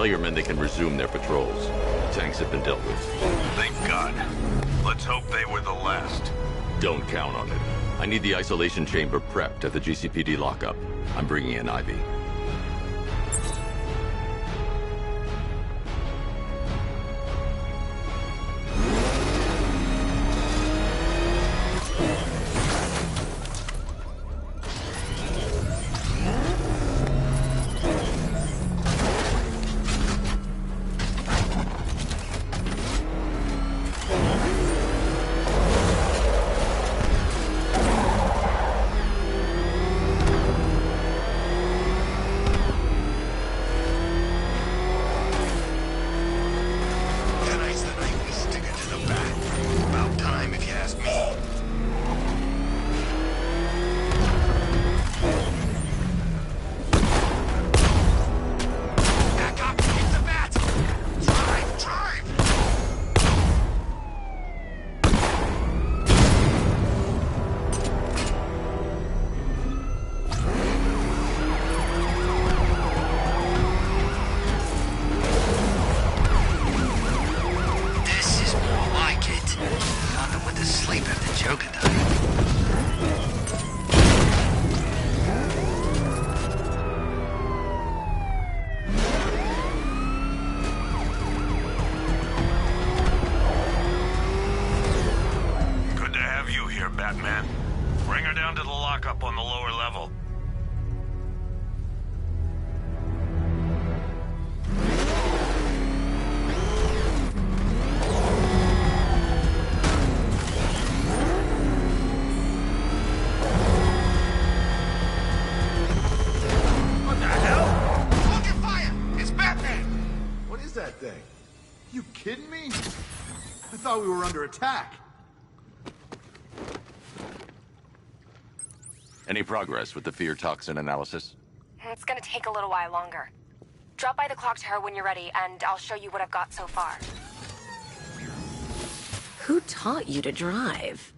Tell your men they can resume their patrols. The tanks have been dealt with. Thank God. Let's hope they were the last. Don't count on it. I need the isolation chamber prepped at the GCPD lockup. I'm bringing in Ivy. Batman. Bring her down to the lockup on the lower level. What the hell? Look at fire! It's Batman! What is that thing? You kidding me? I thought we were under attack. Any progress with the fear toxin analysis? It's gonna take a little while longer. Drop by the clock tower when you're ready, and I'll show you what I've got so far. Who taught you to drive?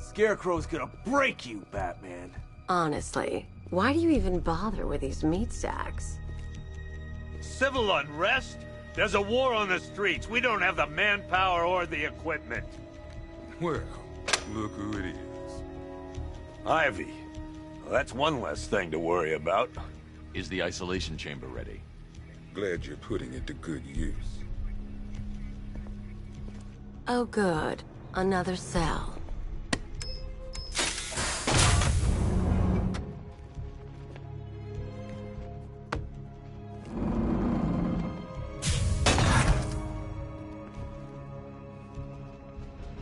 Scarecrow's gonna break you, Batman. Honestly, why do you even bother with these meat sacks? Civil unrest? There's a war on the streets. We don't have the manpower or the equipment. Well, look who it is. Ivy. Well, that's one less thing to worry about. Is the isolation chamber ready? Glad you're putting it to good use. Oh good. Another cell.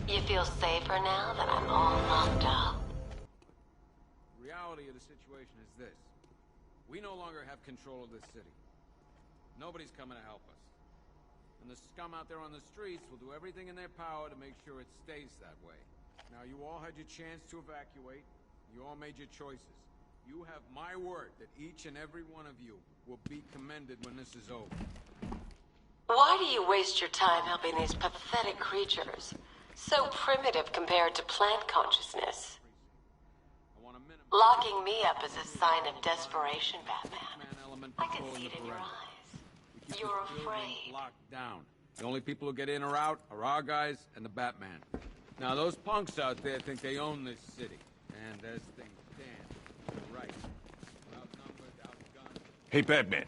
You feel safer now that I'm all locked up? The reality of the situation is this. We no longer have control of this city. Nobody's coming to help us. And the scum out there on the streets will do everything in their power to make sure it stays that way. Now, you all had your chance to evacuate. You all made your choices. You have my word that each and every one of you will be commended when this is over. Why do you waste your time helping these pathetic creatures? So primitive compared to plant consciousness. Locking me up is a sign of desperation, Batman. I can see it in your eyes. You're afraid. Locked down. The only people who get in or out are our guys and the Batman. Now, those punks out there think they own this city. And as things stand, they're right. Outnumbered, outgunned. Hey, Batman.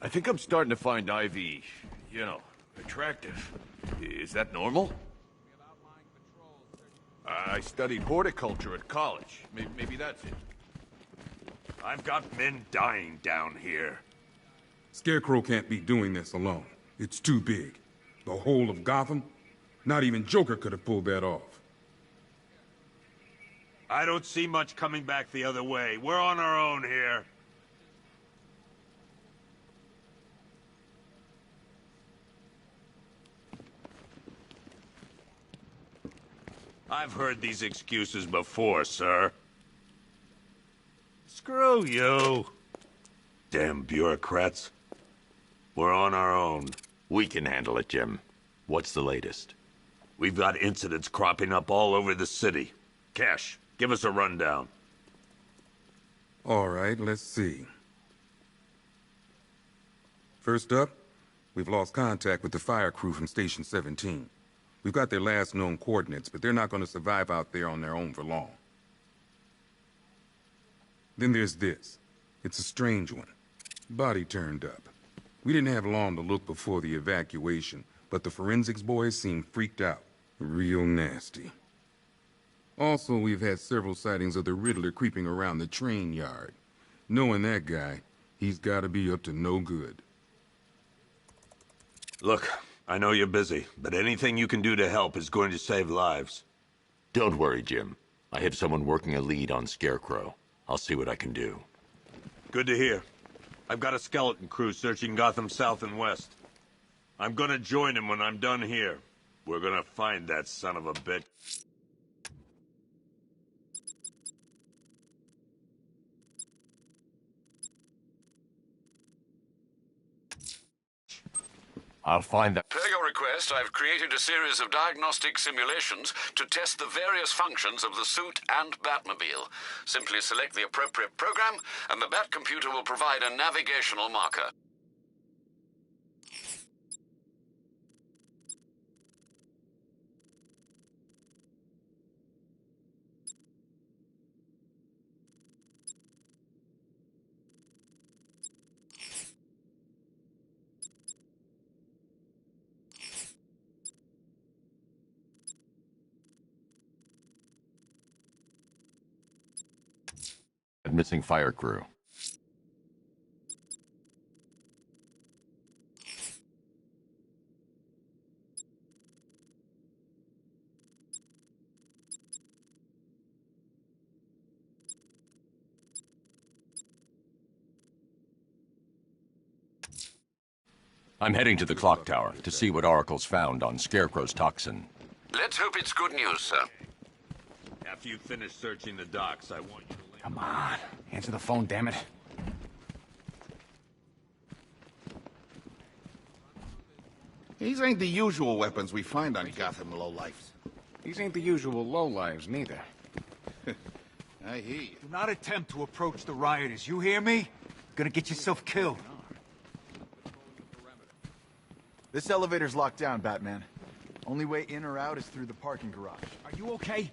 I think I'm starting to find Ivy, you know, attractive. Is that normal? I studied horticulture at college. Maybe that's it. I've got men dying down here. Scarecrow can't be doing this alone. It's too big. The whole of Gotham? Not even Joker could have pulled that off. I don't see much coming back the other way. We're on our own here. I've heard these excuses before, sir. Screw you. Damn bureaucrats. We're on our own. We can handle it, Jim. What's the latest? We've got incidents cropping up all over the city. Cash, give us a rundown. All right, let's see. First up, we've lost contact with the fire crew from Station 17. We've got their last known coordinates, but they're not going to survive out there on their own for long. Then there's this. It's a strange one. Body turned up. We didn't have long to look before the evacuation, but the forensics boys seemed freaked out. Real nasty. Also, we've had several sightings of the Riddler creeping around the train yard. Knowing that guy, he's gotta be up to no good. Look, I know you're busy, but anything you can do to help is going to save lives. Don't worry, Jim. I have someone working a lead on Scarecrow. I'll see what I can do. Good to hear. I've got a skeleton crew searching Gotham South and West. I'm gonna join him when I'm done here. We're gonna find that son of a bitch. I'll find that. Per your request, I've created a series of diagnostic simulations to test the various functions of the suit and Batmobile. Simply select the appropriate program, and the Bat computer will provide a navigational marker. Missing fire crew. I'm heading to the clock tower to see what Oracle's found on Scarecrow's toxin. Let's hope it's good news, sir. After you finish searching the docks, I want you to... Come on, answer the phone, damn it. These ain't the usual weapons we find on Gotham lowlifes. These ain't the usual lowlives, neither. I hear you. Do not attempt to approach the rioters, you hear me? Gonna get yourself killed. This elevator's locked down, Batman. Only way in or out is through the parking garage. Are you okay?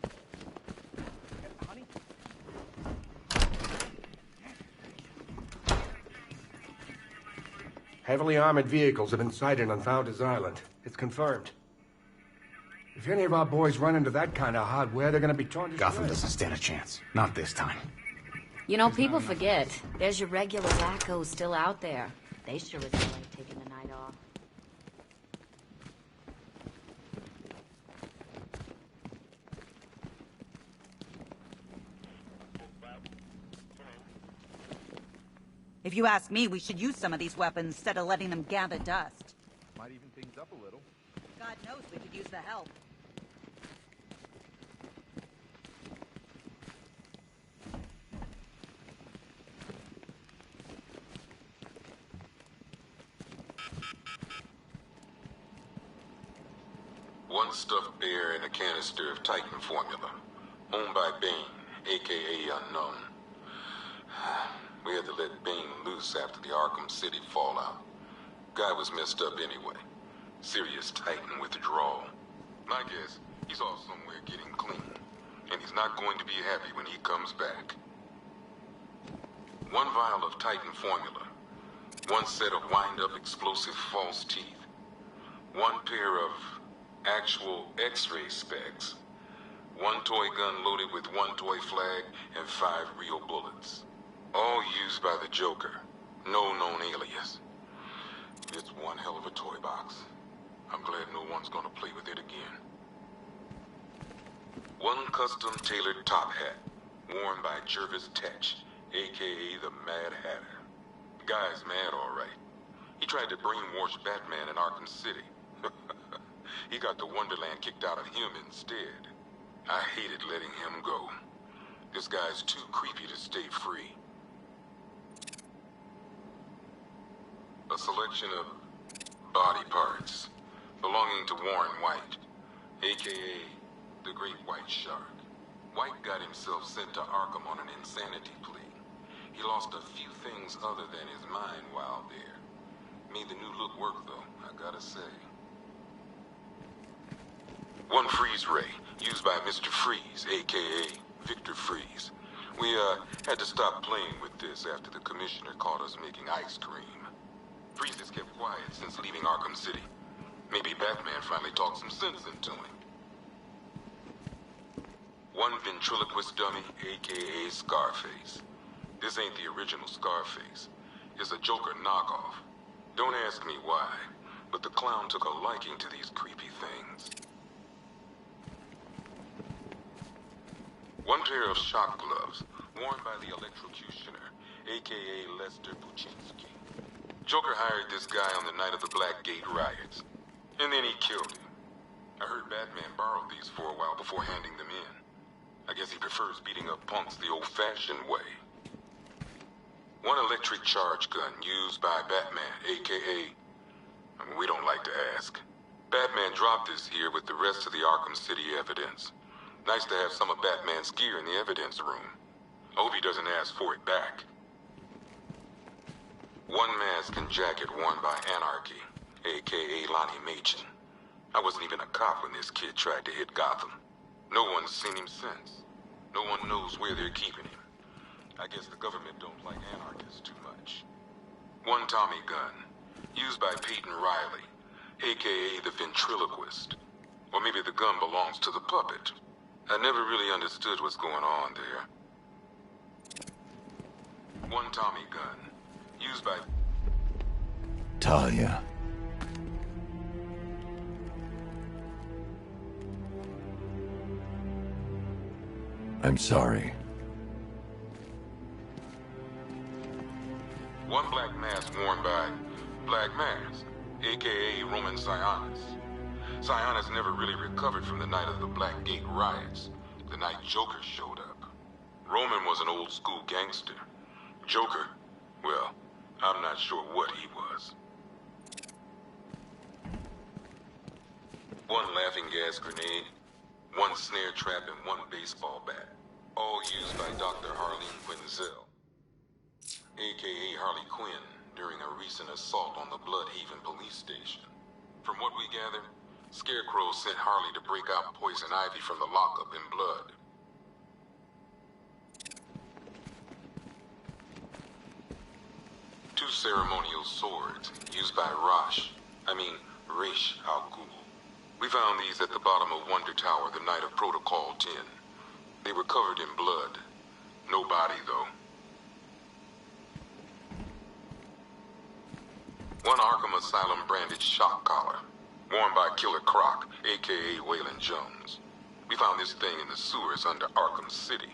Heavily armored vehicles have been sighted on Founders Island. It's confirmed. If any of our boys run into that kind of hardware, they're gonna be torn to Gotham shreds. doesn't stand a chance. Not this time. You know, people forget. There's your regular wackos still out there. They sure as hell ain't taking the night off. If you ask me, we should use some of these weapons instead of letting them gather dust. Might even things up a little. God knows we could use the help. One stuffed bear and a canister of Titan formula, owned by Bane, aka Unknown. We had to let Bane loose after the Arkham City fallout. Guy was messed up anyway. Serious Titan withdrawal. My guess, he's off somewhere getting clean. And he's not going to be happy when he comes back. One vial of Titan formula. One set of wind-up explosive false teeth. One pair of actual X-ray specs. One toy gun loaded with one toy flag and 5 real bullets. All used by the Joker. No known alias. It's one hell of a toy box. I'm glad no one's gonna play with it again. One custom tailored top hat, worn by Jervis Tetch, aka the Mad Hatter. Guy's mad, all right. He tried to brainwash Batman in Arkham City. He got the Wonderland kicked out of him instead. I hated letting him go. This guy's too creepy to stay free. A selection of body parts belonging to Warren White, a.k.a. the Great White Shark. White got himself sent to Arkham on an insanity plea. He lost a few things other than his mind while there. Made the new look work, though, I gotta say. One freeze ray, used by Mr. Freeze, a.k.a. Victor Freeze. We, had to stop playing with this after the commissioner caught us making ice cream. Freeze has kept quiet since leaving Arkham City. Maybe Batman finally talked some sense into him. One ventriloquist dummy, a.k.a. Scarface. This ain't the original Scarface. It's a Joker knockoff. Don't ask me why, but the clown took a liking to these creepy things. One pair of shock gloves, worn by the electrocutioner, a.k.a. Lester Buczynski. Joker hired this guy on the night of the Blackgate riots, and then he killed him. I heard Batman borrowed these for a while before handing them in. I guess he prefers beating up punks the old-fashioned way. One electric charge gun used by Batman, a.k.a. we don't like to ask. Batman dropped this here with the rest of the Arkham City evidence. Nice to have some of Batman's gear in the evidence room. I hope he doesn't ask for it back. One mask and jacket worn by Anarchy, a.k.a. Lonnie Machin. I wasn't even a cop when this kid tried to hit Gotham. No one's seen him since. No one knows where they're keeping him. I guess the government don't like anarchists too much. One Tommy gun, used by Peyton Riley, a.k.a. the ventriloquist. Or maybe the gun belongs to the puppet. I never really understood what's going on there. One Tommy gun, used by... Talia. I'm sorry. One black mask worn by Black Mask, a.k.a. Roman Sionis. Sionis never really recovered from the night of the Blackgate riots, the night Joker showed up. Roman was an old-school gangster. Joker, well, I'm not sure what he was. One laughing gas grenade, one snare trap, and one baseball bat. All used by Dr. Harleen Quinzel, a.k.a. Harley Quinn, during a recent assault on the Bloodhaven police station. From what we gather, Scarecrow sent Harley to break out Poison Ivy from the lockup in blood. Two ceremonial swords, used by Ra's al Ghul. We found these at the bottom of Wonder Tower the night of Protocol 10. They were covered in blood. No body, though. One Arkham Asylum branded shock collar, worn by Killer Croc, a.k.a. Waylon Jones. We found this thing in the sewers under Arkham City.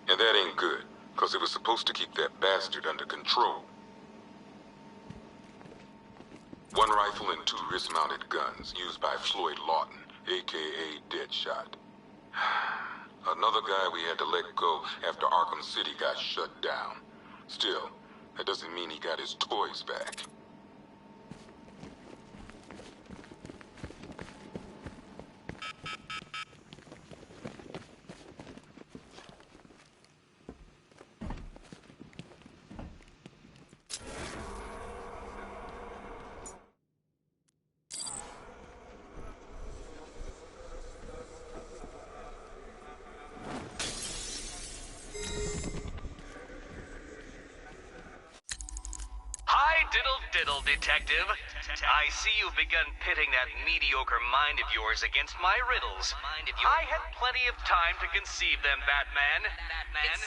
And that ain't good, because it was supposed to keep that bastard under control. One rifle and two wrist-mounted guns, used by Floyd Lawton, a.k.a. Deadshot. Another guy we had to let go after Arkham City got shut down. Still, that doesn't mean he got his toys back. Diddle, detective. I see you've begun pitting that mediocre mind of yours against my riddles. I had plenty of time to conceive them, Batman.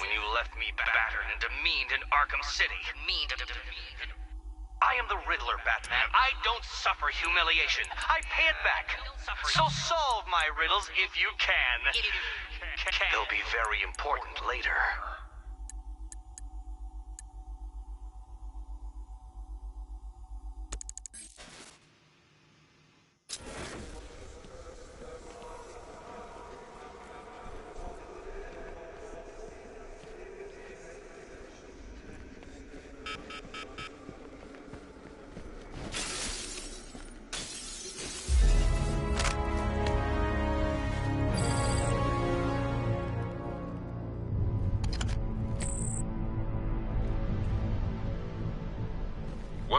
When you left me battered and demeaned in Arkham City. I am the Riddler, Batman. I don't suffer humiliation. I pay it back. So solve my riddles if you can. They'll be very important later.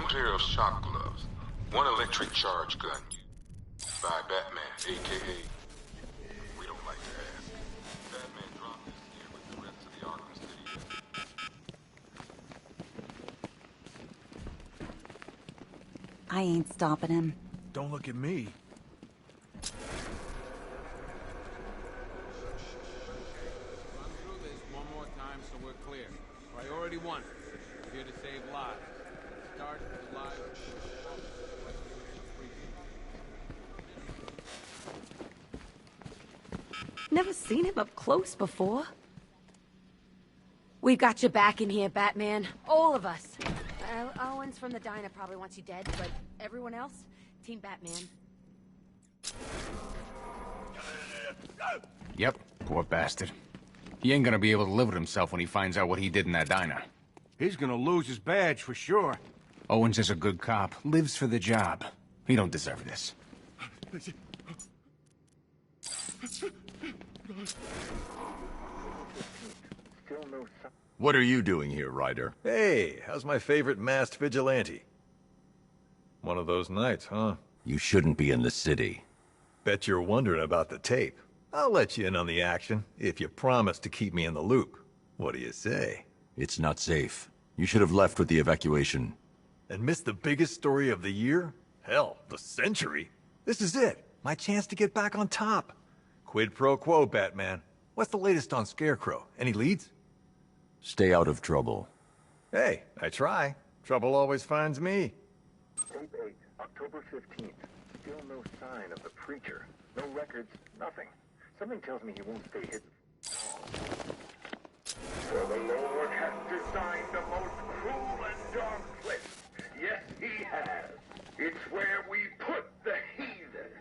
pair of shock gloves, one electric charge gun by Batman, a.k.a. We don't like to ask. Batman dropped this here with the rest of the Arkham City. I ain't stopping him. Don't look at me. Run through this one more time so we're clear. Priority 1. We're here to save lives. Start with the lives of Never seen him up close before. We've got your back in here, Batman. All of us. Owens from the diner probably wants you dead, but everyone else, Team Batman. Yep, poor bastard. He ain't gonna be able to live with himself when he finds out what he did in that diner. He's gonna lose his badge for sure. Owens is a good cop, lives for the job. He don't deserve this. What are you doing here, Ryder? Hey, how's my favorite masked vigilante? One of those nights, huh? You shouldn't be in the city. Bet you're wondering about the tape. I'll let you in on the action, if you promise to keep me in the loop. What do you say? It's not safe. You should have left with the evacuation. And missed the biggest story of the year? Hell, the century. This is it. My chance to get back on top. Quid pro quo, Batman. What's the latest on Scarecrow? Any leads? Stay out of trouble. Hey, I try. Trouble always finds me. Tape 8, October 15th. Still no sign of the preacher. No records, nothing. Something tells me he won't stay hidden. For the Lord has designed a most cruel and dark place. Yes, he has. It's where we put the heathen,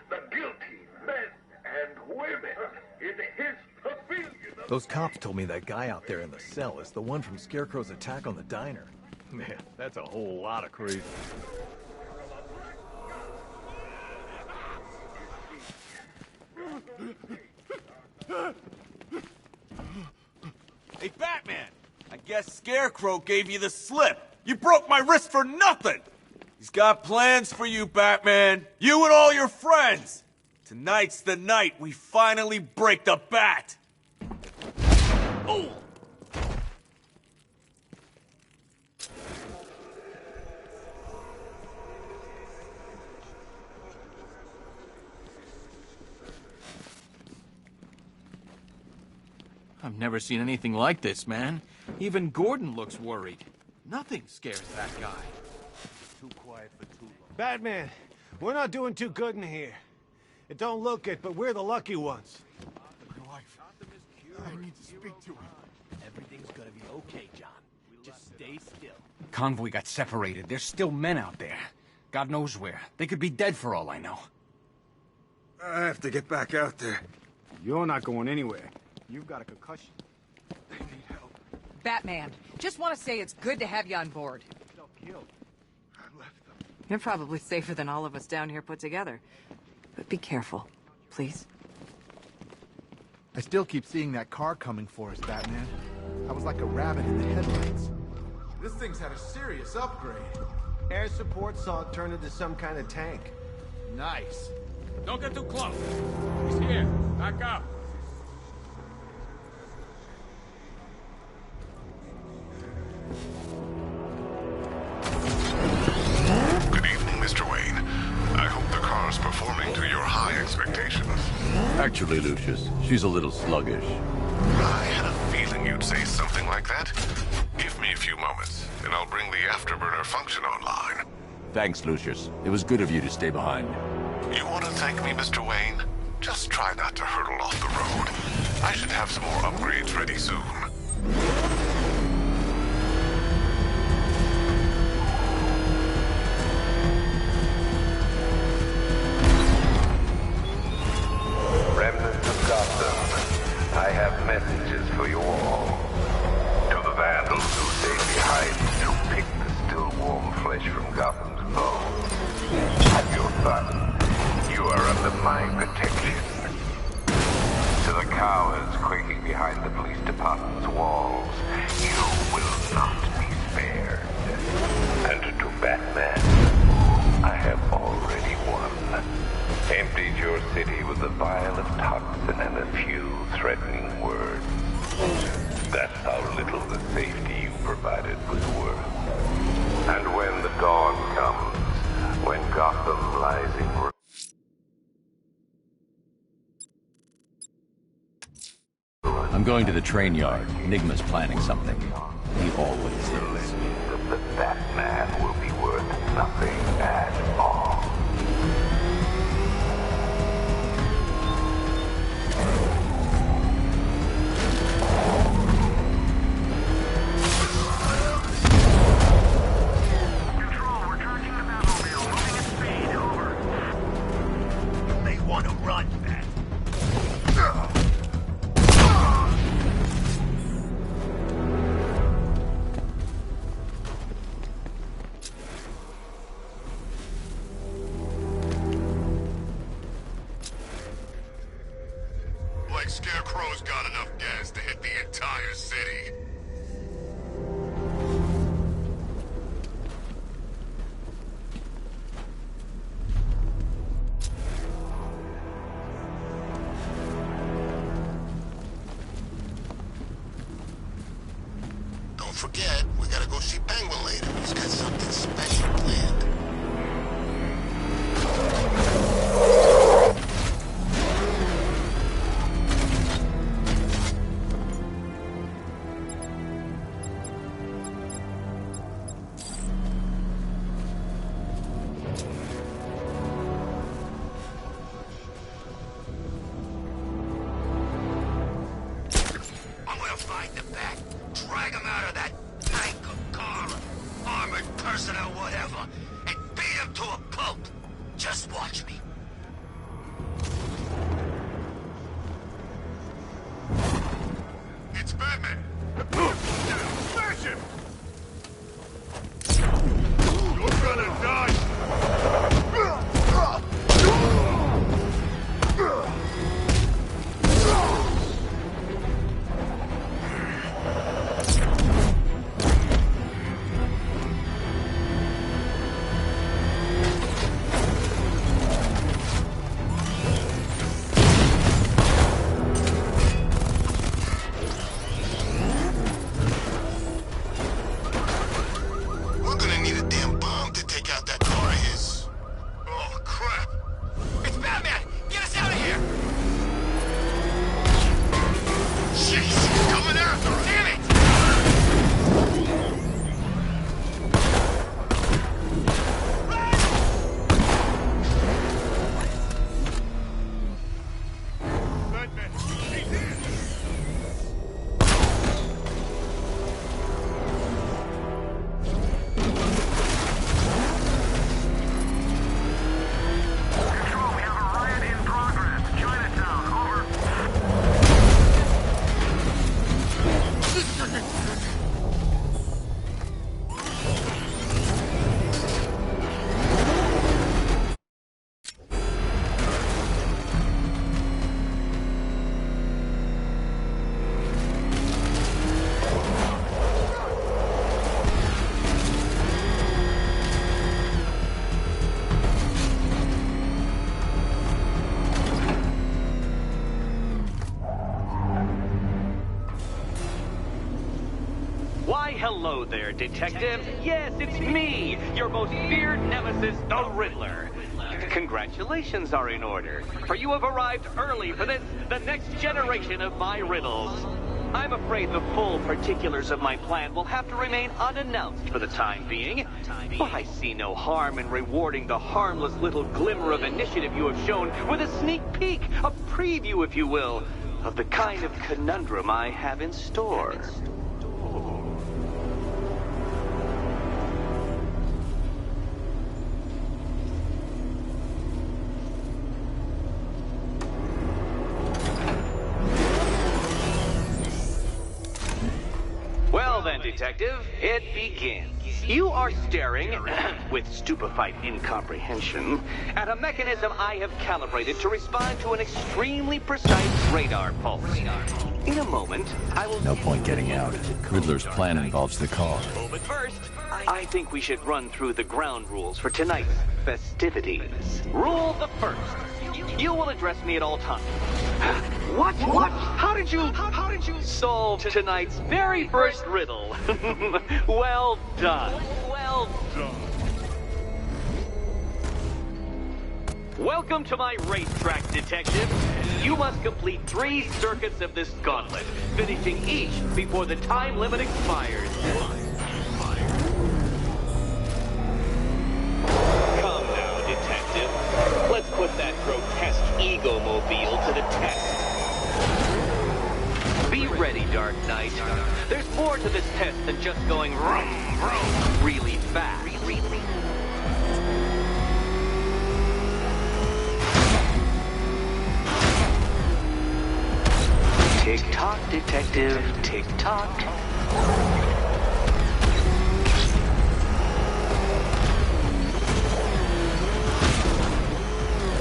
the guilty men and women in his pavilion. Those cops told me that guy out there in the cell is the one from Scarecrow's attack on the diner. Man, that's a whole lot of crazy. Hey, Batman! I guess Scarecrow gave you the slip. You broke my wrist for nothing! He's got plans for you, Batman. You and all your friends. Tonight's the night we finally break the bat. Oh! I've never seen anything like this, man. Even Gordon looks worried. Nothing scares that guy. Too quiet for too long. Batman, we're not doing too good in here. It don't look it, but we're the lucky ones. My wife. I need to speak to her. Everything's gonna be okay, John. Just stay still. Convoy got separated. There's still men out there. God knows where. They could be dead for all I know. I have to get back out there. You're not going anywhere. You've got a concussion. They need help. Batman, just want to say it's good to have you on board. Killed. I left them. You're probably safer than all of us down here put together. But be careful, please. I still keep seeing that car coming for us, Batman. I was like a rabbit in the headlights. This thing's had a serious upgrade. Air support saw it turn into some kind of tank. Nice. Don't get too close. He's here. Back up. Good evening, Mr. Wayne. I hope the car's performing to your high expectations. Actually, Lucius, she's a little sluggish. I had a feeling you'd say something like that. Give me a few moments, and I'll bring the afterburner function online. Thanks, Lucius. It was good of you to stay behind. You want to thank me, Mr. Wayne? Just try not to hurtle off the road. I should have some more upgrades ready soon. Remnants of Gotham, I have messages for you all. To the vandals who stay behind to pick the still warm flesh from Gotham's bones. At your son, you are under my protection. To the cowards quaking behind the police department's walls, you will not be spared. And to Batman, That's how little the safety you provided was worth. And when the dawn comes, when Gotham lies in ruin, I'm going to the train yard. Enigma's planning something. He always is. the Batman will be worth nothing at all. Like Scarecrow's got enough gas to hit the entire city. Don't forget, we gotta go see Penguin later. He's got something special planned. Just watch me. It's Batman! Smash him! You're gonna die! Hello there, Detective. Yes, it's me, your most feared nemesis, the Riddler. Congratulations are in order, for you have arrived early for this, the next generation of my riddles. I'm afraid the full particulars of my plan will have to remain unannounced for the time being, but I see no harm in rewarding the harmless little glimmer of initiative you have shown with a sneak peek, a preview, if you will, of the kind of conundrum I have in store. Well then, Detective, it begins. You are staring, with stupefied incomprehension, at a mechanism I have calibrated to respond to an extremely precise radar pulse. In a moment, I will... No point getting out. Riddler's plan involves the car. But first, I think we should run through the ground rules for tonight's festivities. Rule the first. You will address me at all times. What? How did you solve tonight's very first riddle? Well done. Well done. Welcome to my racetrack, detective. You must complete 3 circuits of this gauntlet, finishing each before the time limit expires. Come now, detective. Let's put that grotesque ego-mobile to the test. Be ready, Dark Knight. There's more to this test than just going vroom, vroom, really fast. Tick-tock, detective, tick-tock.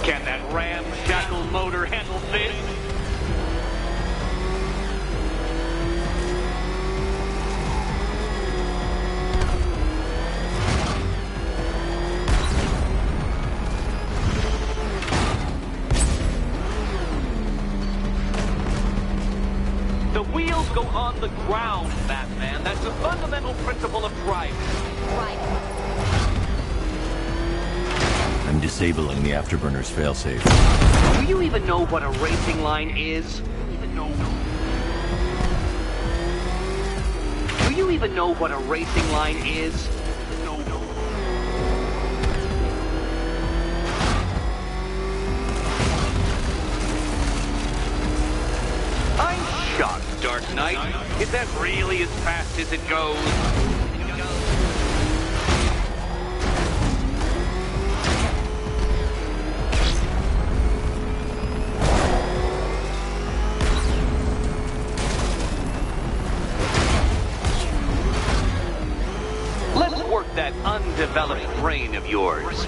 Can that ramshackle motor handle this? The wheels go on the ground, Batman. That's a fundamental principle of driving. Right. I'm disabling the afterburner's failsafe. Do you even know what a racing line is? Do you even know what a racing line is? I'm shocked, Dark Knight. Is that really as fast as it goes? Let's work that undeveloped brain of yours.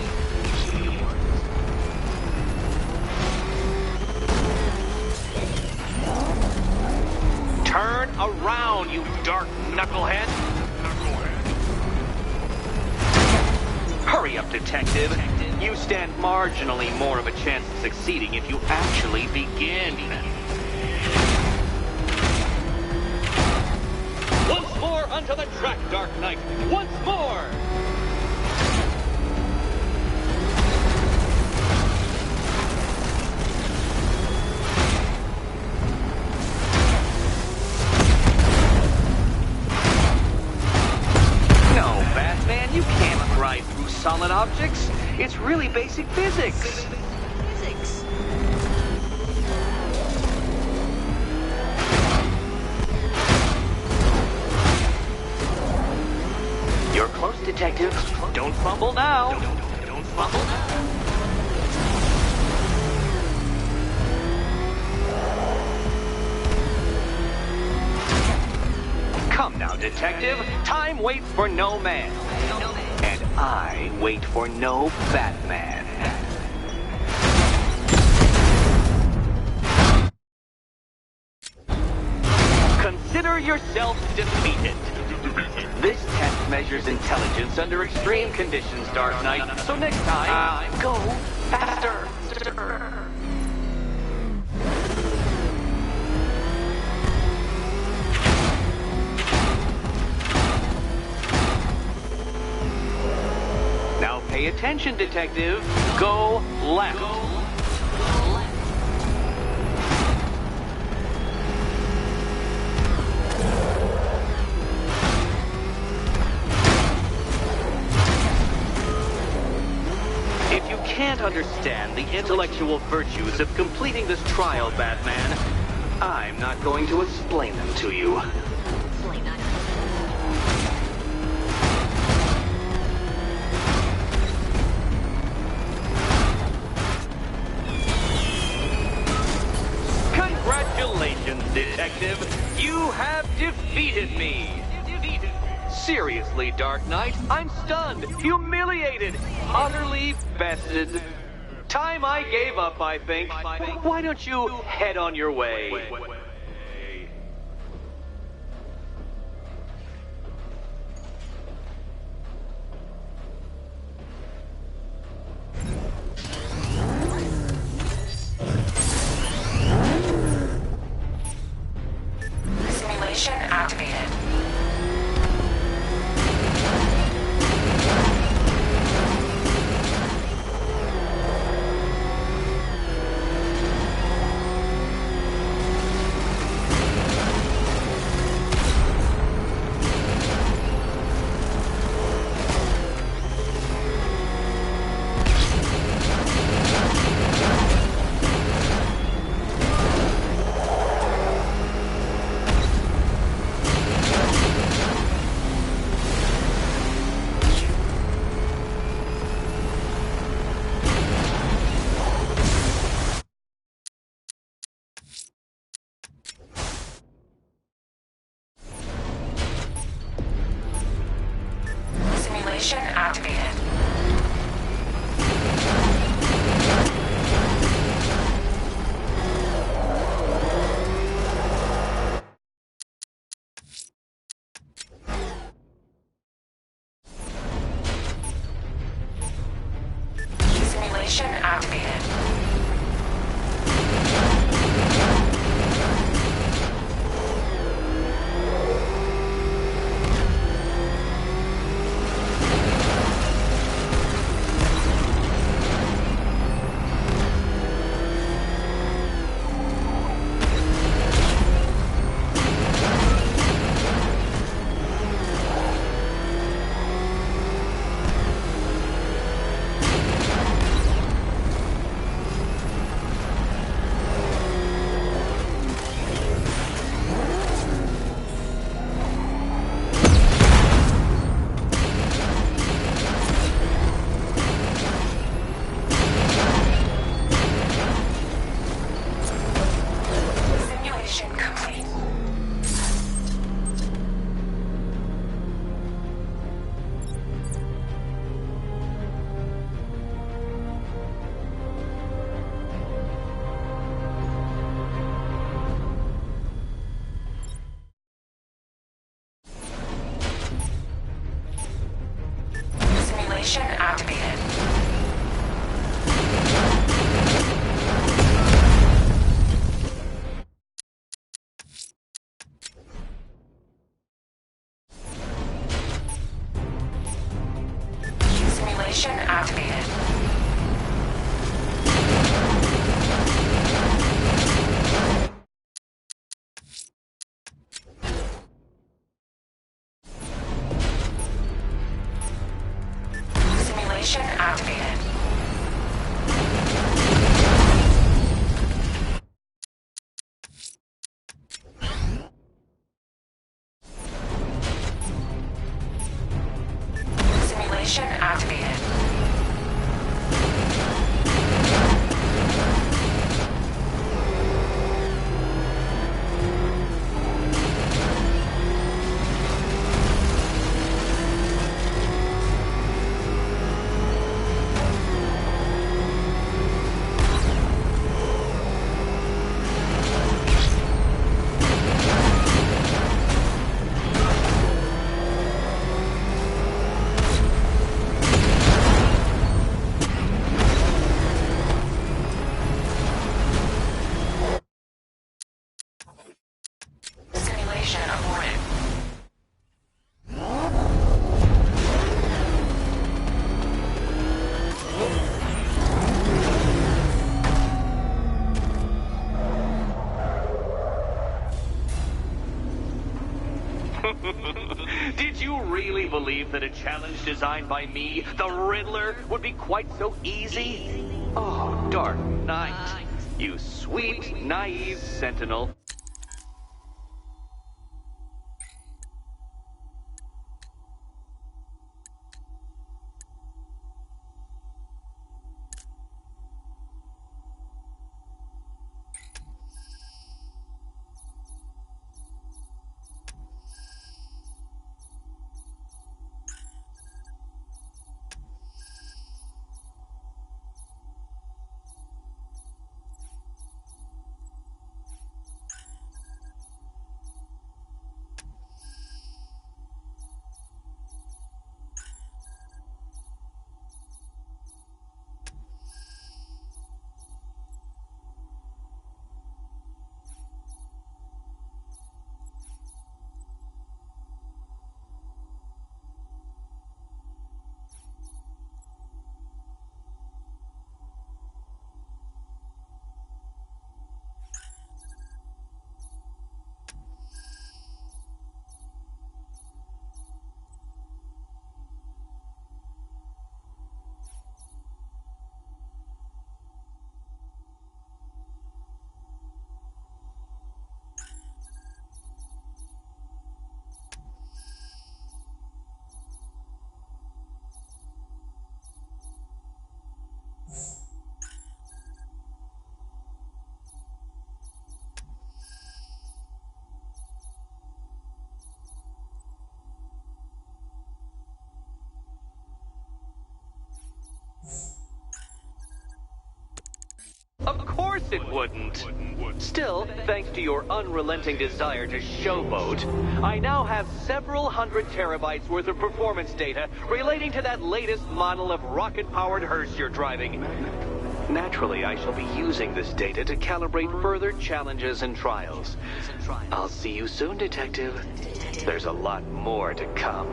Turn around, you dark knucklehead. Hurry up, detective. You stand marginally more of a chance of succeeding if you actually begin. Once more onto the track, Dark Knight. Once more! You can't ride through solid objects. It's really basic physics. You're close, detective. Don't fumble now. Don't fumble now. Come now, detective. Time waits for no man. And I wait for no Batman. Consider yourself defeated. This test measures intelligence under extreme conditions, Dark Knight. So next time, go faster. Now pay attention, detective. Go left. If you can't understand the intellectual virtues of completing this trial, Batman, I'm not going to explain them to you. Congratulations, detective. You have defeated me. Seriously, Dark Knight, I'm stunned, humiliated, utterly bested. Time I gave up, I think. Why don't you head on your way? Simulation activated. Simulation activated. Simulation activated. Simulation complete. Simulation activated. Simulation activated. Simulation activated. Simulation activated. Simulation aborted. Did you really believe that a challenge designed by me, the Riddler, would be quite so easy? Oh, Dark Knight, you sweet, naive sentinel. course it wouldn't. Still, thanks to your unrelenting desire to showboat, I now have several hundred terabytes worth of performance data relating to that latest model of rocket-powered hearse you're driving. Naturally, I shall be using this data to calibrate further challenges and trials. I'll see you soon, Detective. There's a lot more to come.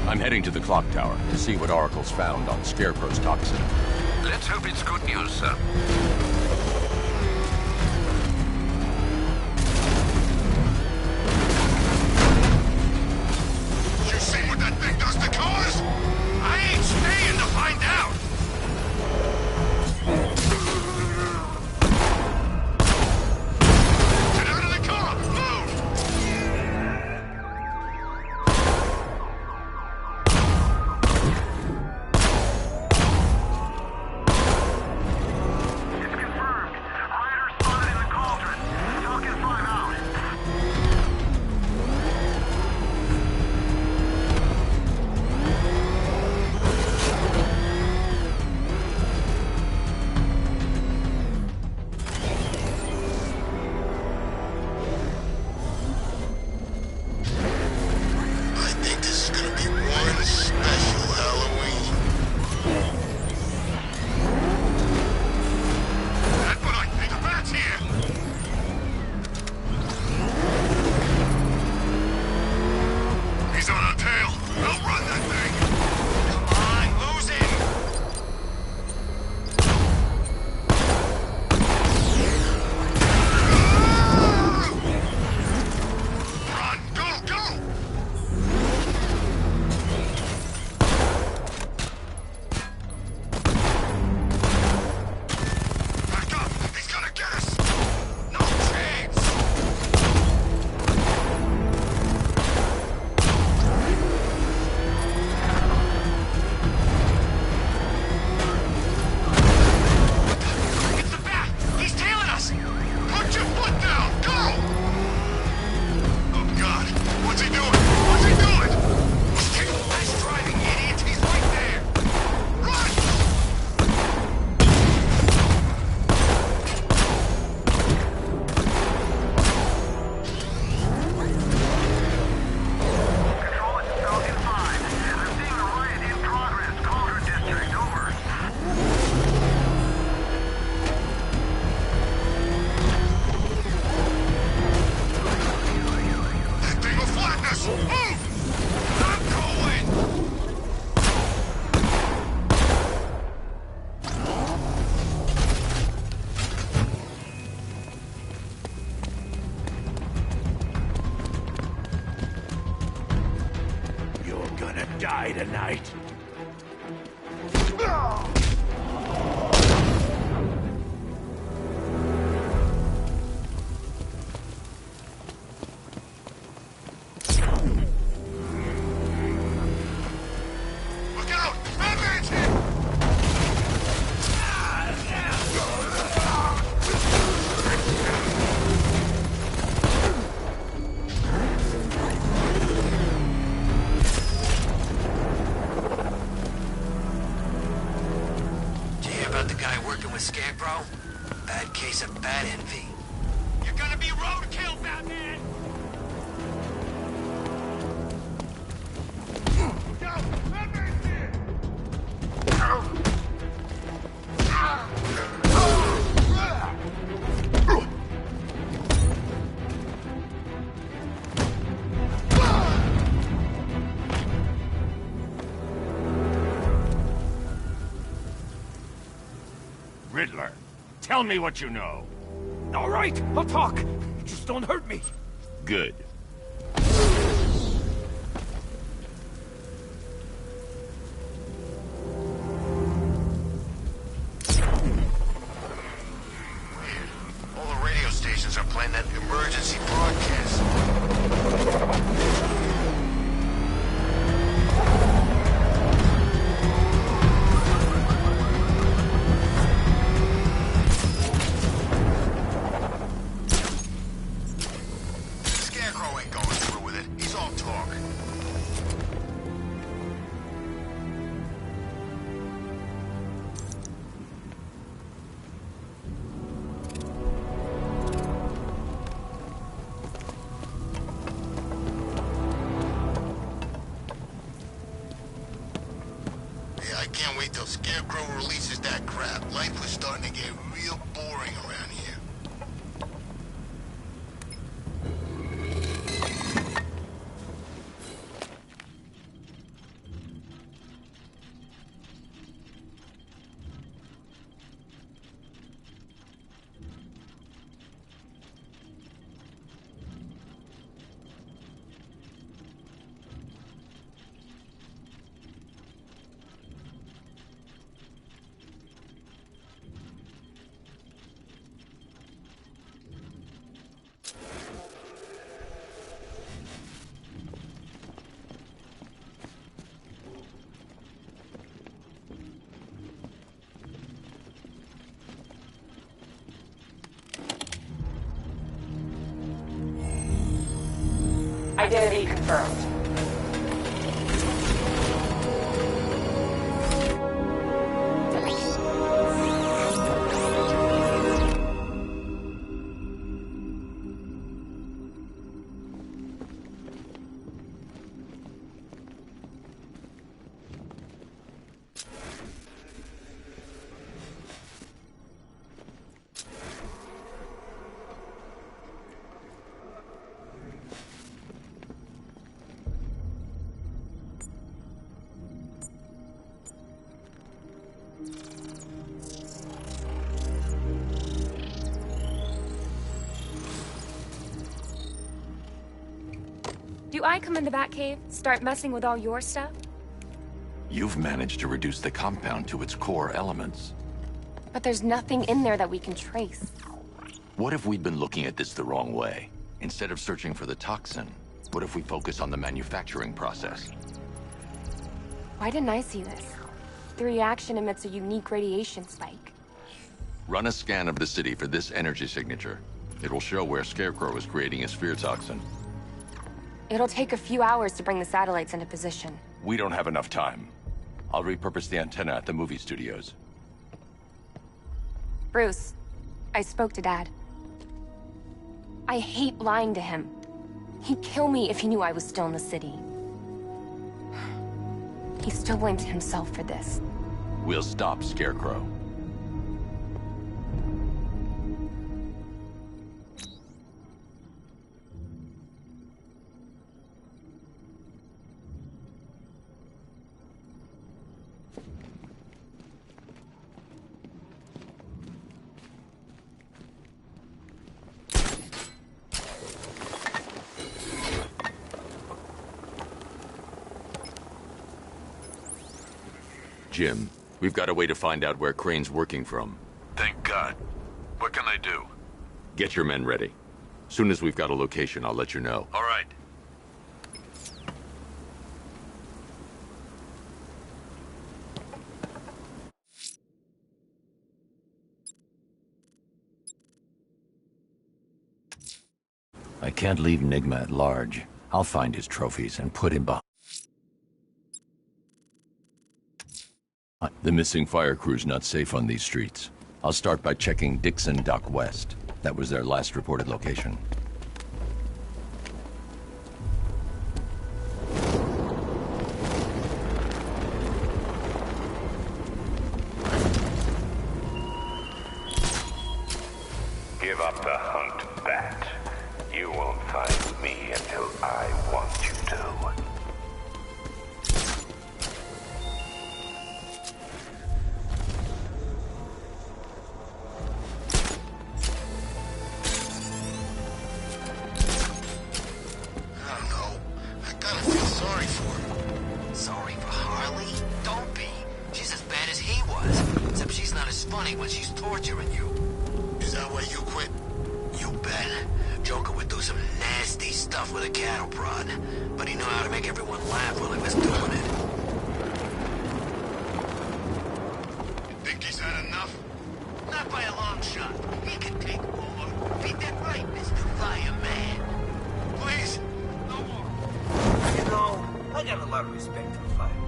I'm heading to the clock tower to see what Oracle's found on Scarecrow's toxin. Let's hope it's good news, sir. You see what that thing does to cars? I ain't staying to find out! Get out of the car! Move! Die tonight. Look out! Batman's here! Scarecrow? Bad case of bat envy. You're gonna be roadkill, Batman! Go! Batman's here! Tell me what you know. All right, I'll talk. Just don't hurt me. Good. All the radio stations are playing that emergency broadcast. Scarecrow ain't going through with it. He's all talk. Yeah, I can't wait till Scarecrow releases that crap. Life was starting to get real boring around here. Identity confirmed. Do I come in the Batcave, start messing with all your stuff? You've managed to reduce the compound to its core elements. But there's nothing in there that we can trace. What if we'd been looking at this the wrong way? Instead of searching for the toxin, what if we focus on the manufacturing process? Why didn't I see this? The reaction emits a unique radiation spike. Run a scan of the city for this energy signature. It will show where Scarecrow is creating his fear toxin. It'll take a few hours to bring the satellites into position. We don't have enough time. I'll repurpose the antenna at the movie studios. Bruce, I spoke to Dad. I hate lying to him. He'd kill me if he knew I was still in the city. He still blames himself for this. We'll stop Scarecrow. Jim, we've got a way to find out where Crane's working from. Thank God. What can I do? Get your men ready. Soon as we've got a location, I'll let you know. All right. I can't leave Nigma at large. I'll find his trophies and put him behind. The missing fire crew's not safe on these streets. I'll start by checking Dixon Dock West. That was their last reported location. Give up the hunt, Bat. You won't find me until I want you to. stuff with a cattle prod, but he knew how to make everyone laugh while he was doing it. You think he's had enough? Not by a long shot. He can take more. Ain't that right, Mr. Fireman? Please, no more. You know, I got a lot of respect for firemen.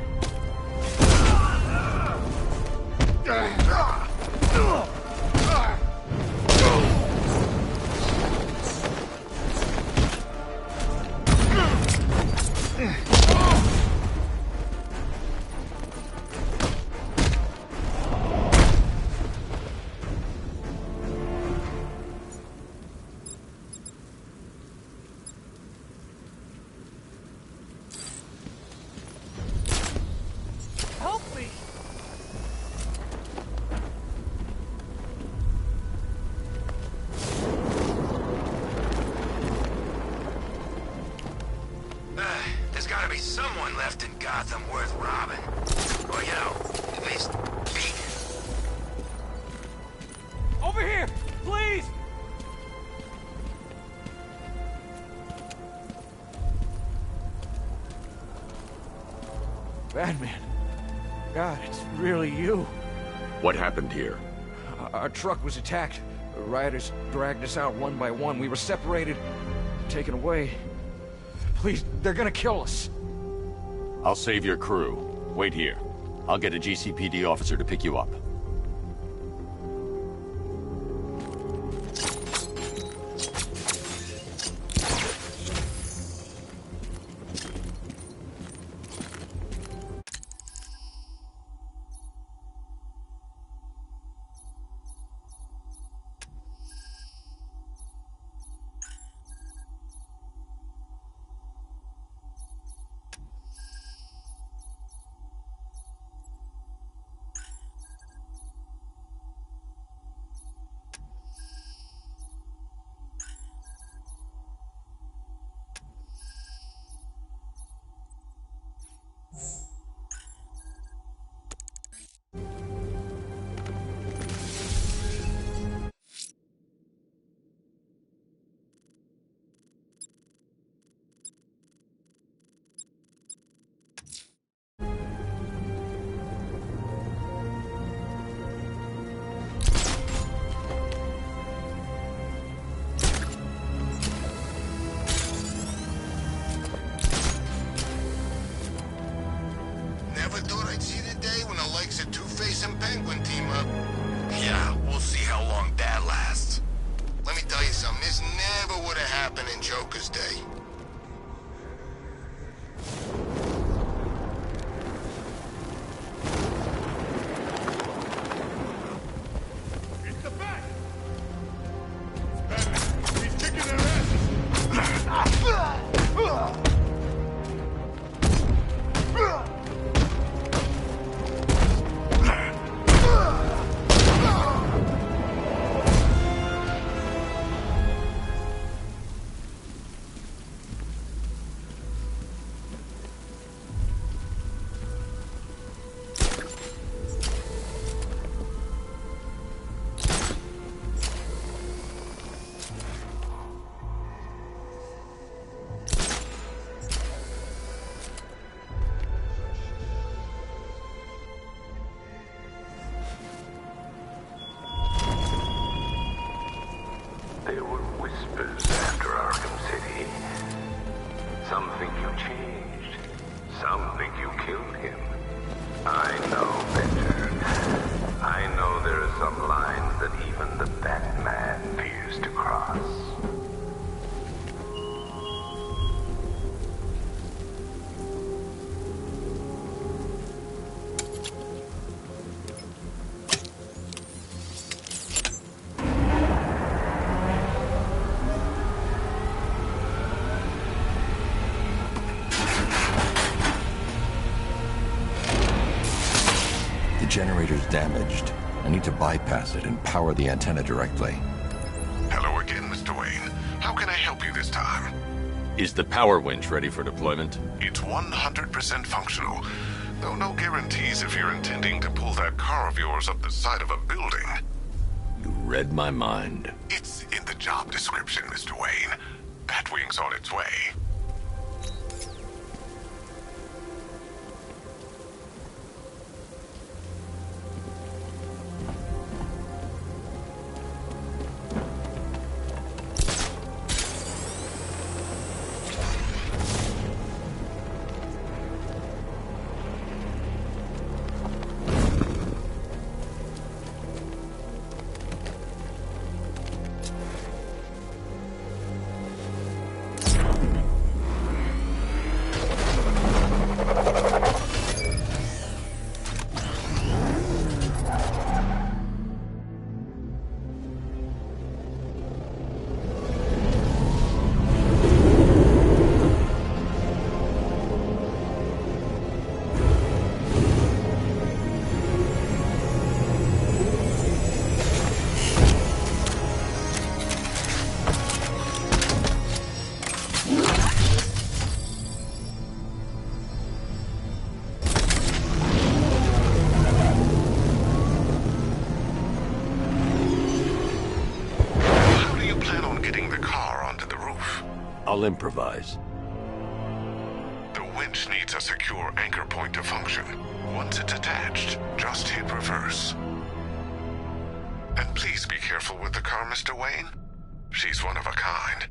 There's gotta be someone left in Gotham worth robbing. Or, you know, at least beating. Over here! Please! Batman. God, it's really you. What happened here? Our truck was attacked. The rioters dragged us out one by one. We were separated, taken away. Please, they're gonna kill us. I'll save your crew. Wait here. I'll get a GCPD officer to pick you up. Never thought I'd see the day when the likes of Two-Face and Penguin team up. Yeah, we'll see how long that lasts. Let me tell you something, this never would have happened in Joker's day. It's the Bat! It's Batman. He's kicking their asses! There were whispers after Arkham City. Some think you changed. Some think you killed him. I know better. I know there are some lines that even the Batman fears to cross. The generator's damaged. I need to bypass it and power the antenna directly. Hello again, Mr. Wayne. How can I help you this time? Is the power winch ready for deployment? It's 100% functional, though no guarantees if you're intending to pull that car of yours up the side of a building. You read my mind. It's in the job description, Mr. Wayne. Batwing's on its way. I'll improvise. The winch needs a secure anchor point to function. Once it's attached, just hit reverse. And please be careful with the car, Mr. Wayne. She's one of a kind.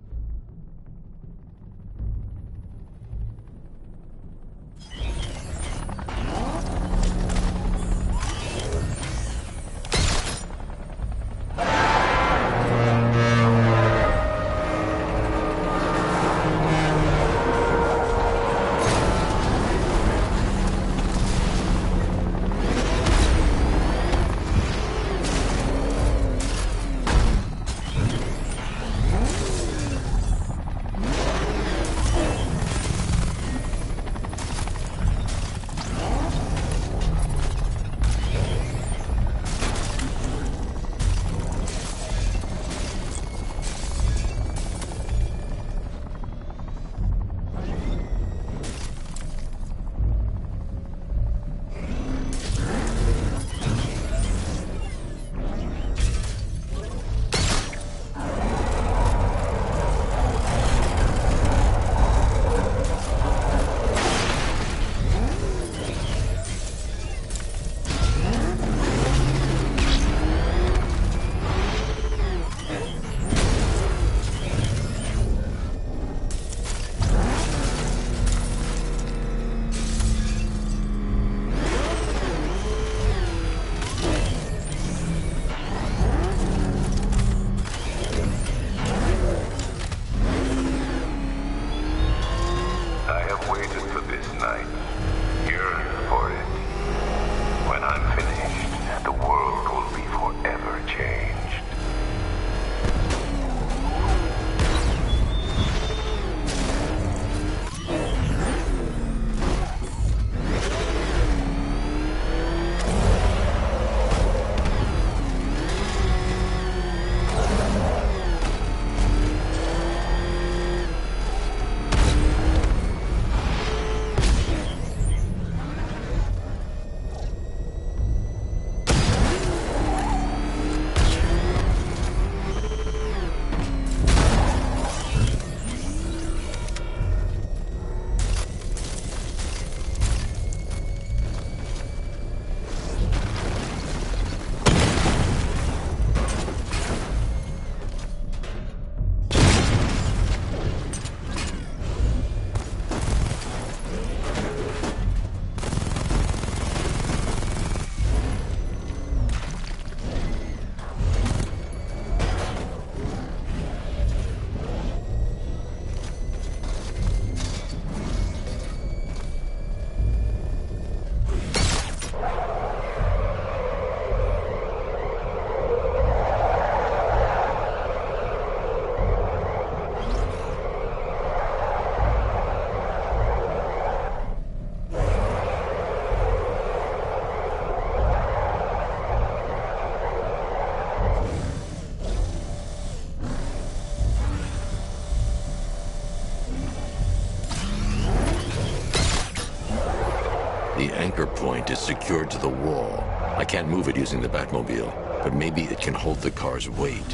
The anchor point is secured to the wall. I can't move it using the Batmobile, but maybe it can hold the car's weight.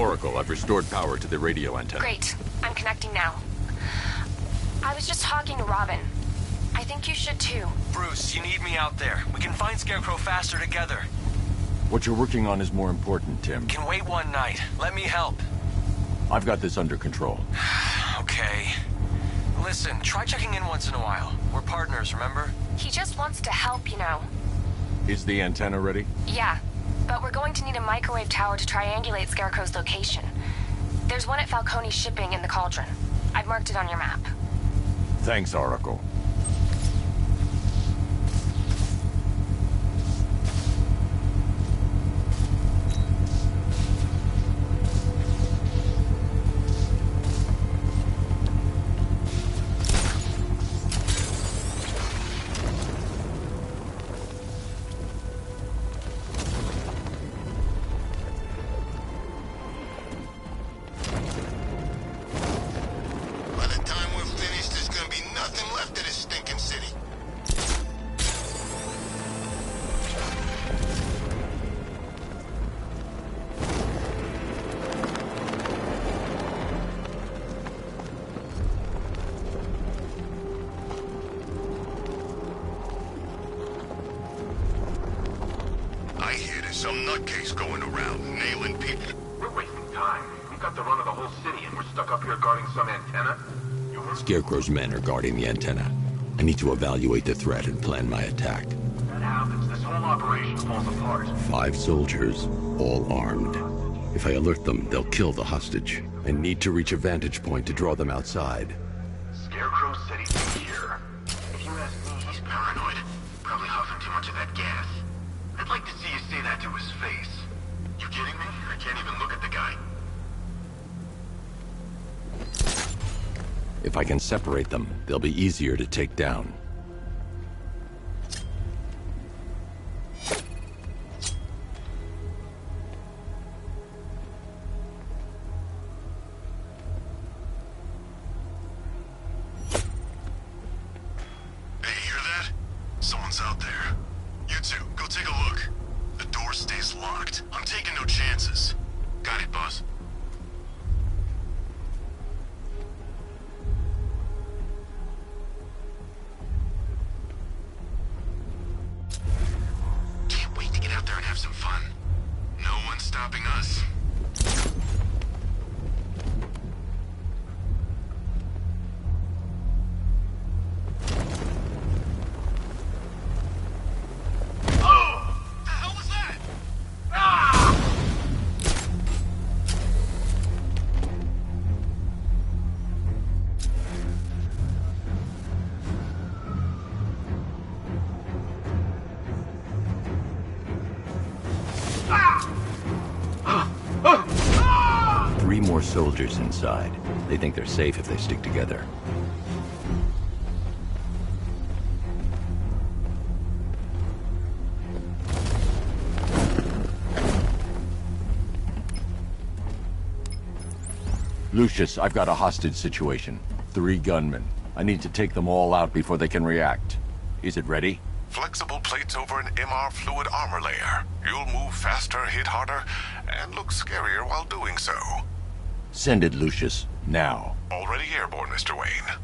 Oracle, I've restored power to the radio antenna. Great. I'm connecting now. I was just talking to Robin. I think you should too. Bruce, you need me out there. We can find Scarecrow faster together. What you're working on is more important, Tim. Can wait one night. Let me help. I've got this under control. Okay. Listen, try checking in once in a while. We're partners, remember? He just wants to help, you know. Is the antenna ready? Yeah, but we're going to need a microwave tower to triangulate Scarecrow's location. There's one at Falcone Shipping in the Cauldron. I've marked it on your map. Thanks, Oracle. Some nutcase going around, nailing people. We're wasting time. We've got the run of the whole city, and we're stuck up here guarding some antenna. Scarecrow's men are guarding the antenna. I need to evaluate the threat and plan my attack. That happens, this whole operation falls apart. 5 soldiers, all armed. If I alert them, they'll kill the hostage. I need to reach a vantage point to draw them outside. Scarecrow said he's in here. If you ask me, he's paranoid. Probably huffing too much of that gas. I'd like to see you say that to his face. You kidding me? I can't even look at the guy. If I can separate them, they'll be easier to take down. Soldiers inside. They think they're safe if they stick together. Lucius, I've got a hostage situation. 3 gunmen. I need to take them all out before they can react. Is it ready? Flexible plates over an MR fluid armor layer. You'll move faster, hit harder, and look scarier while doing so. Send it, Lucius. Now. Already airborne, Mr. Wayne.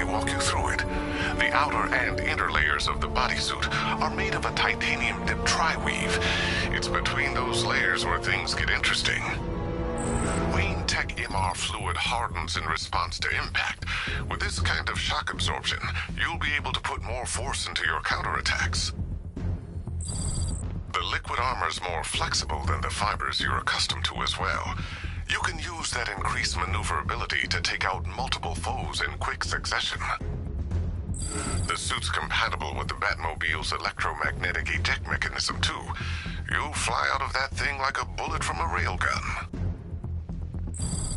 walk you through it. The outer and inner layers of the bodysuit are made of a titanium-dipped tri-weave. It's between those layers where things get interesting. Wayne Tech MR fluid hardens in response to impact. With this kind of shock absorption, you'll be able to put more force into your counterattacks. The liquid armor's more flexible than the fibers you're accustomed to as well. You can use that increased maneuverability to take out multiple foes in quick succession. The suit's compatible with the Batmobile's electromagnetic eject mechanism, too. You'll fly out of that thing like a bullet from a railgun.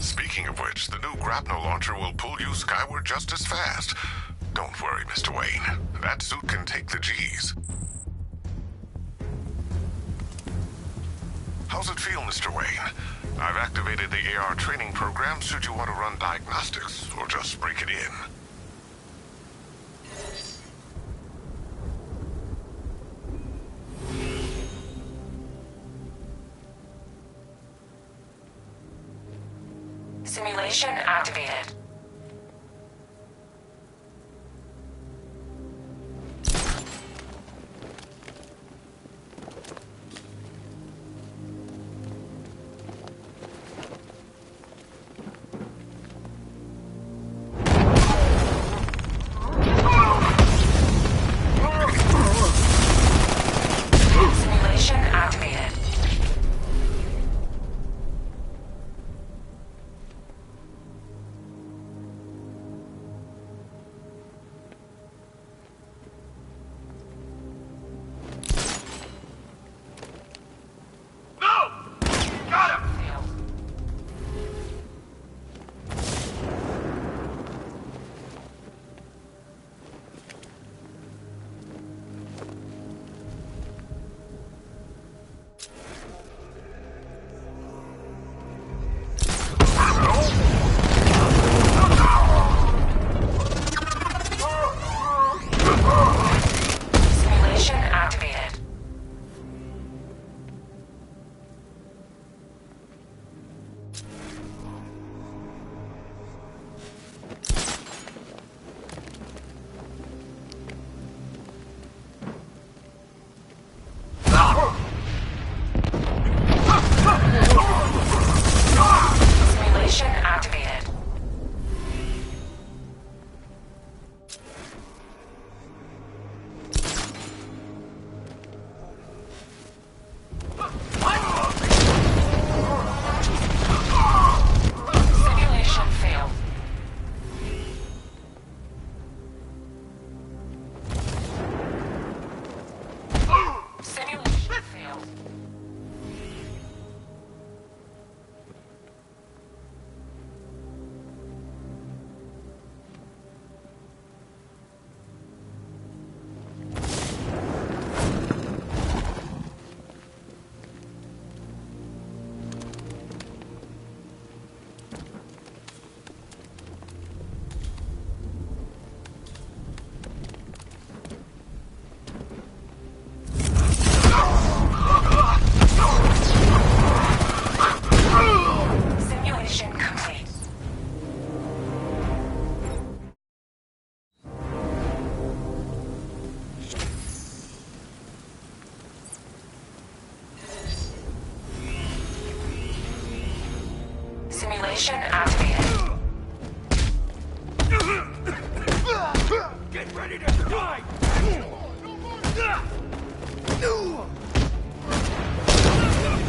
Speaking of which, the new grapnel launcher will pull you skyward just as fast. Don't worry, Mr. Wayne. That suit can take the G's. How's it feel, Mr. Wayne? I've activated the AR training program should you want to run diagnostics, or just break it in. Simulation activated. Simulation activated. Simulation activated. Simulation activated. Simulation failed. Simulation failed. Simulation complete. Simulation activated. Get ready to die!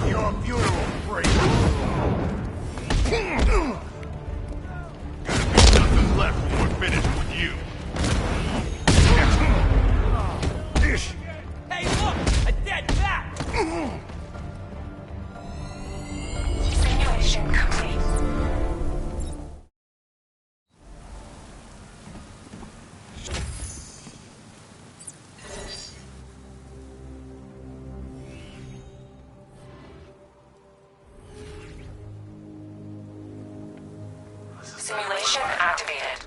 Your funeral, freak! Nothing left when we're finished with you. Hey, look! A dead bat! Simulation complete. Simulation activated.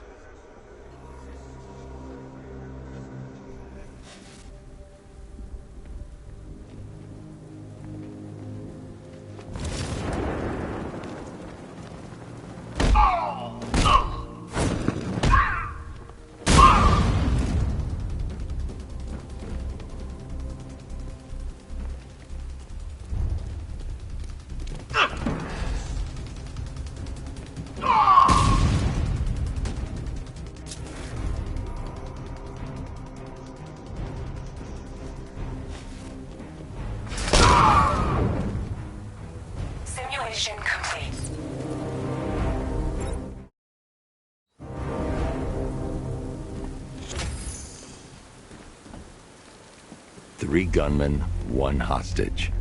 3 gunmen, 1 hostage.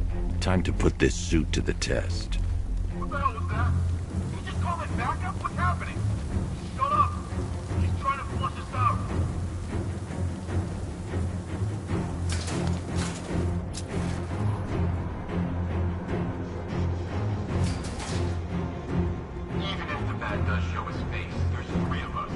Time to put this suit to the test. What the hell was that? Did you just call it backup? What's happening? Shut up! He's trying to flush us out. Even if the bat does show his face, there's 3 of us.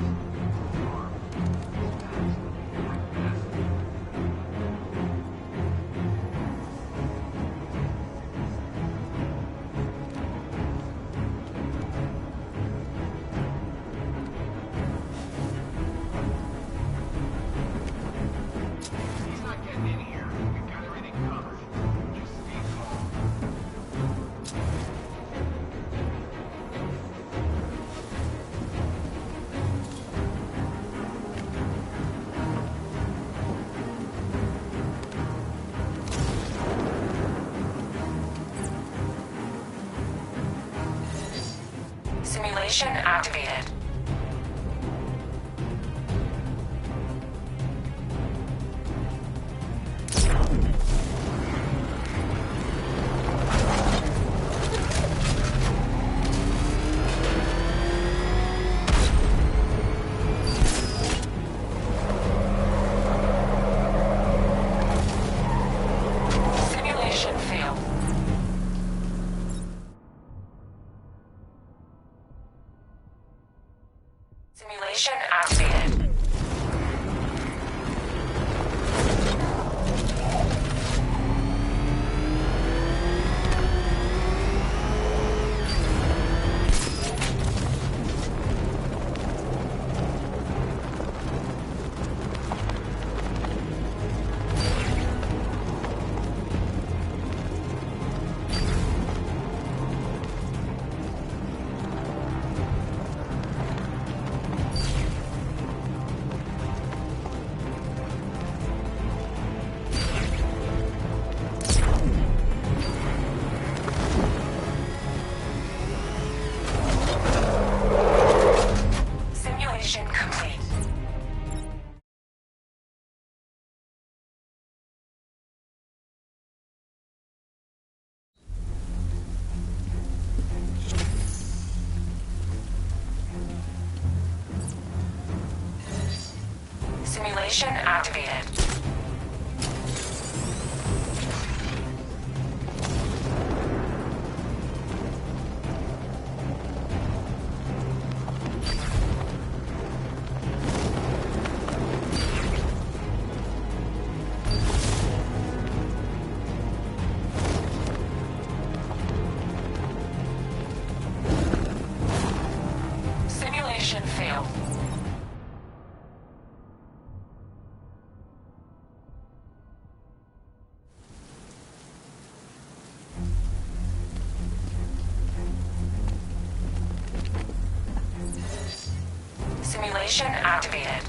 He's not getting in here. We've got everything covered. Just stay calm. Simulation activated. Simulation failed. Simulation activated. Simulation complete. Simulation activated. Simulation failed. Simulation activated.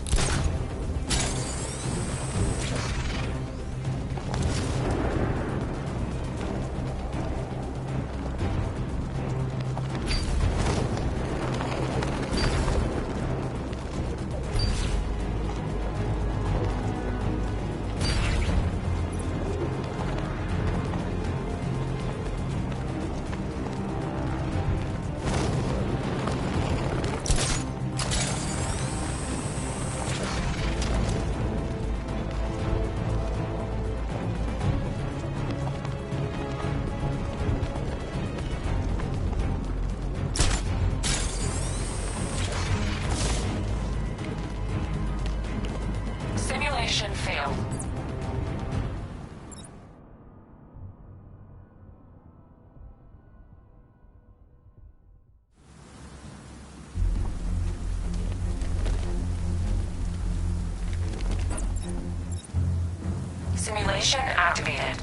Simulation failed. Simulation activated.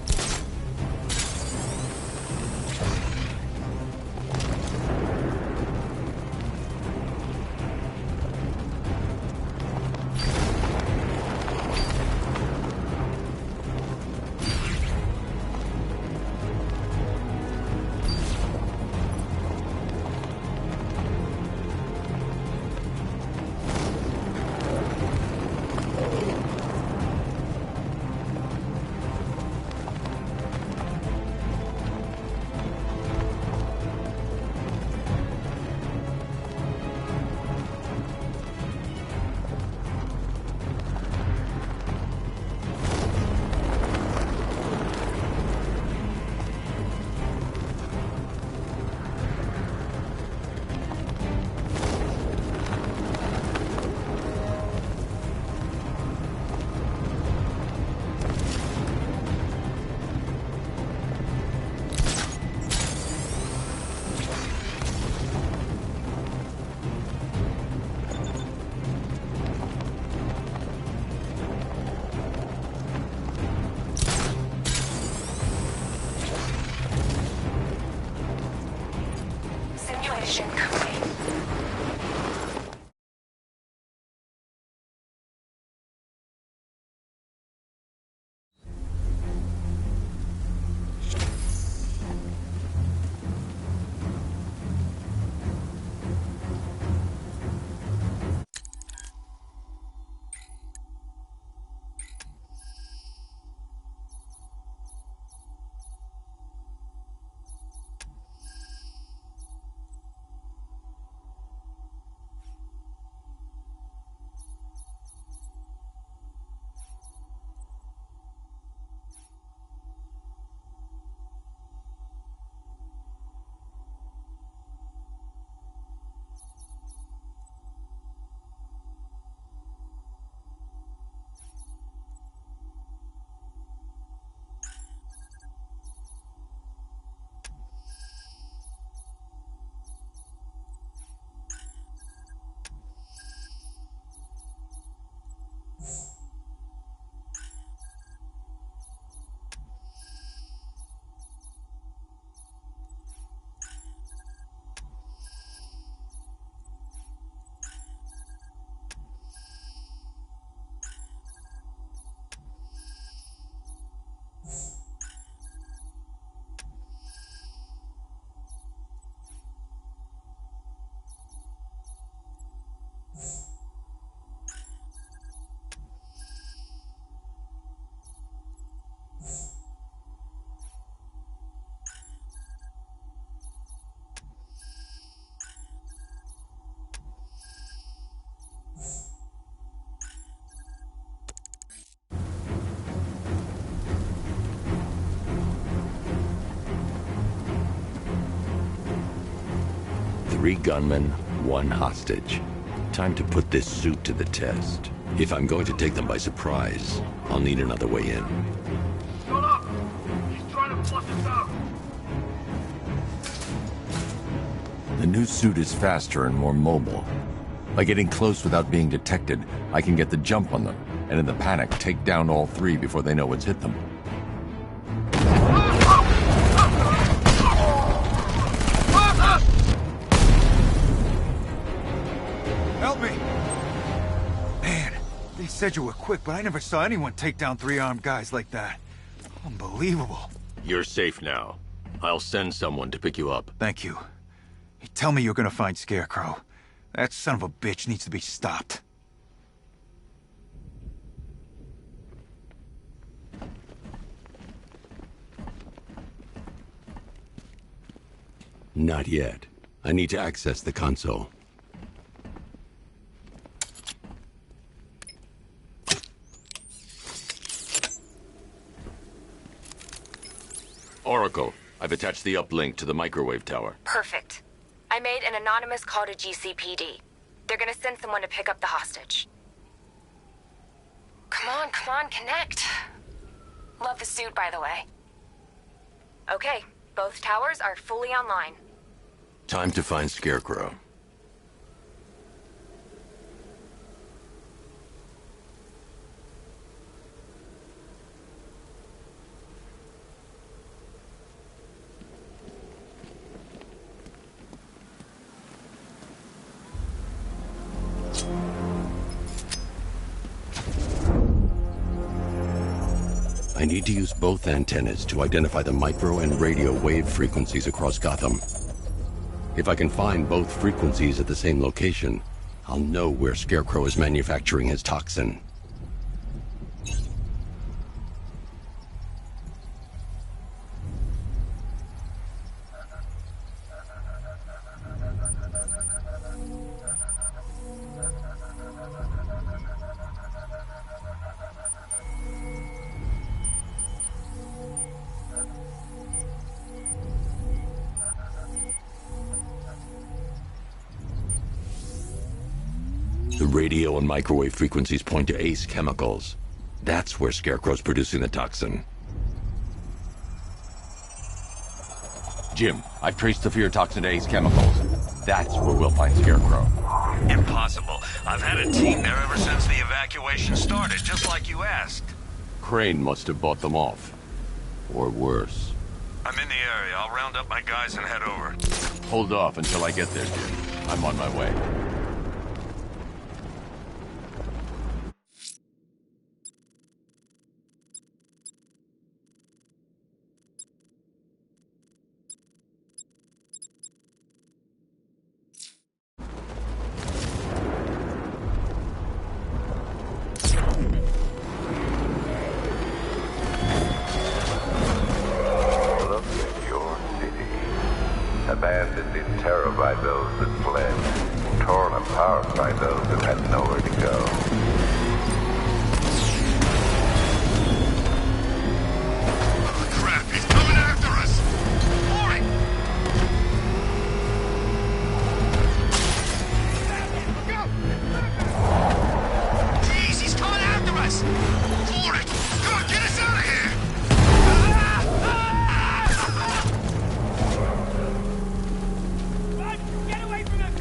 3 gunmen, 1 hostage. Time to put this suit to the test. If I'm going to take them by surprise, I'll need another way in. Shut up! He's trying to flush us out! The new suit is faster and more mobile. By getting close without being detected, I can get the jump on them, and in the panic, take down all 3 before they know what's hit them. Help me! Man, they said you were quick, but I never saw anyone take down 3 armed guys like that. Unbelievable. You're safe now. I'll send someone to pick you up. Thank you. You tell me you're gonna find Scarecrow. That son of a bitch needs to be stopped. Not yet. I need to access the console. Oracle, I've attached the uplink to the microwave tower. Perfect. I made an anonymous call to GCPD. They're gonna send someone to pick up the hostage. Come on, connect. Love the suit, by the way. Okay, both towers are fully online. Time to find Scarecrow. I need to use both antennas to identify the micro and radio wave frequencies across Gotham. If I can find both frequencies at the same location, I'll know where Scarecrow is manufacturing his toxin. The radio and microwave frequencies point to Ace Chemicals. That's where Scarecrow's producing the toxin. Jim, I've traced the fear toxin to Ace Chemicals. That's where we'll find Scarecrow. Impossible. I've had a team there ever since the evacuation started, just like you asked. Crane must have bought them off. Or worse. I'm in the area. I'll round up my guys and head over. Hold off until I get there, Jim. I'm on my way. Abandoned in terror by those that fled, torn apart by those that had nowhere to go. Crap, he's coming after us! Hurry! Jeez, he's coming after us! For it! Come on, get us out of here! Get away from him!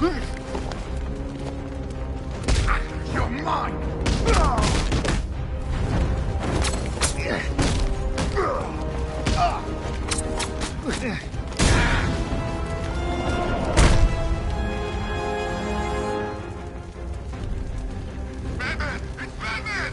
You're mine! Batman! It's Batman!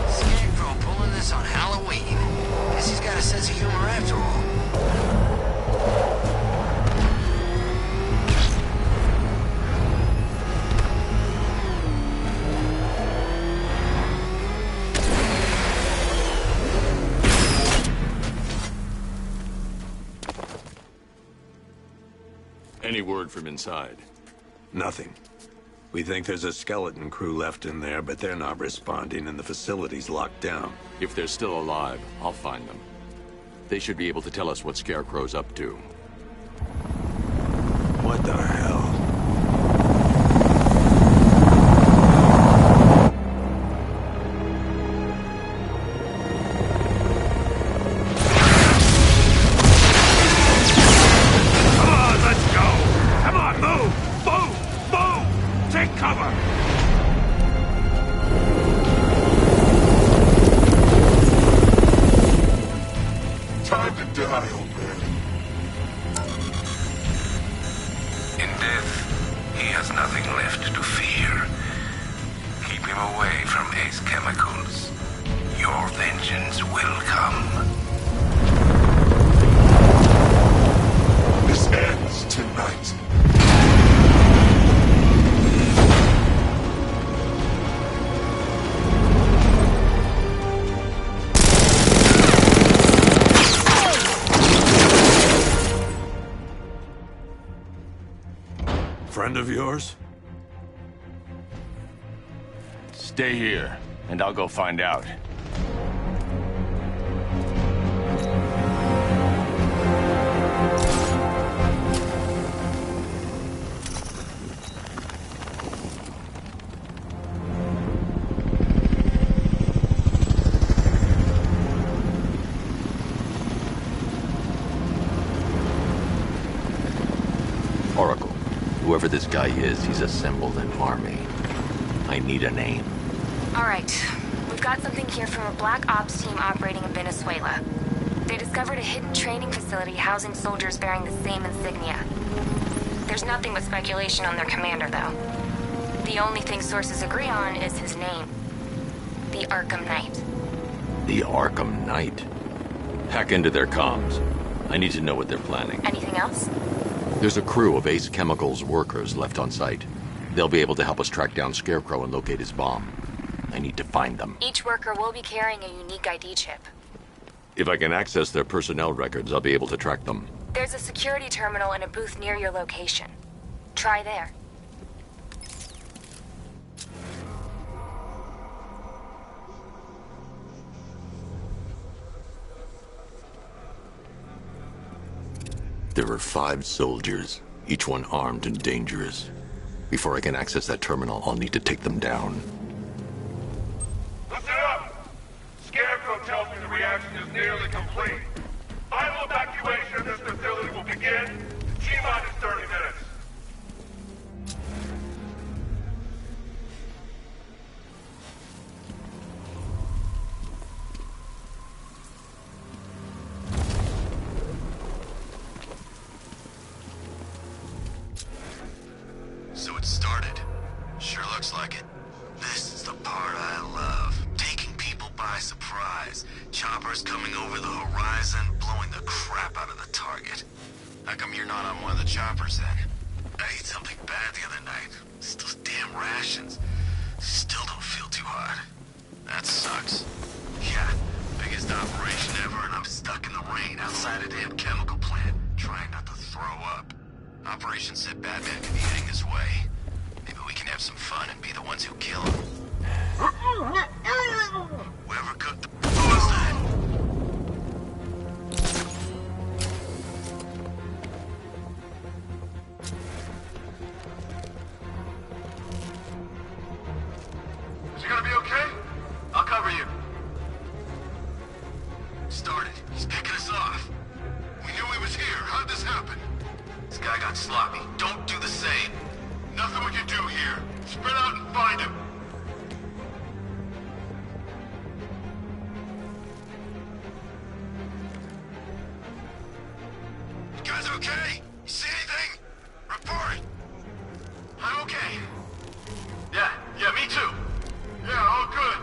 Scarecrow pulling this on Halloween. Guess he's got a sense of humor after all. Any word from inside? Nothing. We think there's a skeleton crew left in there, but they're not responding and the facility's locked down. If they're still alive, I'll find them. They should be able to tell us what Scarecrow's up to. What the hell? Come on, let's go! Come on, move! Move! Move! Take cover! Time to die, old man. In death, he has nothing left to fear. Keep him away from Ace Chemicals. Your vengeance will come. This ends tonight. Friend of yours? Stay here, and I'll go find out. Oracle, whoever this guy is, he's assembled an army. I need a name. All right. We've got something here from a Black Ops team operating in Venezuela. They discovered a hidden training facility housing soldiers bearing the same insignia. There's nothing but speculation on their commander, though. The only thing sources agree on is his name. The Arkham Knight. The Arkham Knight. Hack into their comms. I need to know what they're planning. Anything else? There's a crew of Ace Chemicals workers left on site. They'll be able to help us track down Scarecrow and locate his bomb. I need to find them. Each worker will be carrying a unique ID chip. If I can access their personnel records, I'll be able to track them. There's a security terminal in a booth near your location. Try there. There are 5 soldiers, each one armed and dangerous. Before I can access that terminal, I'll need to take them down. Listen up! Scarecrow tells me the reaction is nearly complete. Final evacuation of this facility will begin in T-minus 30 minutes. So it started. Sure looks like it. This is the part I love. Taking people by surprise. Choppers coming over the horizon, blowing the crap out of the target. How come you're not on one of the choppers then? I ate something bad the other night. It's those damn rations. Still don't feel too hot. That sucks. Yeah, biggest operation ever, and I'm stuck in the rain outside a damn chemical plant, trying not to throw up. Operation said Batman could be heading this way. Maybe we can have some fun and be the ones who kill him. Whoever cooked the... What was that? Started. He's picking us off. We knew he was here. How'd this happen? This guy got sloppy. Don't do the same. Nothing we can do here. Spread out and find him. You guys okay? You see anything? Report. I'm okay. Yeah, me too. Yeah, all good.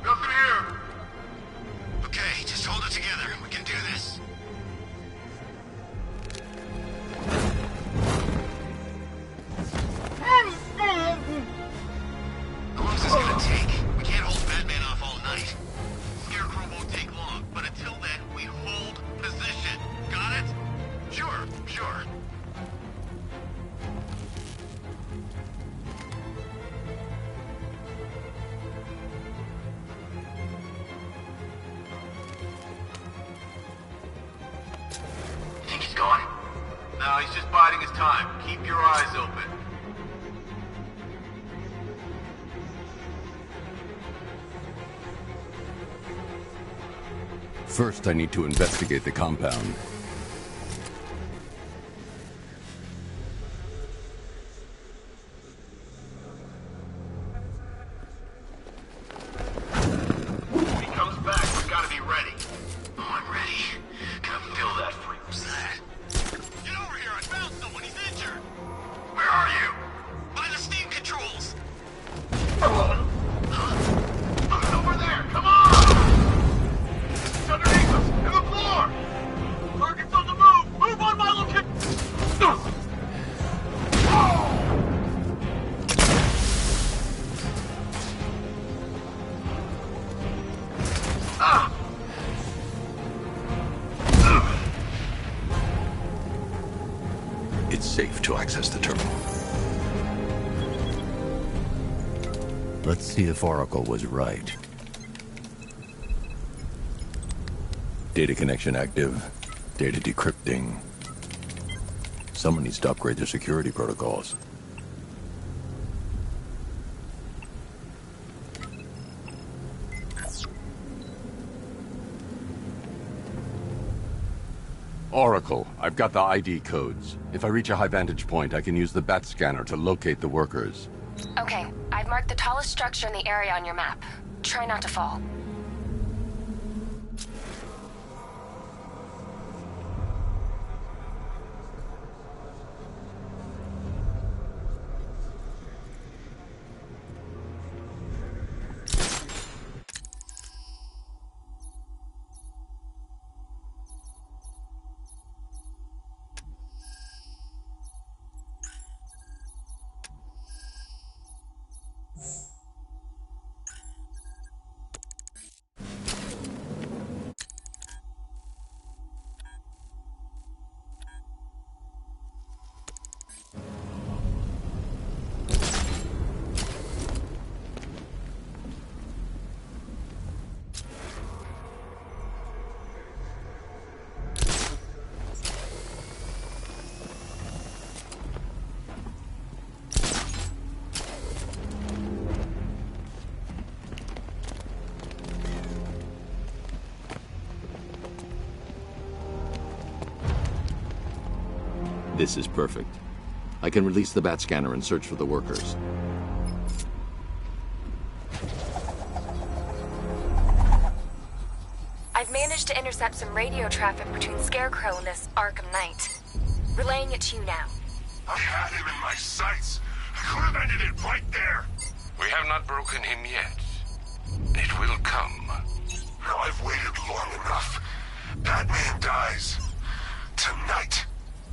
Nothing here. Okay, just hold it together. We can do this. How long is this gonna take? We can't hold Batman off all night. Scarecrow won't take long, but until then, we hold position. Got it? Sure. Think he's gone? No, he's just biding his time. Keep your eyes open. First, I need to investigate the compound. When he comes back, we've got to be ready. Oh, I'm ready. Gotta feel that freak. What's that? Get over here. I found someone. He's injured. Where are you? By the steam controls. Huh? It's over there. Come on! It's underneath us. In the floor. Target's on the move. Move on my location. It's safe to access the terminal. Let's see if Oracle was right. Data connection active. Data decrypting. Someone needs to upgrade their security protocols. Oracle, I've got the ID codes. If I reach a high vantage point, I can use the bat scanner to locate the workers. Okay, I've marked the tallest structure in the area on your map. Try not to fall. This is perfect. I can release the bat scanner and search for the workers. I've managed to intercept some radio traffic between Scarecrow and this Arkham Knight. Relaying it to you now. I had him in my sights. I could have ended it right there. We have not broken him yet. It will come. Now I've waited long enough. Batman dies. Tonight.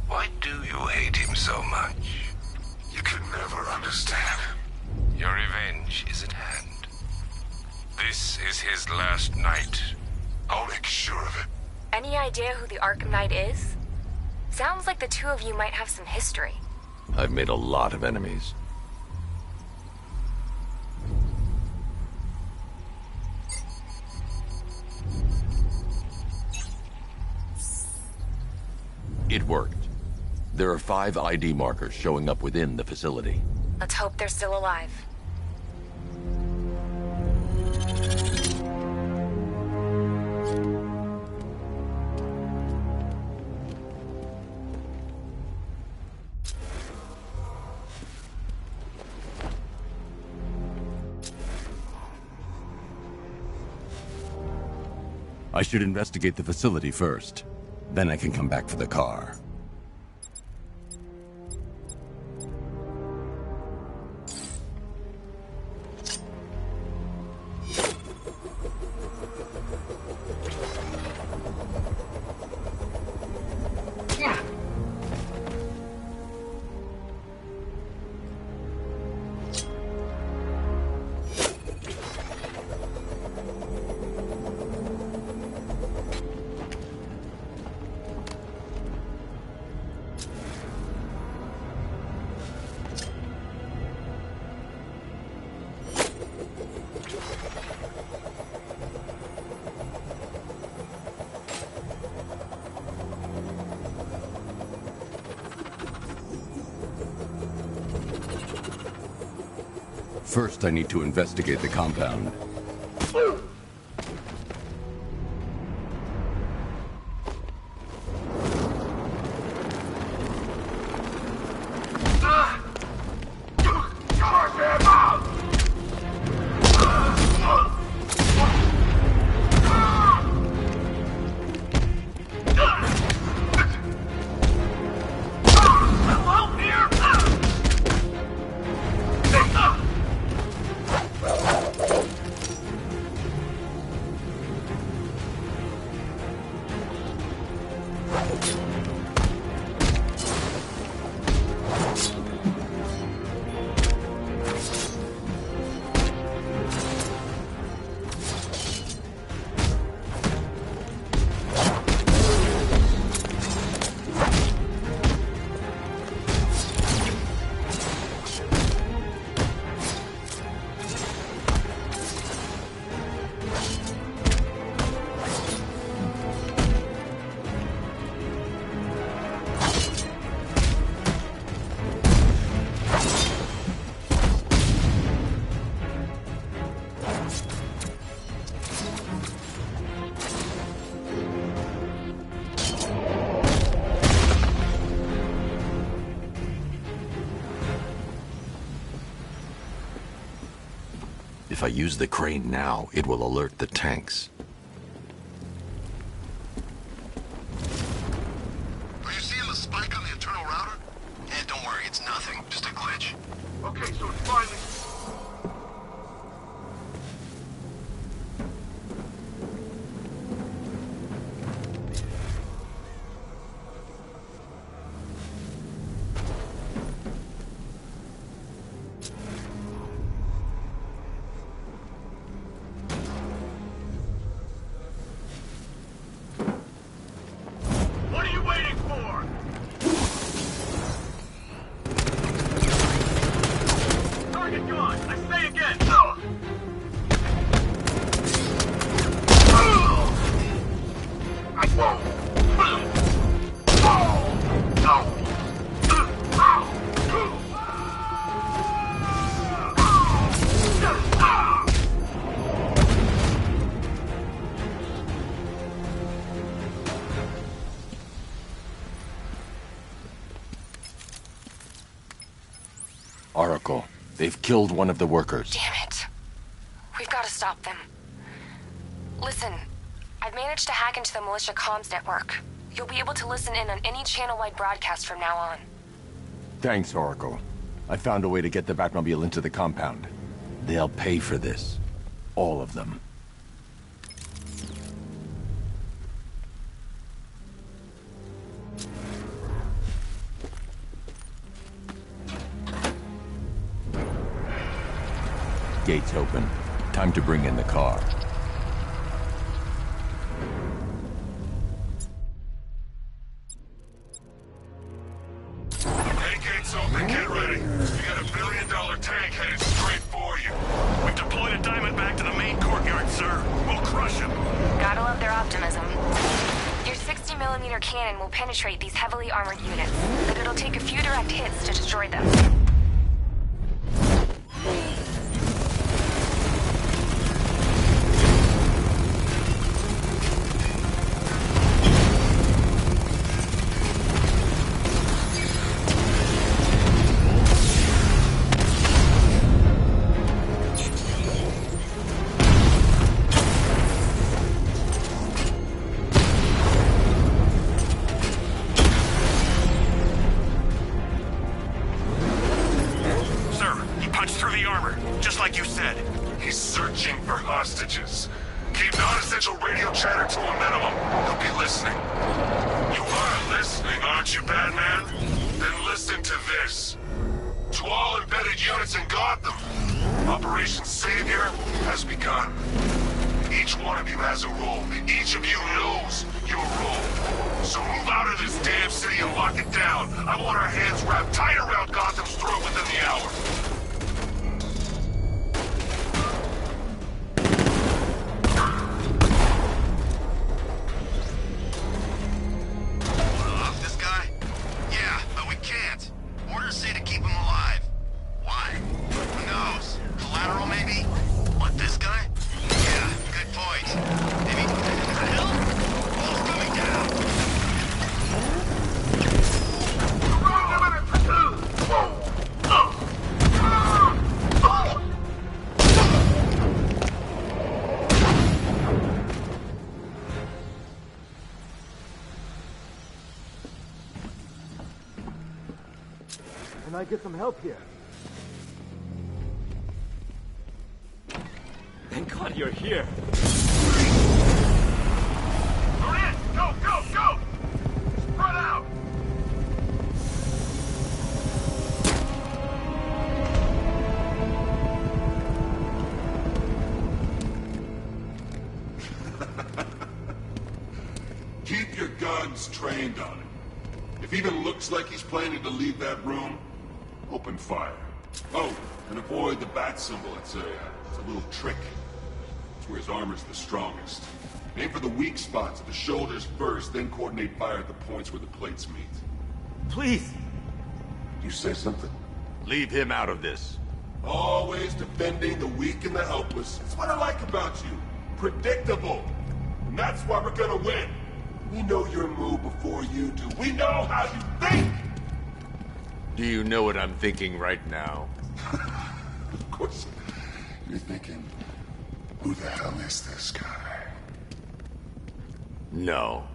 Why do you hate him so much? You can never understand. Your revenge is at hand. This is his last night. I'll make sure of it. Any idea who the Arkham Knight is? Sounds like the two of you might have some history. I've made a lot of enemies. It worked. There are 5 ID markers showing up within the facility. Let's hope they're still alive. I should investigate the facility first. Then I can come back for the car. First, I need to investigate the compound. If I use the crane now, it will alert the tanks. Are you seeing the spike on the internal router? Don't worry, it's nothing. Just a glitch. Okay, so it's finally... Oracle, they've killed one of the workers. Damn it. We've got to stop them. Listen, I've managed to hack into the militia comms network. You'll be able to listen in on any channel-wide broadcast from now on. Thanks, Oracle. I found a way to get the Batmobile into the compound. They'll pay for this. All of them. Gates open. Time to bring in the car. Hey, gates open, get ready. We got $1 billion tank headed straight for you. We've deployed a diamond back to the main courtyard, sir. We'll crush him. Gotta love their optimism. Your 60mm cannon will penetrate these heavily armored units, but it'll take a few direct hits to destroy them. Operation Savior has begun. Each one of you has a role. Each of you knows your role. So move out of this damn city and lock it down. I want our hands wrapped tight around Gotham's throat within the hour. Off this guy? Yeah, but we can't. Orders say to keep him alive. Why? Who knows? Collateral, maybe? What, this guy? Yeah, good point. Maybe... Hell? Wall's coming down. Can I get some help here? Thank God you're here. Go, go, go! Spread out! Keep your guns trained on him. If he even looks like he's planning to leave that room, open fire. Oh, and avoid the bat symbol. It's a little trick. It's where his armor's the strongest. Aim for the weak spots at the shoulders first, then coordinate fire at the points where the plates meet. Please! You say something? Leave him out of this. Always defending the weak and the helpless. That's what I like about you. Predictable. And that's why we're gonna win. We know your move before you do. We know how you think! Do you know what I'm thinking right now? Of course. You're thinking, who the hell is this guy? No.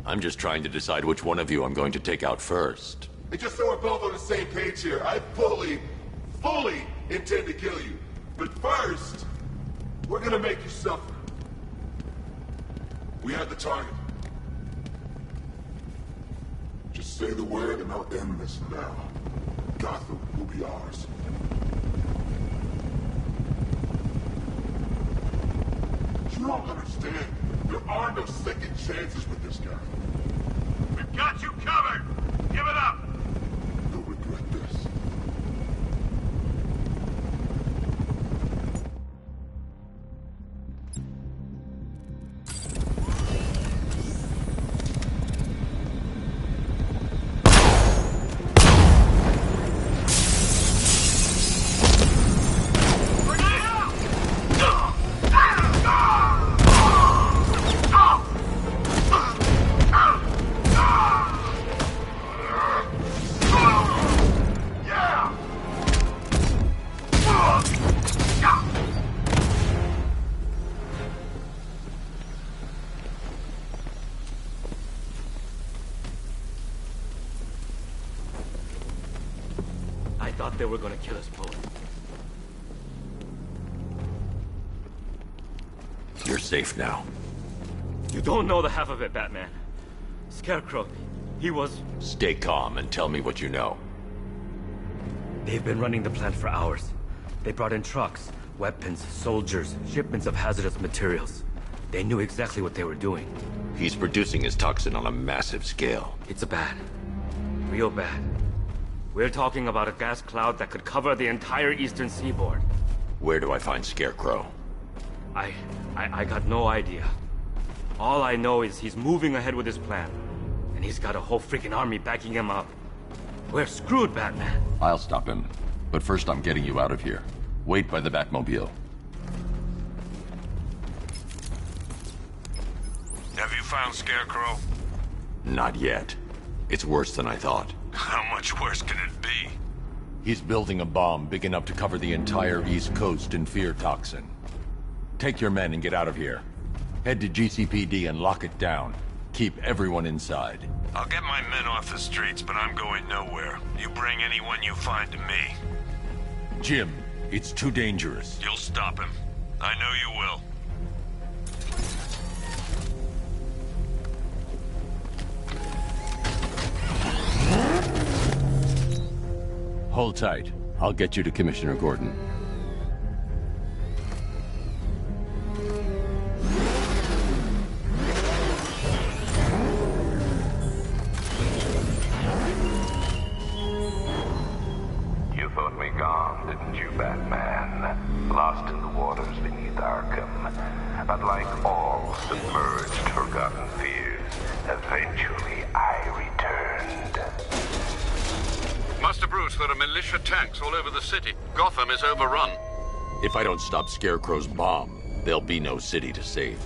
I'm just trying to decide which one of you I'm going to take out first. And just so we're both on the same page here, I fully intend to kill you. But first, we're gonna make you suffer. We have the target. Just say the word and I'll end this now. Gotham will be ours. You don't understand. There are no second chances with this guy. We've got you covered! Give it up! You'll regret this. They were gonna kill us both. You're safe now. You don't know the half of it, Batman. Scarecrow, he was... Stay calm and tell me what you know. They've been running the plant for hours. They brought in trucks, weapons, soldiers, shipments of hazardous materials. They knew exactly what they were doing. He's producing his toxin on a massive scale. It's bad. Real bad. We're talking about a gas cloud that could cover the entire eastern seaboard. Where do I find Scarecrow? I got no idea. All I know is he's moving ahead with his plan. And he's got a whole freaking army backing him up. We're screwed, Batman. I'll stop him. But first I'm getting you out of here. Wait by the Batmobile. Have you found Scarecrow? Not yet. It's worse than I thought. How much worse can it be? He's building a bomb big enough to cover the entire East Coast in fear toxin. Take your men and get out of here. Head to GCPD and lock it down. Keep everyone inside. I'll get my men off the streets, but I'm going nowhere. You bring anyone you find to me. Jim, it's too dangerous. You'll stop him. I know you will. Hold tight. I'll get you to Commissioner Gordon. Eventually, I returned. Master Bruce, there are militia tanks all over the city. Gotham is overrun. If I don't stop Scarecrow's bomb, there'll be no city to save.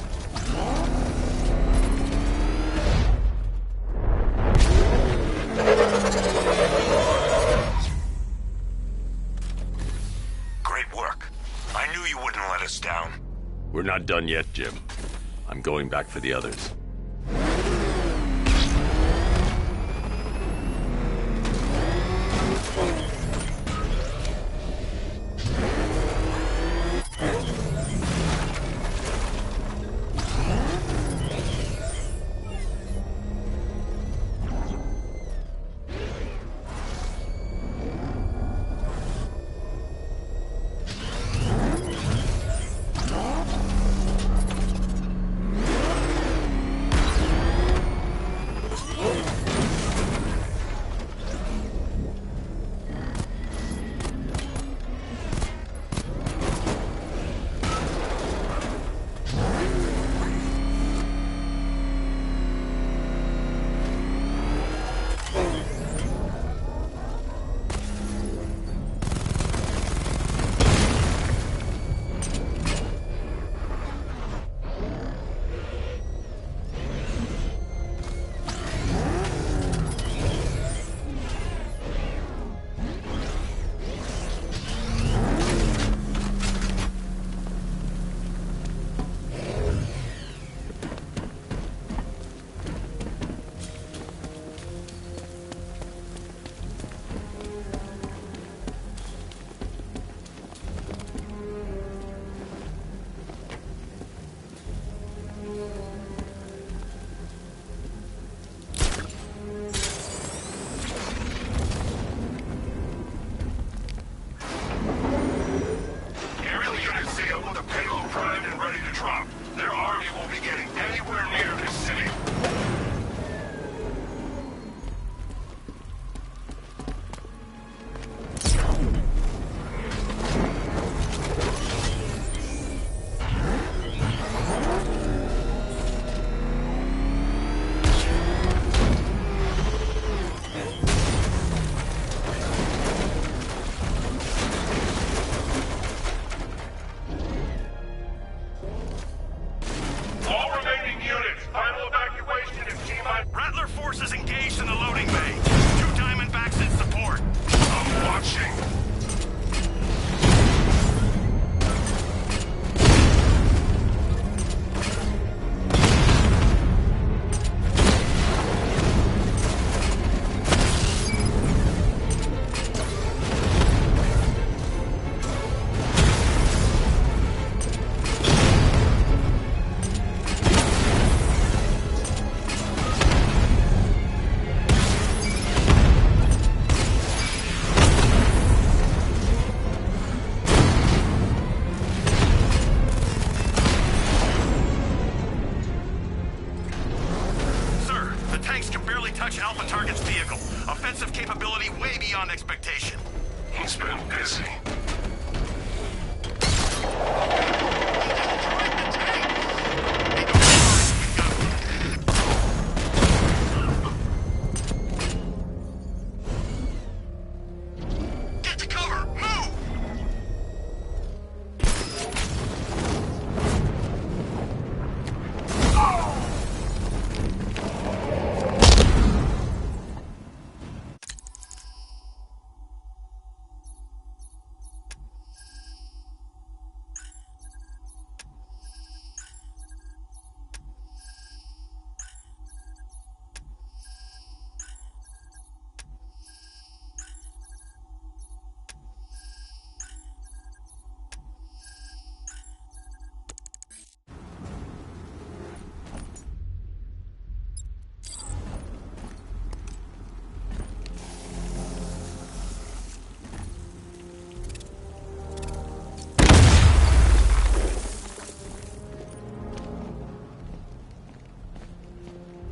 Great work. I knew you wouldn't let us down. We're not done yet, Jim. I'm going back for the others.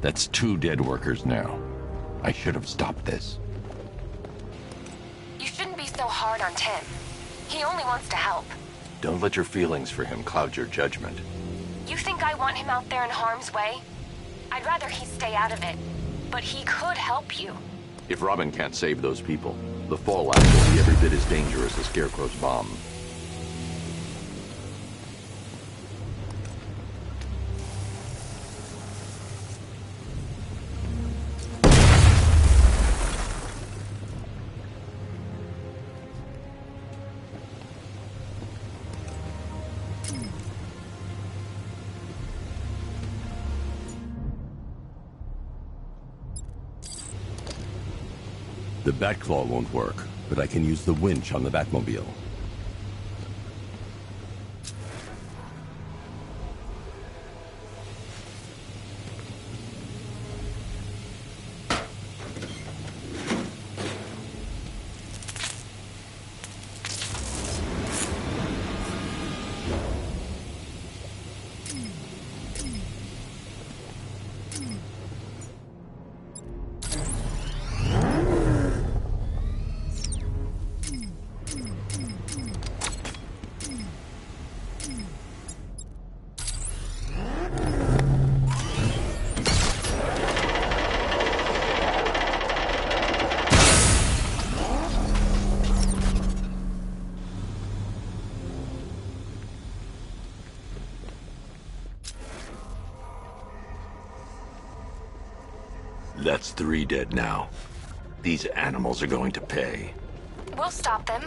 That's 2 dead workers now. I should have stopped this. You shouldn't be so hard on Tim. He only wants to help. Don't let your feelings for him cloud your judgment. You think I want him out there in harm's way? I'd rather he stay out of it. But he could help you. If Robin can't save those people, the fallout will be every bit as dangerous as Scarecrow's bomb. The Batclaw won't work, but I can use the winch on the Batmobile. That's 3 dead now. These animals are going to pay. We'll stop them.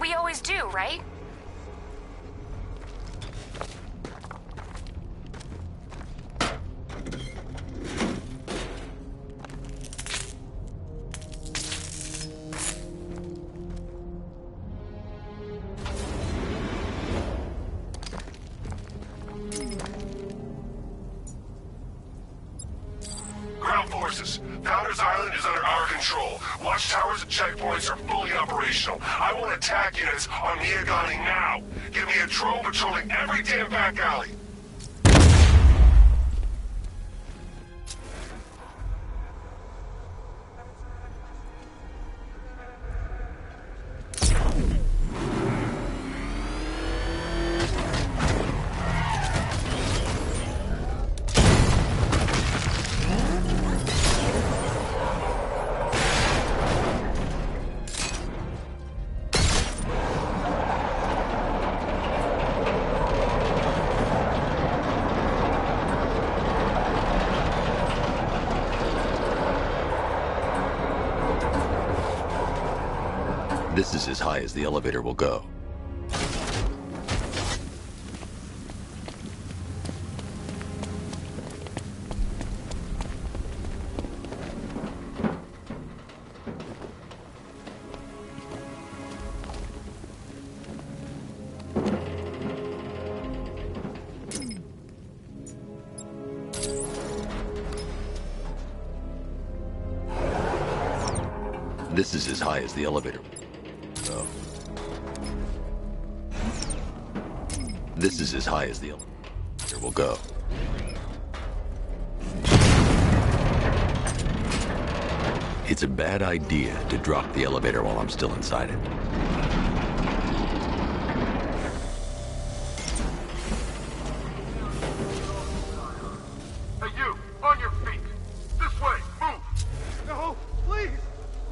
We always do, right? Ground forces, Founders Island is under our control. Watchtowers and checkpoints are fully operational. I want attack units on Miagani now. Give me a drone patrolling every damn back alley. This is as high as the elevator will go. This is as high as the elevator. Oh. This is as high as the elevator will go. It's a bad idea to drop the elevator while I'm still inside it. Hey, you! On your feet! This way! Move! No, please!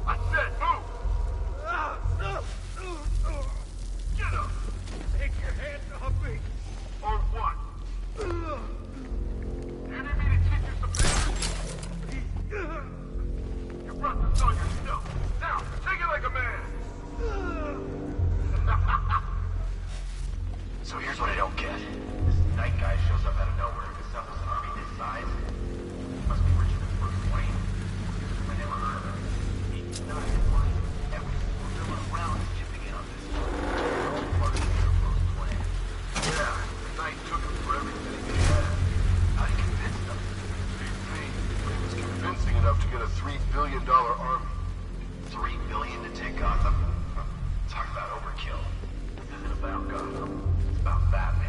I said move! Get up! Take your hands off me! On what? You need me to teach you some manners? You brought this on yourself. Now, take it like a man! So here's what I don't get. This night guy shows up out of nowhere and assembles an army this size. He must be richer than Bruce Wayne. I never heard of him. He's not his money. Every single villain around is chipping in on this. They're all part of the Scarecrow's plan. Yeah, the Knight took him for everything he had. How do you convince them? Beat me, but he was convincing enough to get a $3 billion army. $3 billion to take Gotham? Talk about overkill. This isn't about Gotham. It's about Batman.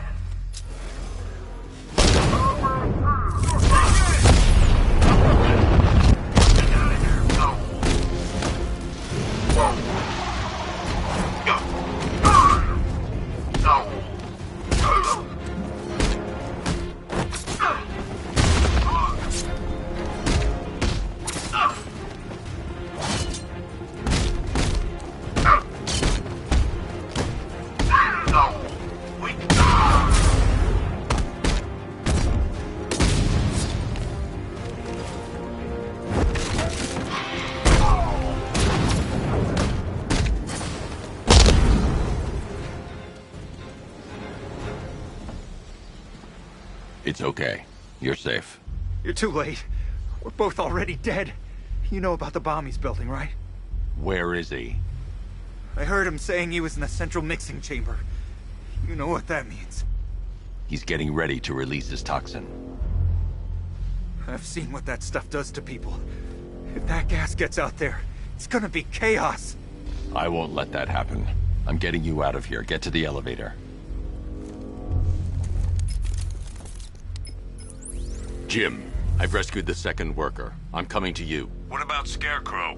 It's okay. You're safe. You're too late. We're both already dead. You know about the bomb he's building, right? Where is he? I heard him saying he was in the central mixing chamber. You know what that means. He's getting ready to release his toxin. I've seen what that stuff does to people. If that gas gets out there, it's gonna be chaos. I won't let that happen. I'm getting you out of here. Get to the elevator. Jim, I've rescued the second worker. I'm coming to you. What about Scarecrow?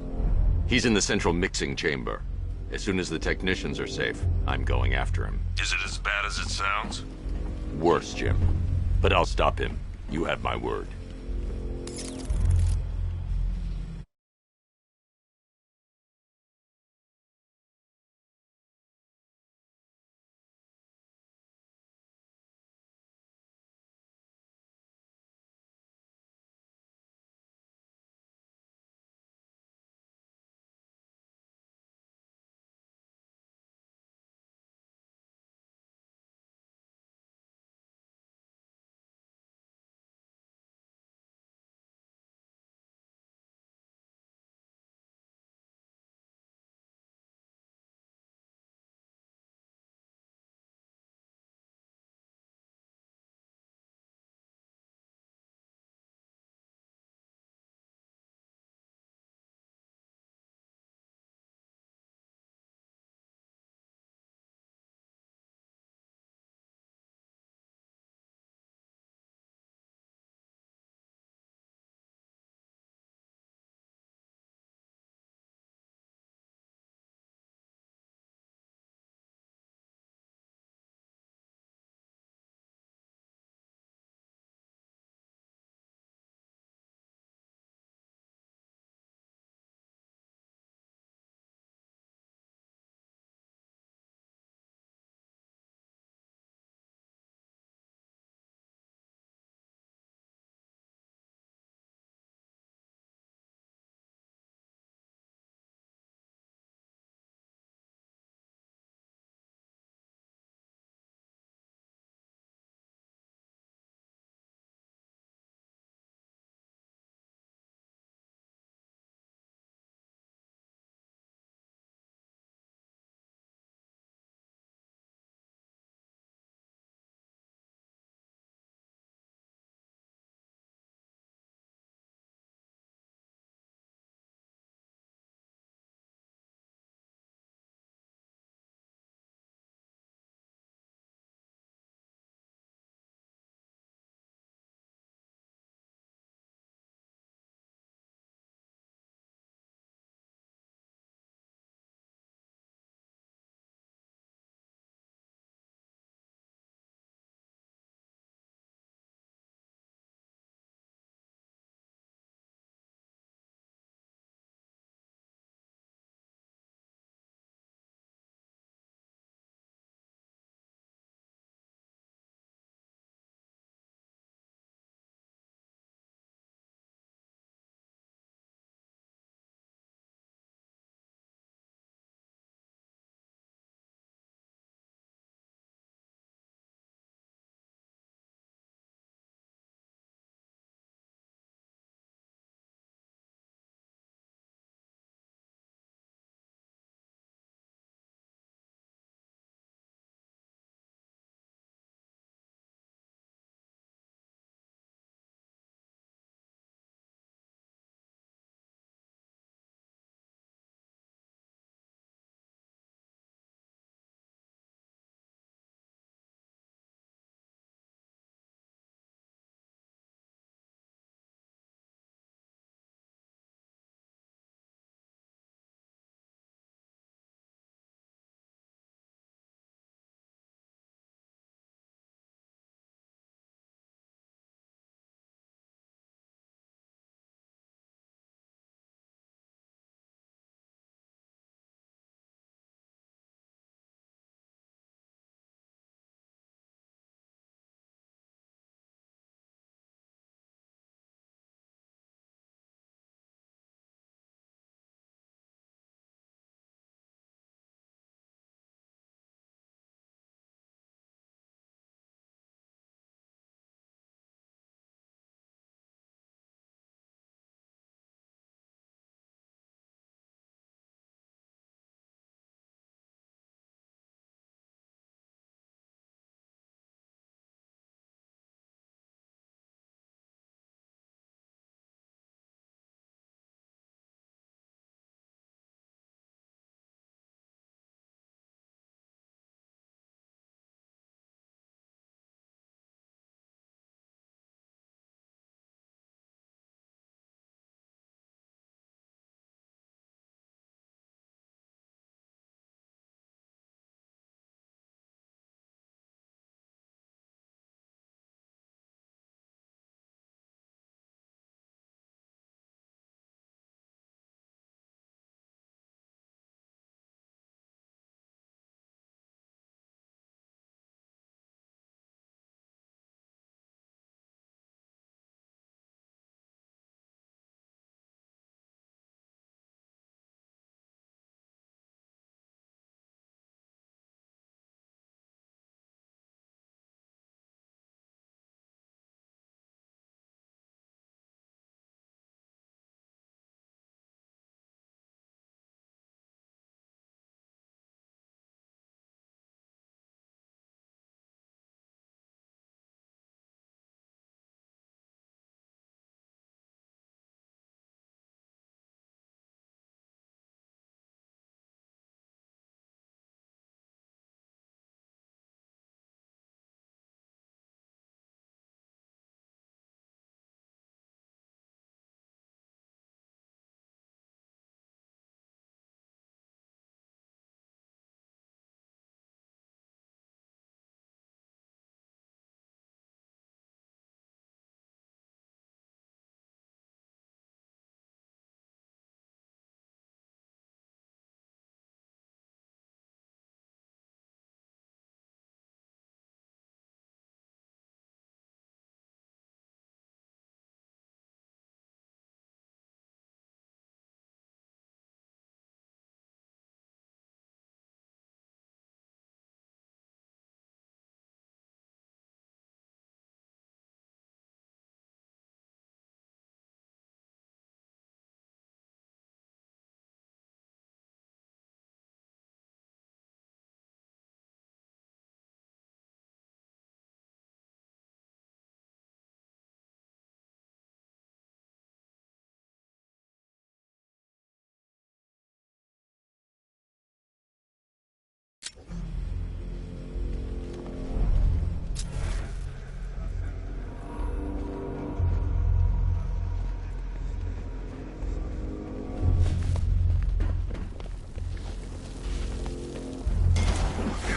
He's in the central mixing chamber. As soon as the technicians are safe, I'm going after him. Is it as bad as it sounds? Worse, Jim. But I'll stop him. You have my word.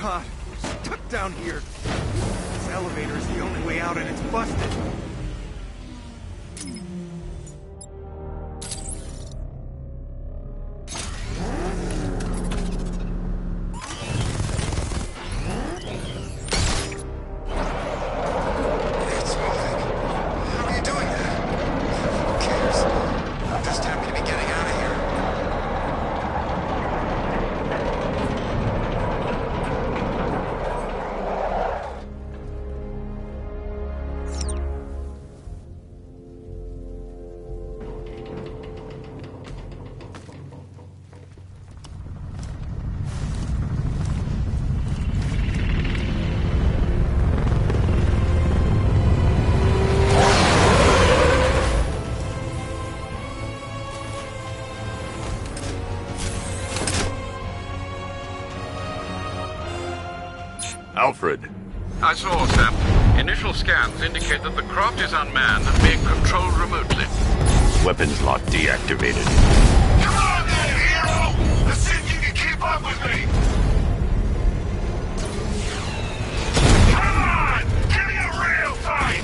God, we're stuck down here. This elevator is the only way out and it's busted. Alfred. I saw, Sam. Initial scans indicate that the craft is unmanned and being controlled remotely. Weapons lock deactivated. Come on then, hero! Let's see if you can keep up with me! Come on! Give me a real fight!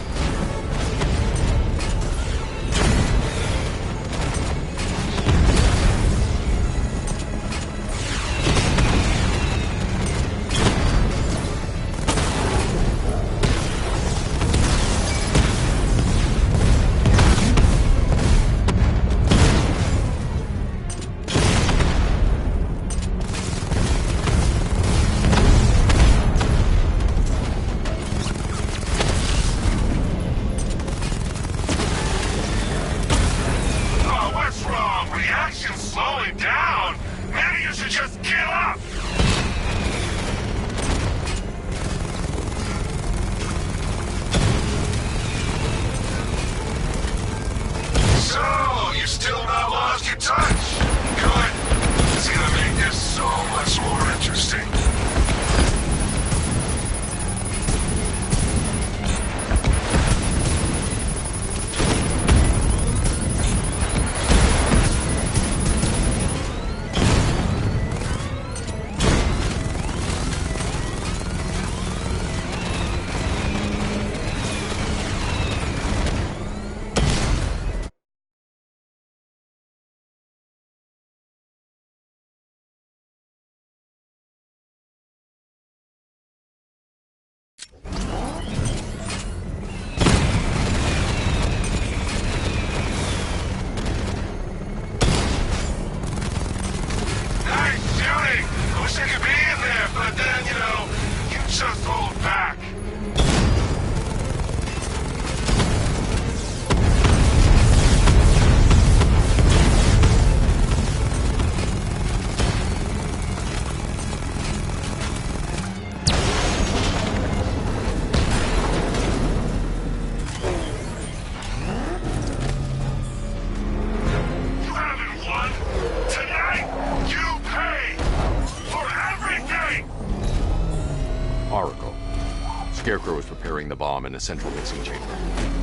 Scarecrow is preparing the bomb in a central mixing chamber.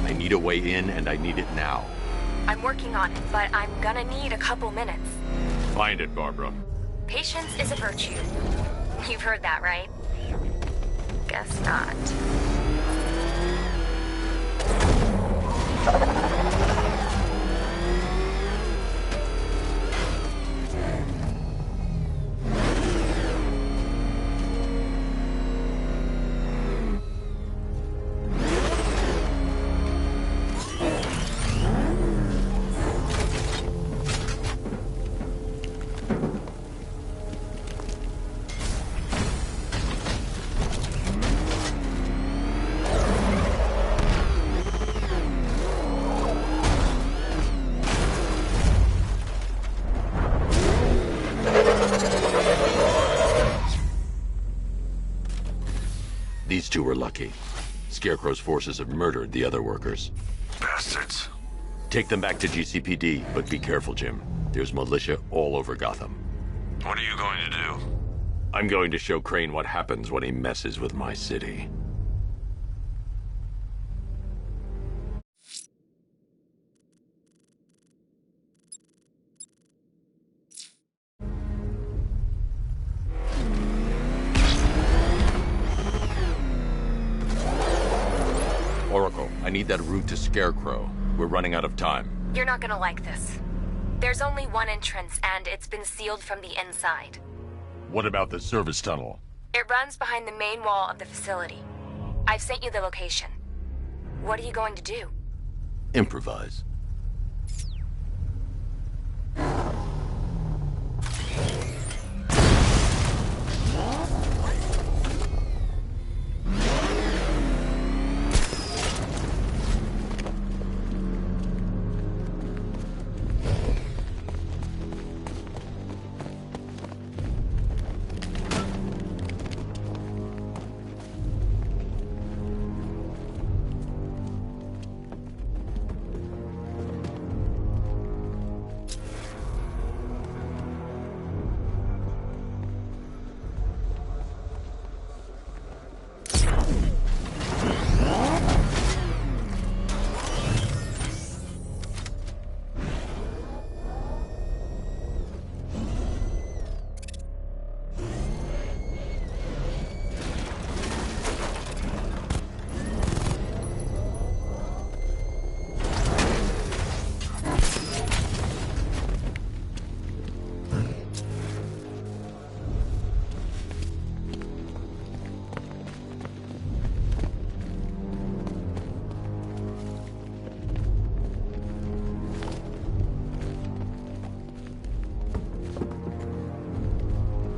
I need a way in, and I need it now. I'm working on it, but I'm gonna need a couple minutes. Find it, Barbara. Patience is a virtue. You've heard that, right? Guess not. These two were lucky. Scarecrow's forces have murdered the other workers. Bastards. Take them back to GCPD, but be careful, Jim. There's militia all over Gotham. What are you going to do? I'm going to show Crane what happens when he messes with my city. I need that route to Scarecrow. We're running out of time. You're not gonna like this. There's only one entrance, and it's been sealed from the inside. What about the service tunnel? It runs behind the main wall of the facility. I've sent you the location. What are you going to do? Improvise.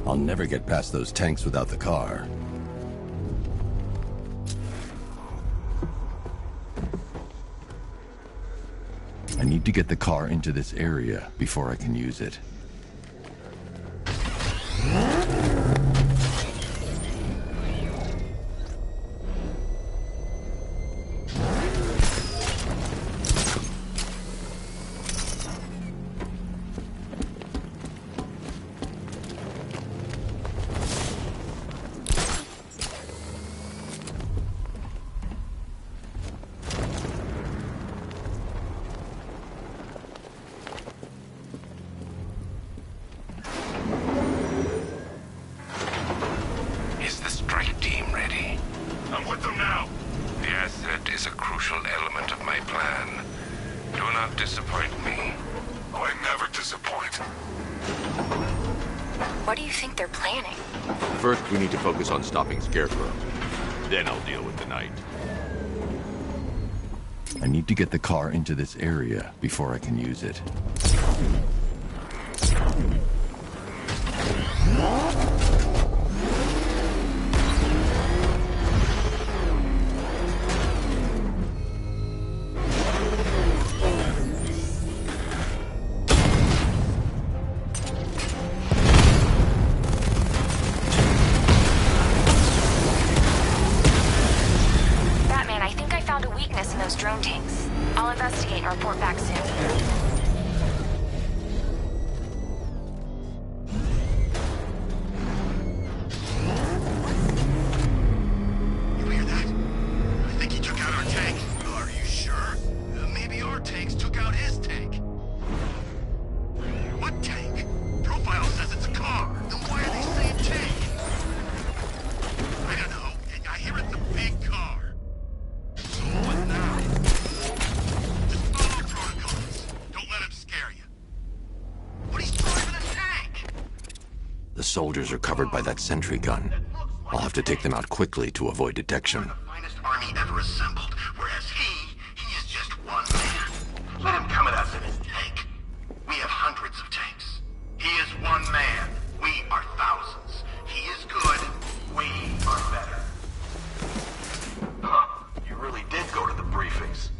I'll never get past those tanks without the car. I need to get the car into this area before I can use it. What do you think they're planning? First, we need to focus on stopping Scarecrow. Then I'll deal with the Knight. I need to get the car into this area before I can use it. Drone tanks. I'll investigate and report back soon. You hear that? I think he took out our tank. Are you sure? Maybe our tanks took out his tank. What tank? Profile says it's a car. Then why are they saying tank? I don't know. I hear it's a big car. So what now? Just follow protocols. Don't let him scare you. But he's driving a tank! The soldiers are covered by that sentry gun. I'll have to take them out quickly to avoid detection. Finest army ever assembled, whereas he is just one man. Let him come at us in his tank. We have hundreds of tanks. He is one man. We are thousands. He is good. We are better. Huh. You really did go to the briefings.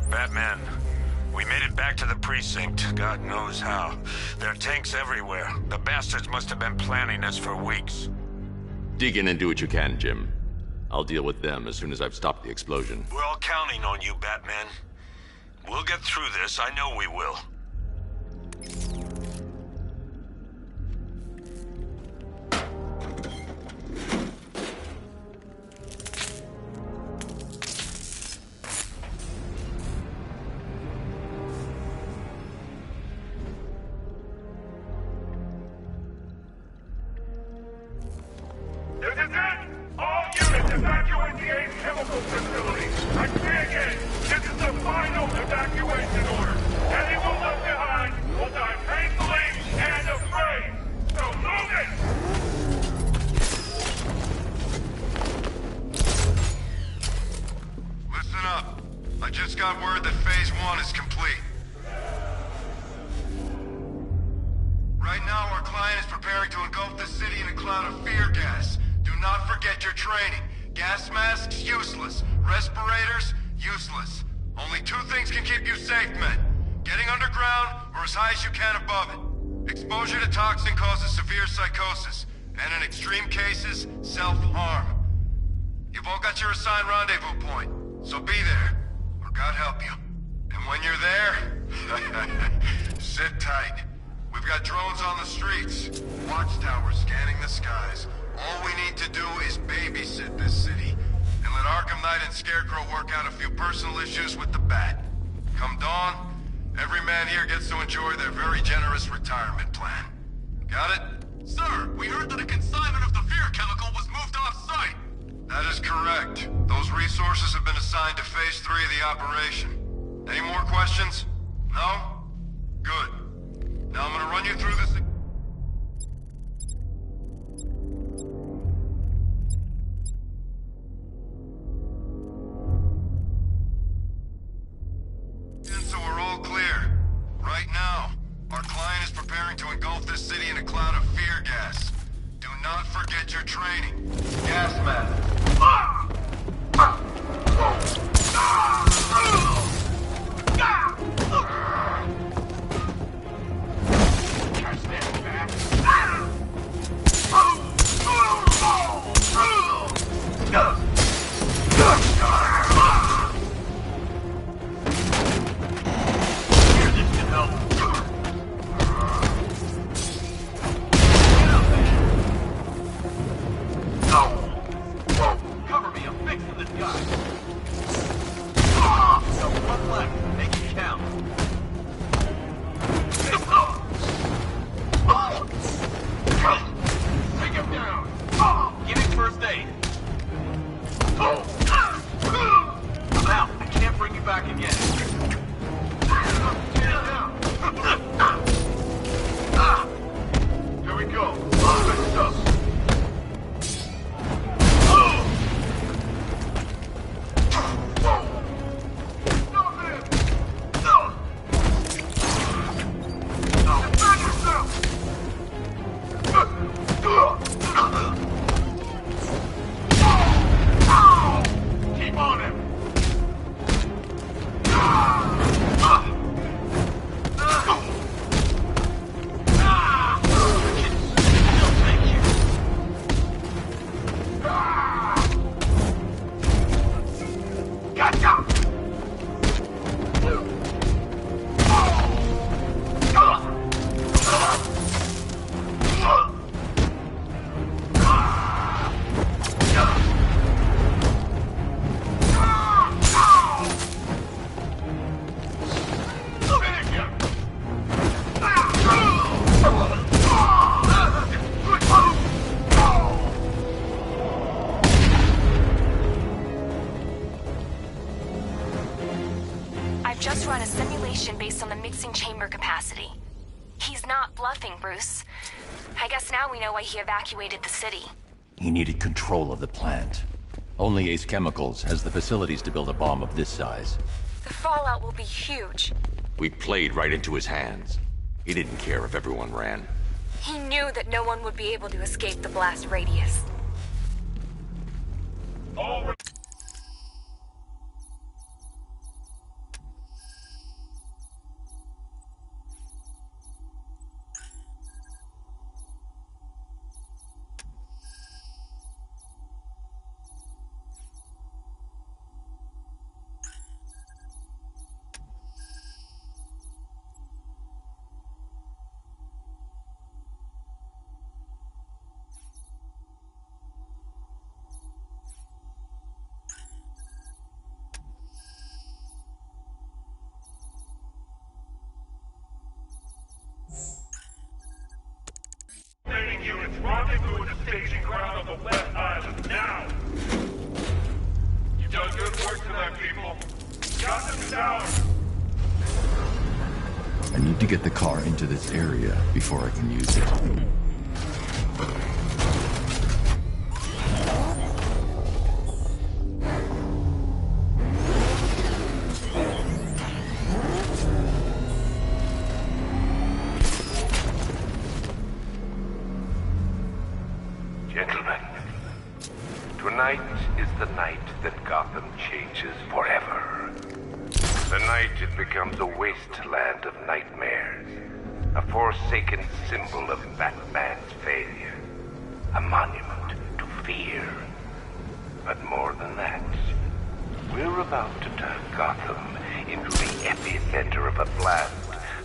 Batman, we made it back to the precinct, God knows how. There are tanks everywhere. The bastards must have been planning this for weeks. Dig in and do what you can, Jim. I'll deal with them as soon as I've stopped the explosion. We're all counting on you, Batman. We'll get through this, I know we will. This is it! All units evacuate the Ace Chemical Facility! I say again, this is the final evacuation order! Anyone left behind will die painfully and afraid! So move it! Listen up. I just got word that Phase 1 is complete. Right now, our client is preparing to engulf the city in a cloud of fear gas. Do not forget your training. Gas masks, useless. Respirators, useless. Only two things can keep you safe, men. Getting underground, or as high as you can above it. Exposure to toxin causes severe psychosis, and in extreme cases, self-harm. You've all got your assigned rendezvous point, so be there, or God help you. And when you're there, sit tight. We've got drones on the streets, watchtowers scanning the skies. All we need to do is babysit this city, and let Arkham Knight and Scarecrow work out a few personal issues with the Bat. Come dawn, every man here gets to enjoy their very generous retirement plan. Got it? Sir, we heard that a consignment of the fear chemical was moved off-site. That is correct. Those resources have been assigned to Phase 3 of the operation. Any more questions? No? Good. Now I'm gonna run you through this... So we're all clear. Right now, our client is preparing to engulf this city in a cloud of fear gas. Do not forget your training. Gas mask. Catch that back. Here, this can help. Cover me, I'm fixing this guy. So one left, make it count. Take him down. Give him first aid. I'm out. I can't bring you back again. Here we go. Good stuff. Keep on him! Just run a simulation based on the mixing chamber capacity. He's not bluffing, Bruce. I guess now we know why he evacuated the city. He needed control of the plant. Only Ace Chemicals has the facilities to build a bomb of this size. The fallout will be huge. We played right into his hands. He didn't care if everyone ran. He knew that no one would be able to escape the blast radius. staging ground on the West Island, now! You've done good work tonight, people. Gotham's ours! I need to get the car into this area before I can use it. Gentlemen, tonight is the night that Gotham changes forever. The night it becomes a wasteland of nightmares, a forsaken symbol of Batman's failure, a monument to fear. But more than that, we're about to turn Gotham into the epicenter of a blast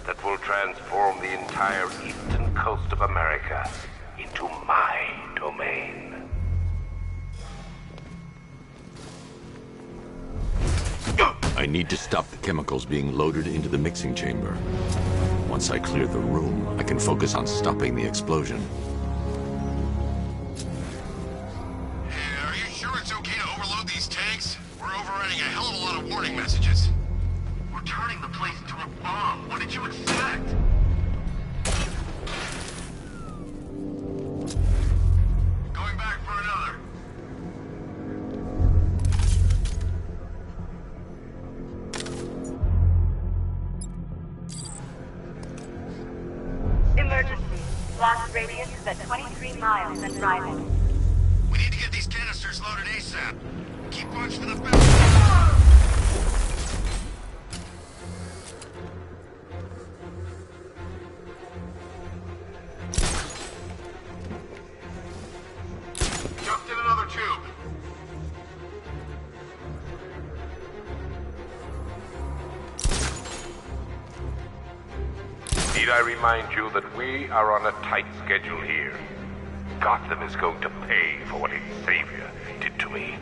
that will transform the entire eastern coast of America into my domain. I need to stop the chemicals being loaded into the mixing chamber. Once I clear the room, I can focus on stopping the explosion. Hey, are you sure it's okay to overload these tanks? We're overrunning a hell of a lot of warning messages. We're turning the place into a bomb. What did you expect? Going back for another. Emergency. Blast radius is at 23 miles and rising. We need to get these canisters loaded ASAP. Keep watch for the bell. Jumped in another tube. Need I remind you that we are on a tight schedule here? Gotham is going to pay for what its savior did to me.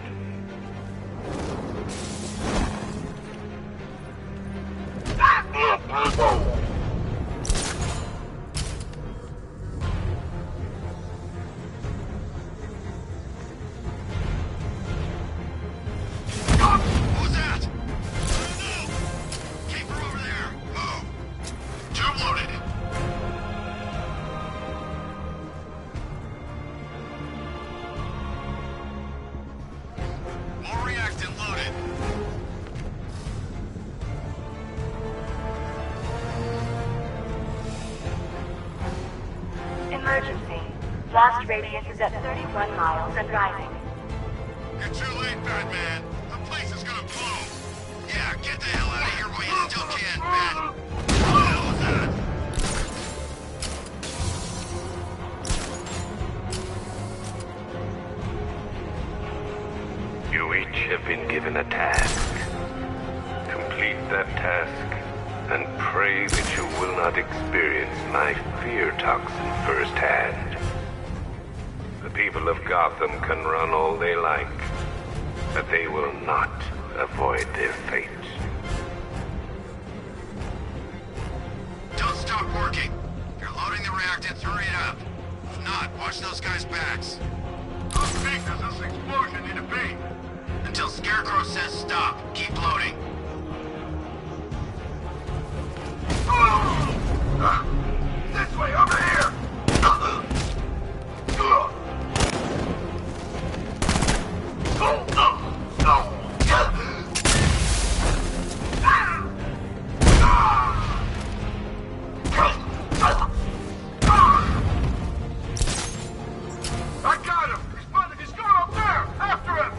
Who's that? Keeper over there. Oh. Tube loaded. More reactant loaded. Emergency. Blast radius is at 31 miles and rising. You're too late, Batman. The place is gonna blow. Yeah, get the hell out of here while you still can, Bat. What the hell was that? You each have been given a task. Complete that task, and pray that you will not experience my fear toxin firsthand. The people of Gotham can run all they like, but they will not avoid their fate. Don't stop working. If you're loading the reactants, hurry it up. If not, watch those guys' backs. How big does this explosion need to be? Until Scarecrow says stop. Keep loading. This way, over here! I got him! He's spotted! He's going up there! After him!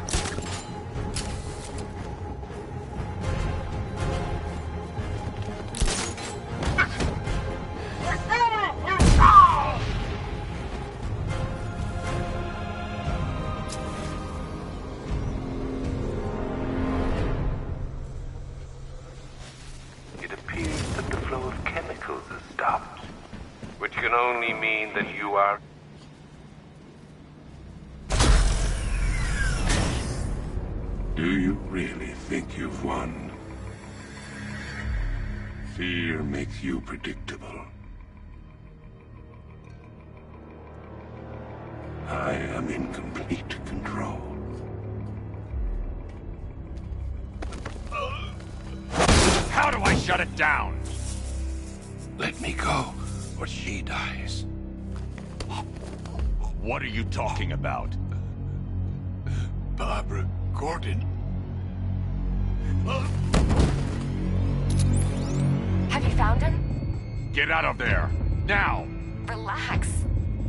It appears that the flow of chemicals has stopped, which can only mean that you are... Do you really think you've won? Fear makes you predictable. I complete control. How do I shut it down? Let me go, or she dies. What are you talking about? Barbara Gordon. Have you found him? Get out of there! Now! Relax.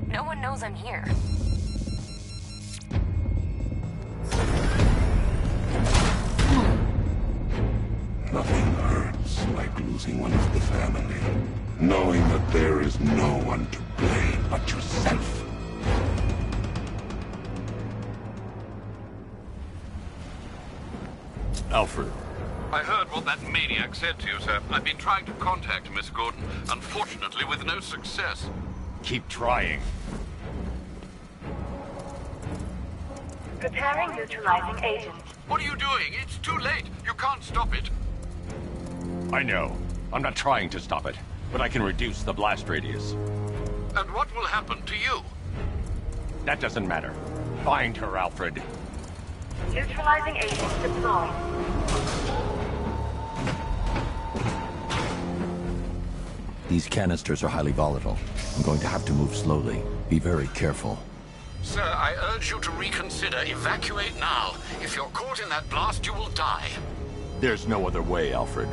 No one knows I'm here. Nothing hurts like losing one of the family. Knowing that there is no one to blame but yourself. Alfred. I heard what that maniac said to you, sir. I've been trying to contact Miss Gordon, unfortunately with no success. Keep trying. Preparing neutralizing agent. What are you doing? It's too late. You can't stop it. I know. I'm not trying to stop it, but I can reduce the blast radius. And what will happen to you? That doesn't matter. Find her, Alfred. Neutralizing agent deployed. These canisters are highly volatile. I'm going to have to move slowly. Be very careful. Sir, I urge you to reconsider. Evacuate now. If you're caught in that blast, you will die. There's no other way, Alfred.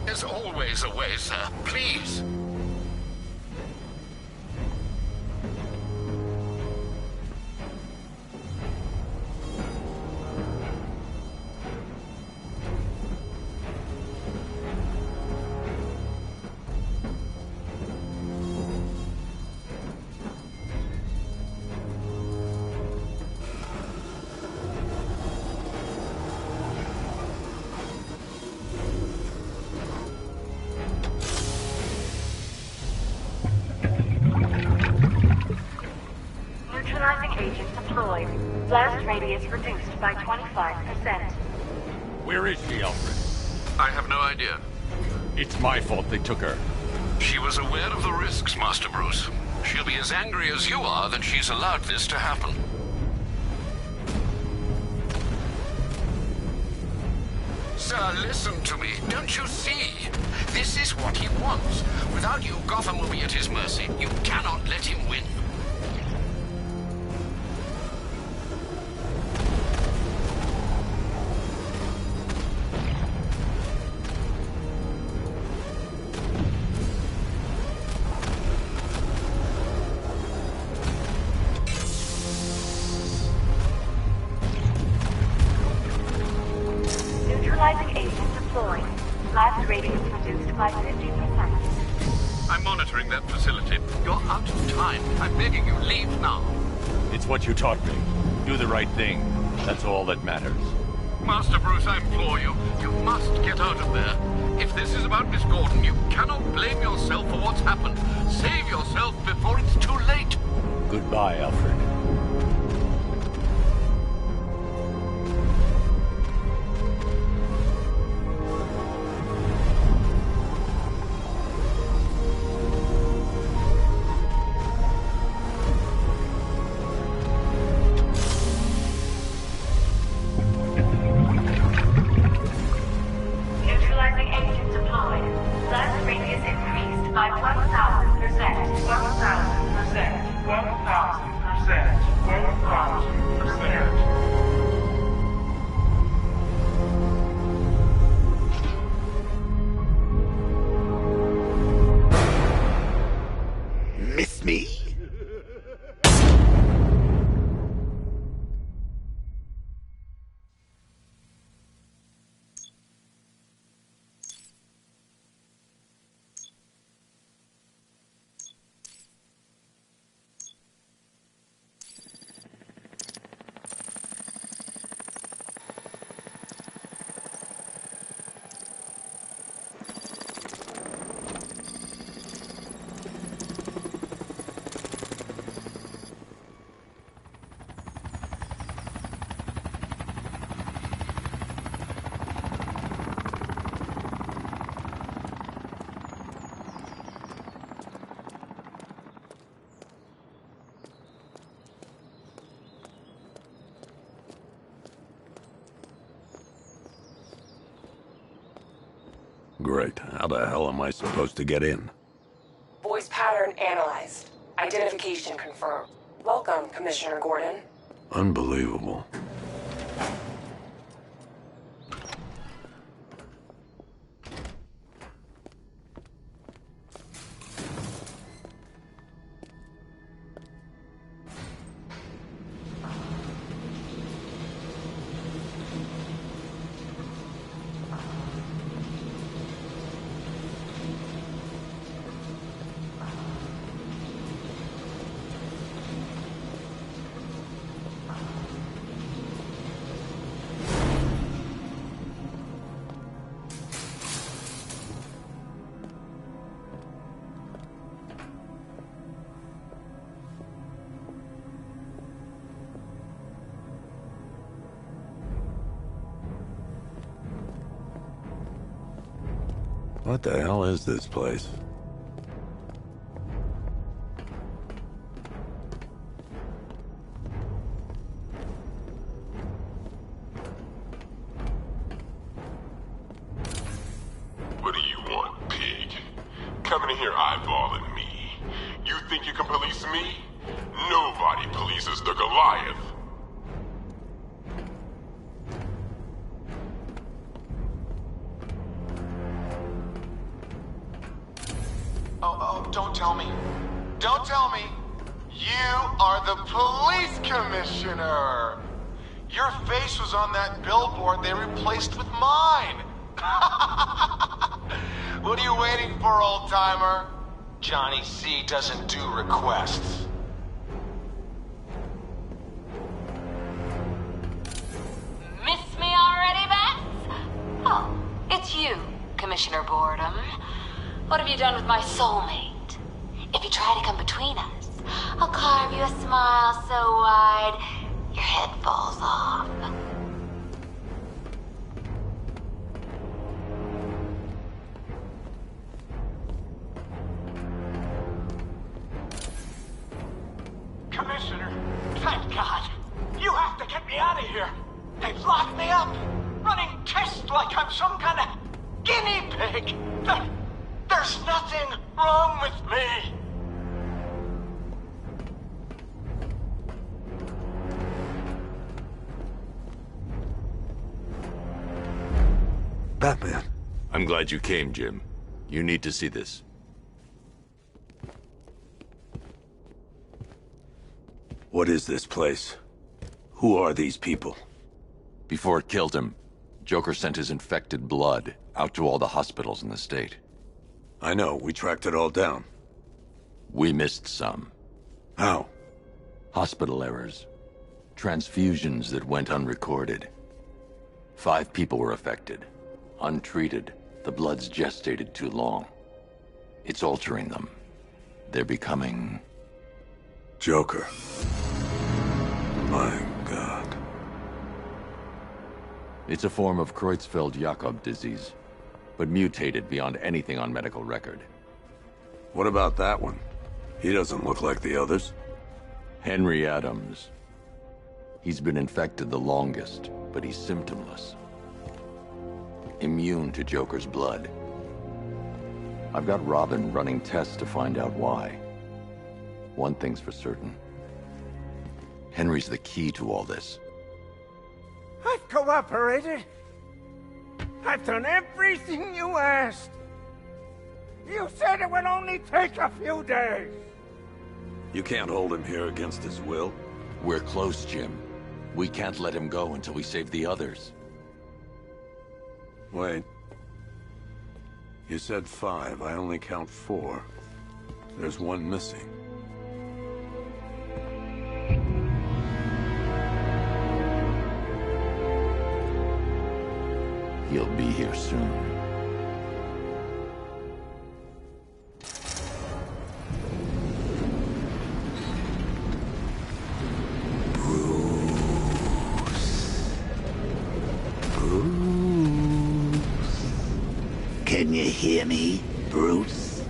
There's always a way, sir. Please. Neutralizing agent deployed. Blast radius reduced by 25%. Where is she, Alfred? I have no idea. It's my fault they took her. She was aware of the risks, Master Bruce. She'll be as angry as you are that she's allowed this to happen. Sir, listen to me. Don't you see? This is what he wants. Without you, Gotham will be at his mercy. You cannot let him win. Neutralizing agent deployed. Blast radius reduced by 50%. I'm monitoring that facility. You're out of time. I'm begging you, leave now. It's what you taught me. Do the right thing. That's all that matters. Master Bruce, I implore you. You must get out of there. If this is about Miss Gordon, you cannot blame yourself for what's happened. Save yourself before it's too late. Goodbye, Alfred. Neutralizing agent deployed. Blast radius increased by 1,000%. 1,000%. 1,000%. Great. How the hell am I supposed to get in? Voice pattern analyzed. Identification confirmed. Welcome, Commissioner Gordon. Unbelievable. What the hell is this place? What do you want, pig? Coming in here eyeballing me. You think you can police me? Nobody polices the Goliath. Oh, don't tell me. Don't tell me. You are the police commissioner. Your face was on that billboard they replaced with mine. What are you waiting for, old-timer? Johnny C doesn't do requests. Miss me already, Bats? Oh, it's you, Commissioner Boredom. What have you done with my soulmate? If you try to come between us, I'll carve you a smile so wide, your head falls off. Commissioner, thank God. You have to get me out of here. They've locked me up, running tests like I'm some kind of guinea pig. There's nothing wrong with me. Batman. I'm glad you came, Jim. You need to see this. What is this place? Who are these people? Before it killed him, Joker sent his infected blood out to all the hospitals in the state. I know, we tracked it all down. We missed some. How? Hospital errors. Transfusions that went unrecorded. 5 people were affected. Untreated, the blood's gestated too long. It's altering them. They're becoming... Joker. My God. It's a form of Creutzfeldt-Jakob disease, but mutated beyond anything on medical record. What about that one? He doesn't look like the others. Henry Adams. He's been infected the longest, but he's symptomless. Immune to Joker's blood. I've got Robin running tests to find out why. One thing's for certain. Henry's the key to all this. I've cooperated. I've done everything you asked. You said it would only take a few days. You can't hold him here against his will. We're close, Jim. We can't let him go until we save the others. Wait. You said 5. I only count 4. There's one missing. He'll be here soon. Can you hear me, Bruce?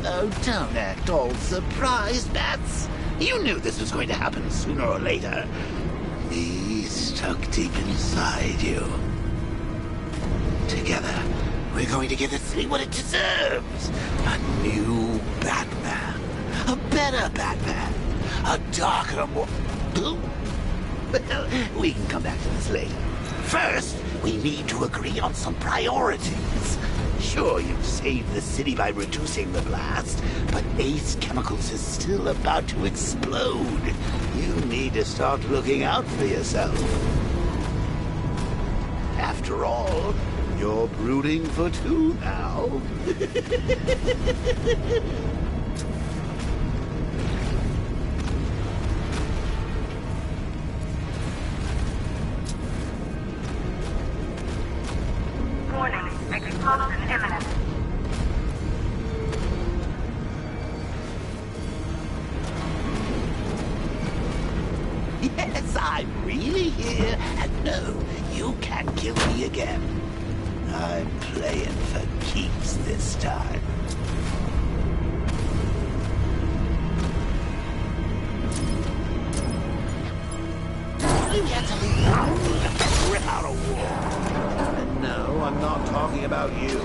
Oh, don't act all surprised, Bats. You knew this was going to happen sooner or later. Me stuck deep inside you. Together, we're going to give the city what it deserves. A new Batman. A better Batman. A darker, more... Well, we can come back to this later. First, we need to agree on some priorities. Sure, you've saved the city by reducing the blast, but Ace Chemicals is still about to explode. You need to start looking out for yourself. After all, you're brooding for two now. Warning, explosion imminent. Yes, I'm really here, and no, you can't kill me again. I'm playing for keeps this time. You get to leave rip out a wall. And no, I'm not talking about you.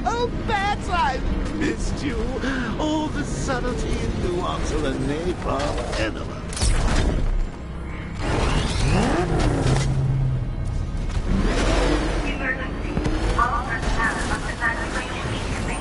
Oh, Bats, I've missed you. All the subtlety and nuance of a napalm enema. Emergency. All personnel must evacuate immediately.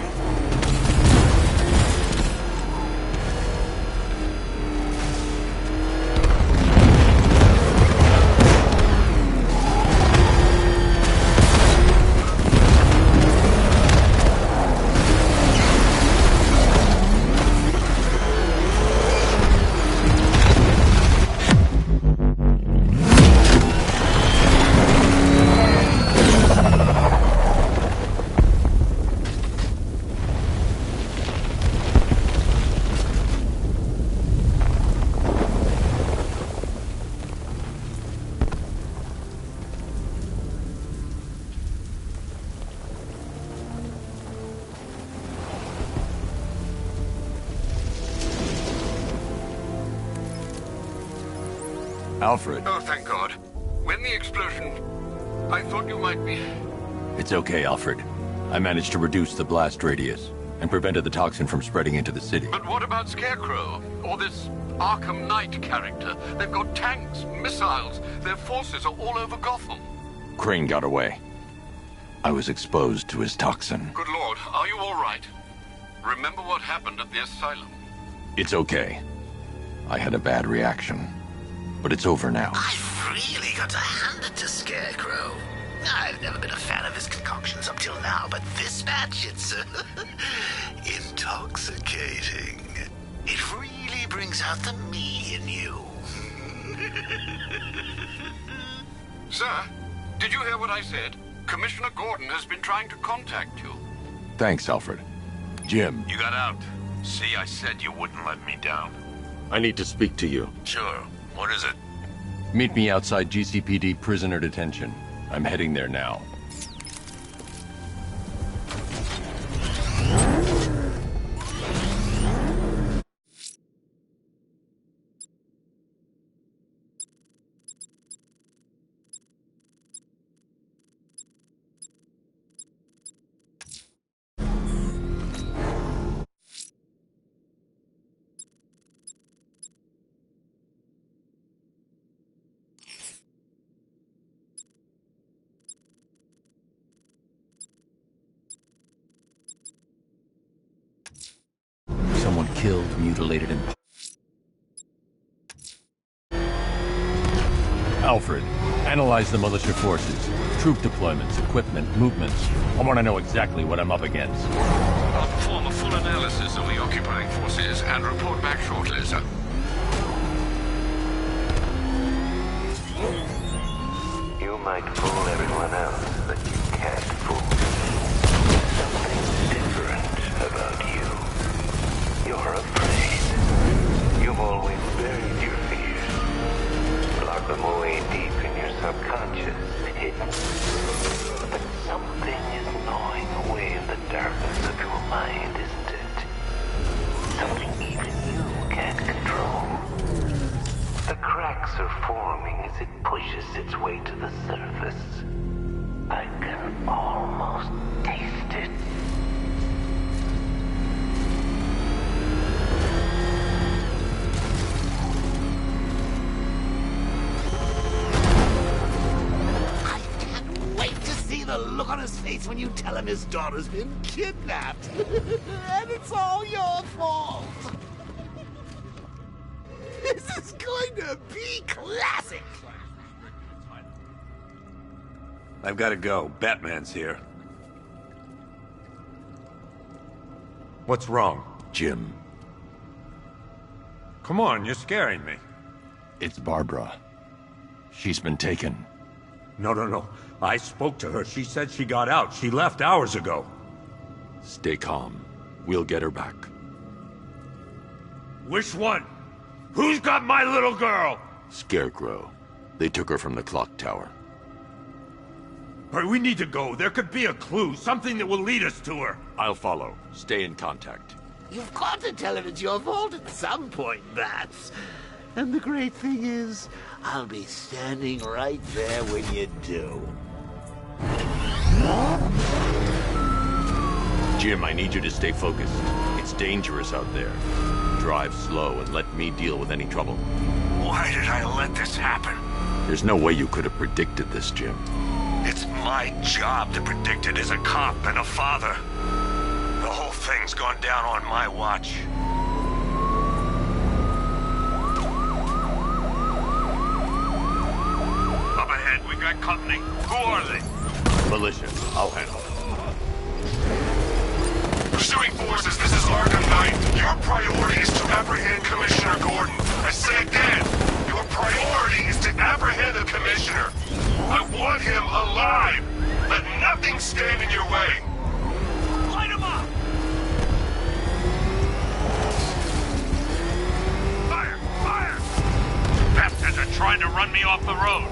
Alfred. Oh, thank God. When the explosion... I thought you might be... It's okay, Alfred. I managed to reduce the blast radius and prevented the toxin from spreading into the city. But what about Scarecrow? Or this Arkham Knight character? They've got tanks, missiles. Their forces are all over Gotham. Crane got away. I was exposed to his toxin. Good Lord, are you all right? Remember what happened at the asylum? It's okay. I had a bad reaction. But it's over now. I've really got to hand it to Scarecrow. I've never been a fan of his concoctions up till now, but this batch, it's intoxicating. It really brings out the me in you. Sir, did you hear what I said? Commissioner Gordon has been trying to contact you. Thanks, Alfred. Jim. You got out. See, I said you wouldn't let me down. I need to speak to you. Sure. What is it? Meet me outside GCPD prisoner detention. I'm heading there now. Someone killed, mutilated, and... Alfred, analyze the militia forces, troop deployments, equipment, movements. I want to know exactly what I'm up against. I'll perform a full analysis of the occupying forces and report back shortly, sir. You might fool everyone else, but you can't fool me. Something different about you. You're afraid. You've always buried your fears. Locked them away deep in your subconscious, hidden. But something is gnawing away in the darkness of your mind, isn't it? Something even you can't control. The cracks are forming as it pushes its way to the surface. I can almost taste it. Wait to see the look on his face when you tell him his daughter's been kidnapped. And it's all your fault. This is going to be classic. I've got to go. Batman's here. What's wrong? Jim. Come on, you're scaring me. It's Barbara. She's been taken. No. I spoke to her. She said she got out. She left hours ago. Stay calm. We'll get her back. Which one? Who's got my little girl? Scarecrow. They took her from the clock tower. All right, we need to go. There could be a clue, something that will lead us to her. I'll follow. Stay in contact. You've got to tell him it's your fault at some point, Bats. And the great thing is, I'll be standing right there when you do. Jim, I need you to stay focused. It's dangerous out there. Drive slow and let me deal with any trouble. Why did I let this happen? There's no way you could have predicted this, Jim. It's my job to predict it as a cop and a father. The whole thing's gone down on my watch. Up ahead, we got company. Who are they? Militia. I'll handle it. Pursuing forces, this is Arkham Knight. Your priority is to apprehend Commissioner Gordon. I say again, your priority is to apprehend the Commissioner. I want him alive. Let nothing stand in your way. Light him up! Fire! Fire! Bastards are trying to run me off the road.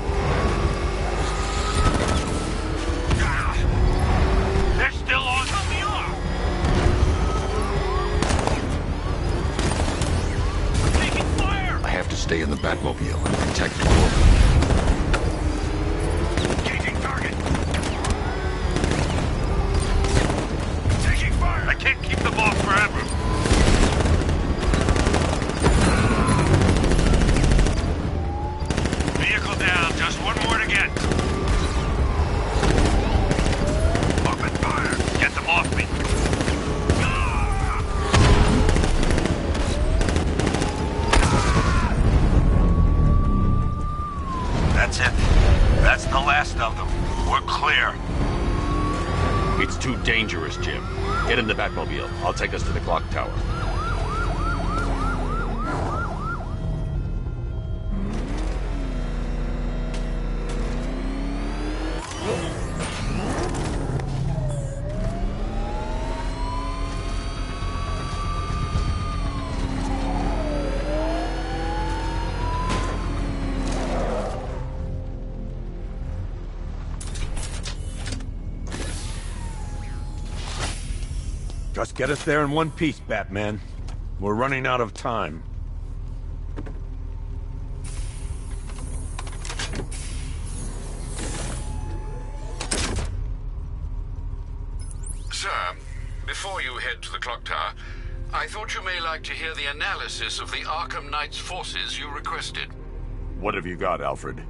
They're still on. Cut me off! Taking fire! I have to stay in the Batmobile and protect Gordon. Engaging target! Taking fire! I can't keep them off forever. Vehicle down, just one more to get. Open fire! Get them off me! That's it. That's the last of them. We're clear. It's too dangerous, Jim. Get in the Batmobile. I'll take us to the clock tower. Just get us there in one piece, Batman. We're running out of time. Sir, before you head to the clock tower, I thought you may like to hear the analysis of the Arkham Knight's forces you requested. What have you got, Alfred?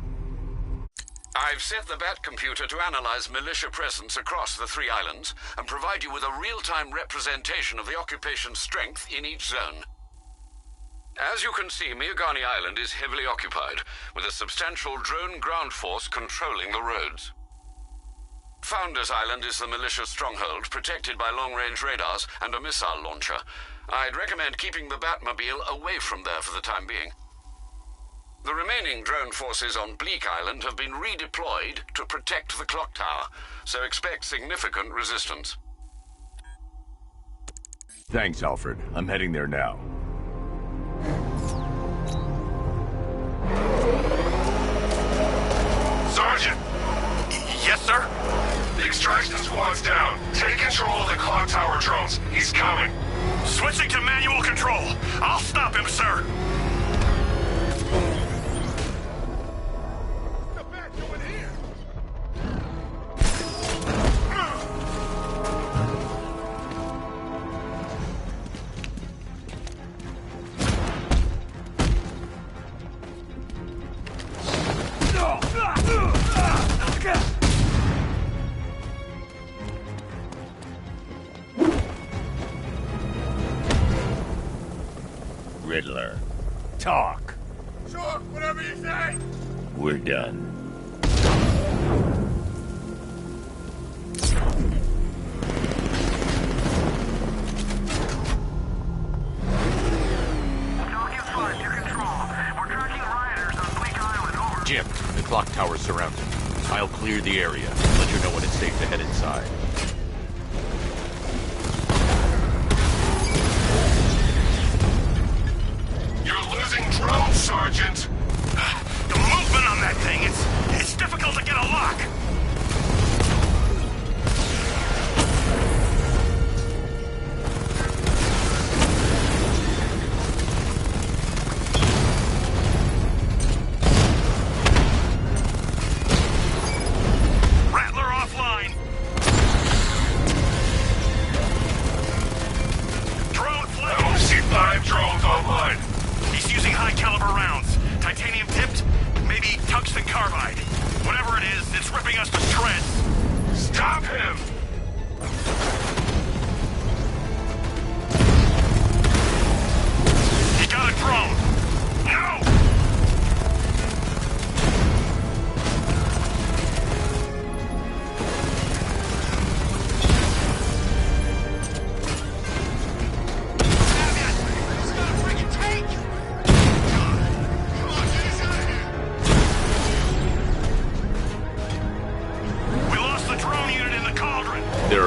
I've set the Bat computer to analyze militia presence across the 3 islands and provide you with a real-time representation of the occupation's strength in each zone. As you can see, Miagani Island is heavily occupied, with a substantial drone ground force controlling the roads. Founders Island is the militia stronghold, protected by long-range radars and a missile launcher. I'd recommend keeping the Batmobile away from there for the time being. The remaining drone forces on Bleak Island have been redeployed to protect the clock tower, so expect significant resistance. Thanks, Alfred. I'm heading there now. Sergeant! Yes, sir? The extraction squad's down. Take control of the clock tower drones. He's coming. Switching to manual control. I'll stop him, sir. talk. Sure, whatever you say. We're done. Jim, the clock tower's surrounded. I'll clear the area. Let you know when it's safe to head inside. You're losing drones, Sergeant. The movement on that thing, it's difficult to get a lock.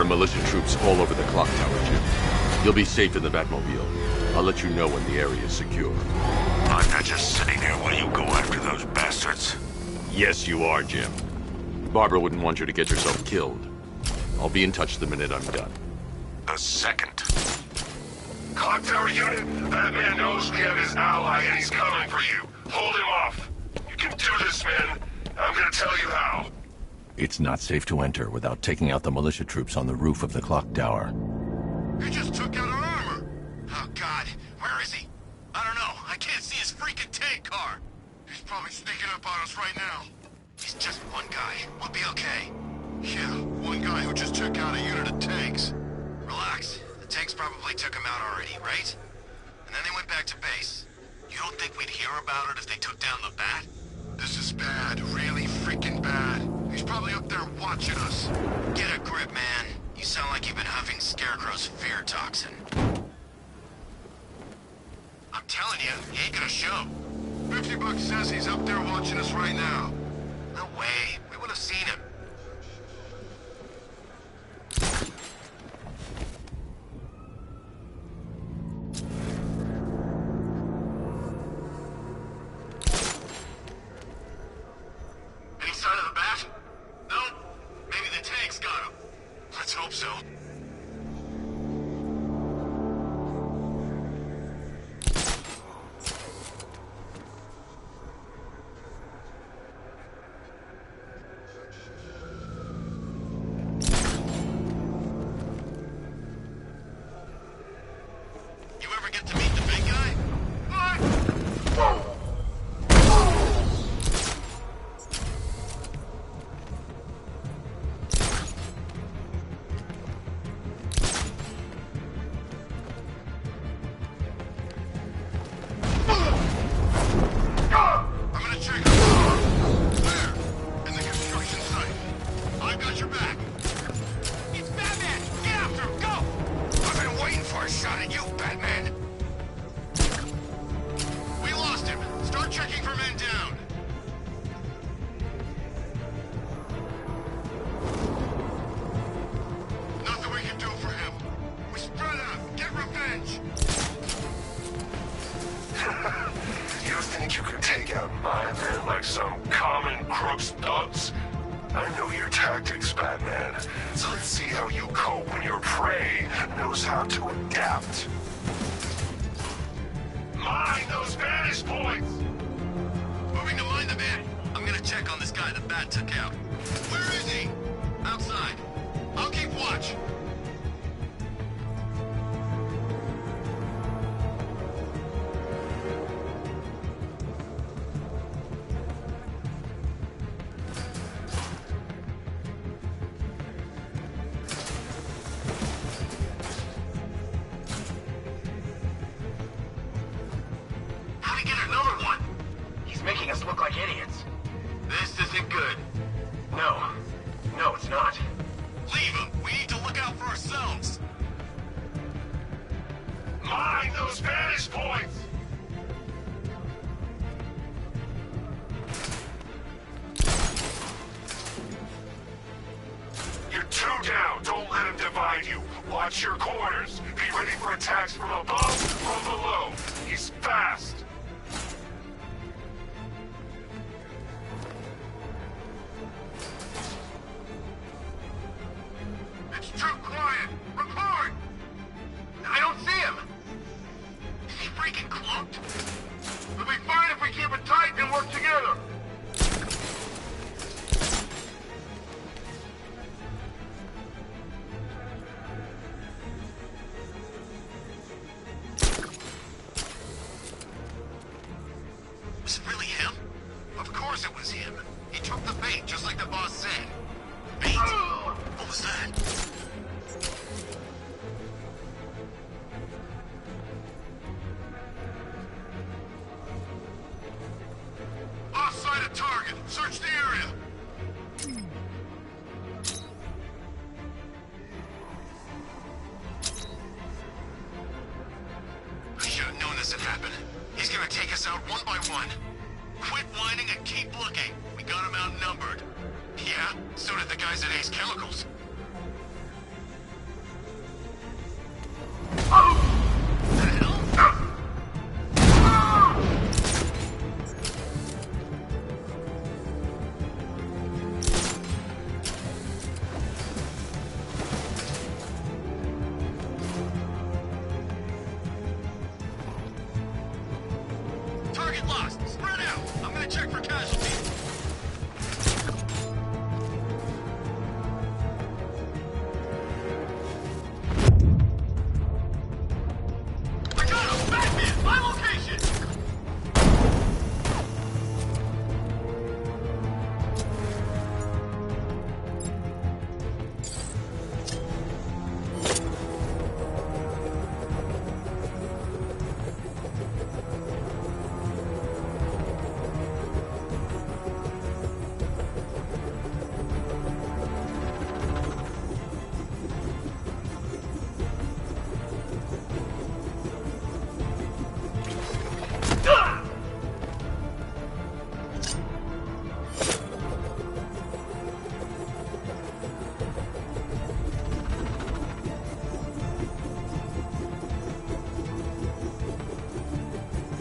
Militia troops all over the clock tower, Jim. You'll be safe in the Batmobile. I'll let you know when the area is secure. I'm not just sitting here while you go after those bastards. Yes, you are, Jim. Barbara wouldn't want you to get yourself killed. I'll be in touch the minute I'm done. The second. Clock tower unit, Batman knows we have his ally and he's coming for you. Hold him off. You can do this, man. I'm gonna tell you how. It's not safe to enter without taking out the militia troops on the roof of the clock tower. He just took out our armor. Oh, God. Where is he? I don't know. I can't see his freaking tank car. He's probably sneaking up on us right now. He's just one guy. We'll be okay. Yeah, one guy who just took out a unit of tanks. Relax. The tanks probably took him out already, right? And then they went back to base. You don't think we'd hear about it if they took down the Bat? This is bad. Really freaking bad. He's probably up there watching us. Get a grip, man. You sound like you've been huffing Scarecrow's fear toxin. I'm telling you, he ain't gonna show. $50 says he's up there watching us right now. No way. We would have seen him. Any sign of the Bat? Nope. Maybe the tanks got him. Let's hope so. You ever get to meet the big guy? What? I'm gonna check it. There, in the construction site. I've got your back. It's Batman! Get after him! Go! I've been waiting for a shot at you, Batman. We lost him. Start checking for men down. Nothing we can do for him. We spread out. Get revenge. You think you can take out my men like some common crooks thugs? I know your tactics, Batman. So let's see how you cope when your prey knows how to adapt. Mind those vantage points! Moving to mind the man. I'm gonna check on this guy the Bat took out. Where is he? Outside. I'll keep watch. How'd he get a Watch your corners. Be ready for attacks from above, from below. He's fast. It's too quiet. Report! I don't see him. Is he freaking cloaked? We'll be fine if we keep it tight and work together. Was it really him? Of course it was him. He took the bait, just like the boss said. Bait? What was that? Lost sight of target. Search the area. I should have known this would happen. He's gonna take us out one by one. Quit whining and keep looking. We got him outnumbered. Yeah, so did the guys at Ace Chemicals. Target lost. Spread out. I'm gonna check for casualties. I got him! Batman! My location!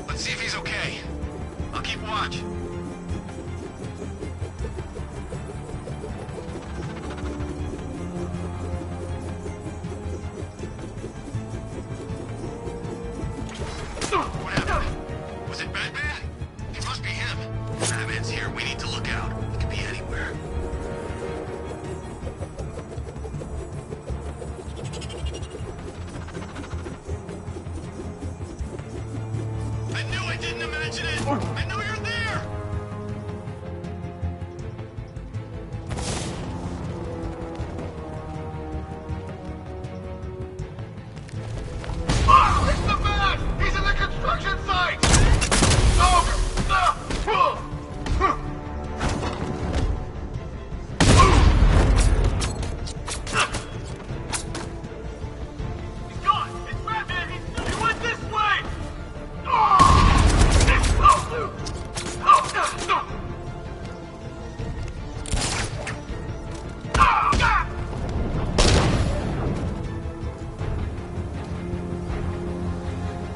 Let's see if he's okay. I'll keep watch. What happened? Was it Batman? It must be him. Batman's here. We need to look out. He could be anywhere. I knew I didn't imagine it! I know you're there! Oh, it's the man! He's in the construction site! He's gone! It's Batman! He went this way!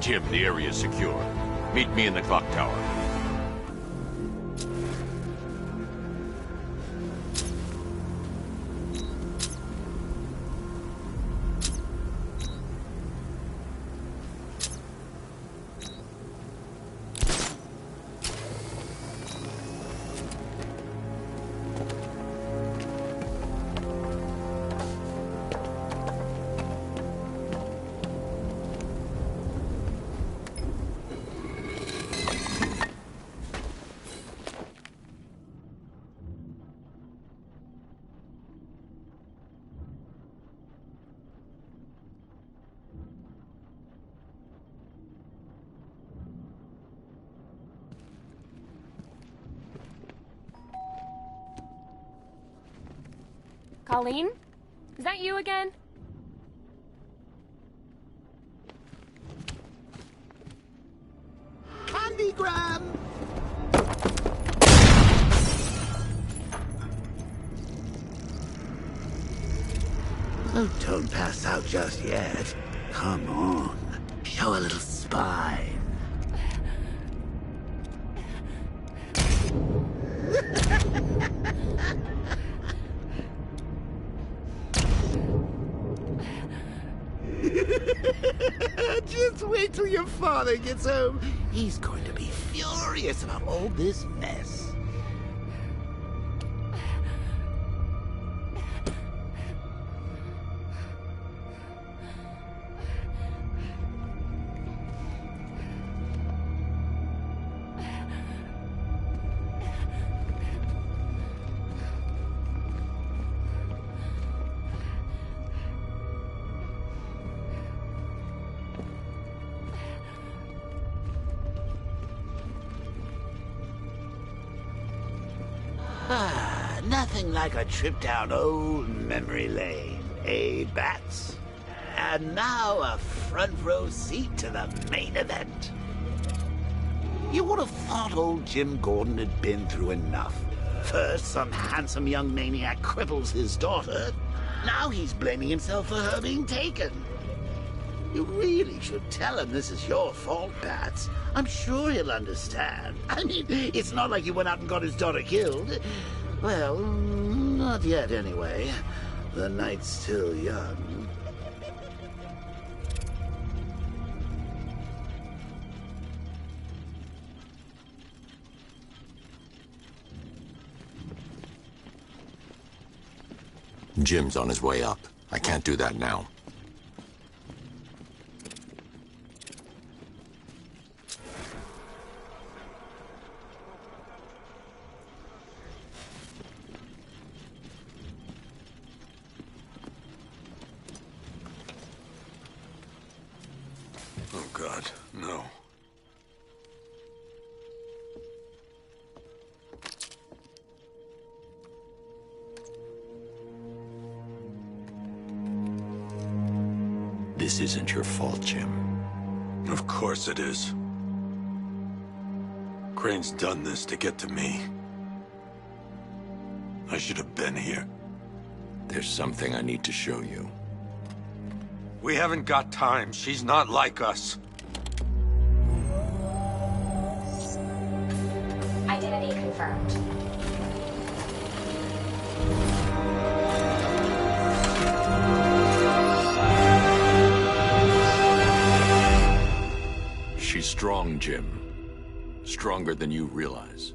Jim, the area is secure. Meet me in the clock tower. Colleen? Is that you again? Candygram! Oh, don't pass out just yet. Come on. Show a little spine. Just wait till your father gets home. He's going to be furious about all this mess. Nothing like a trip down old memory lane, eh, Bats? And now a front row seat to the main event. You would have thought old Jim Gordon had been through enough. First, some handsome young maniac cripples his daughter. Now he's blaming himself for her being taken. You really should tell him this is your fault, Bats. I'm sure he'll understand. I mean, it's not like you went out and got his daughter killed. Well, not yet anyway. The night's still young. Jim's on his way up. I can't do that now. Oh, God, no. This isn't your fault, Jim. Of course it is. Crane's done this to get to me. I should have been here. There's something I need to show you. We haven't got time. She's not like us. Identity confirmed. She's strong, Jim. Stronger than you realize.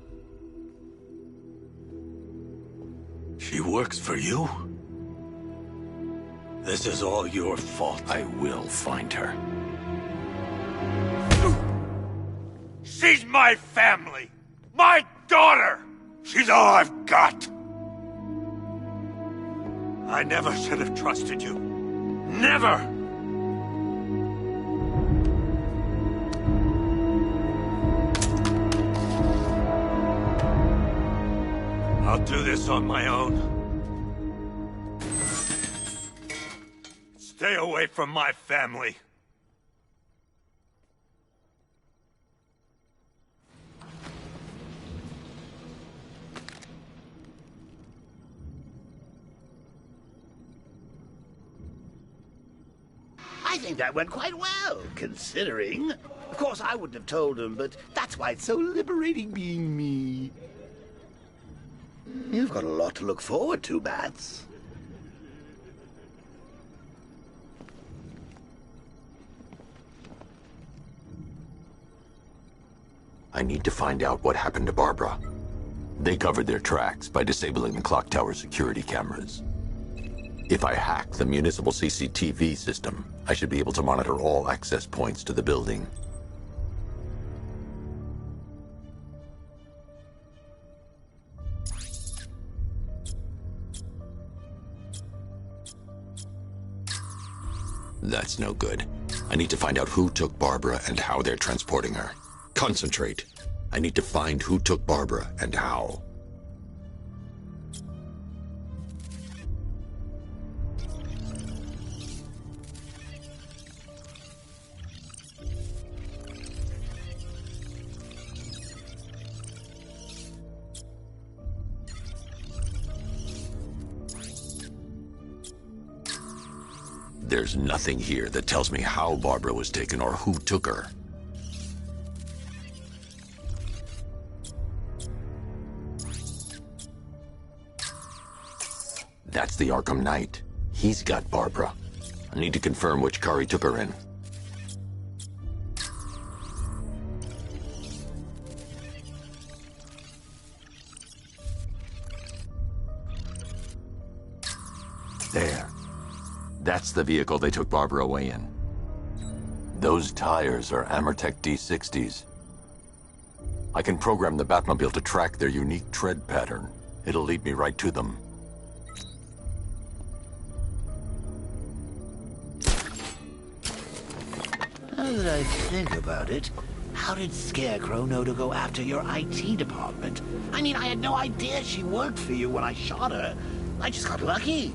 She works for you? This is all your fault. I will find her. She's my family! My daughter! She's all I've got! I never should have trusted you. Never! I'll do this on my own. Stay away from my family. I think that went quite well, considering. Of course, I wouldn't have told him, but that's why it's so liberating being me. You've got a lot to look forward to, Bats. I need to find out what happened to Barbara. They covered their tracks by disabling the clock tower security cameras. If I hack the municipal CCTV system, I should be able to monitor all access points to the building. That's no good. I need to find out who took Barbara and how they're transporting her. Concentrate. I need to find who took Barbara and how. There's nothing here that tells me how Barbara was taken or who took her. That's the Arkham Knight. He's got Barbara. I need to confirm which car he took her in. There. That's the vehicle they took Barbara away in. Those tires are Amertech D60s. I can program the Batmobile to track their unique tread pattern. It'll lead me right to them. Now that I think about it, how did Scarecrow know to go after your IT department? I mean, I had no idea she worked for you when I shot her. I just got lucky.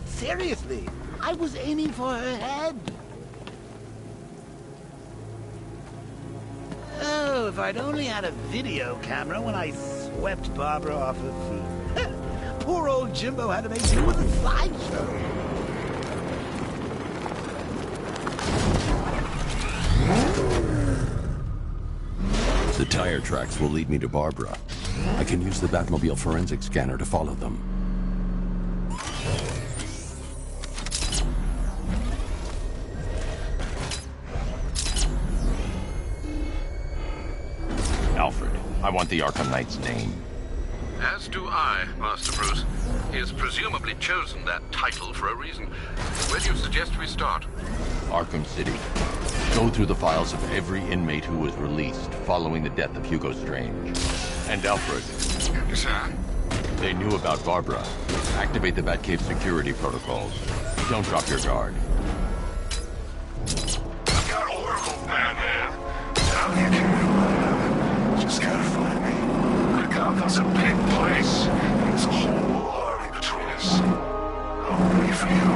Seriously, I was aiming for her head. Oh, if I'd only had a video camera when I swept Barbara off her feet. Poor old Jimbo had to make do with a slideshow. The tire tracks will lead me to Barbara. I can use the Batmobile forensic scanner to follow them. Alfred, I want the Arkham Knight's name. As do I, Master Bruce. He has presumably chosen that title for a reason. Where do you suggest we start? Arkham City. Go through the files of every inmate who was released following the death of Hugo Strange. And Alfred. Yes, sir. They knew about Barbara. Activate the Batcave security protocols. Don't drop your guard. I got Oracle, Batman. Now you can just gotta find me. Gotham's a big place. There's a whole army between us. I'll wait for you.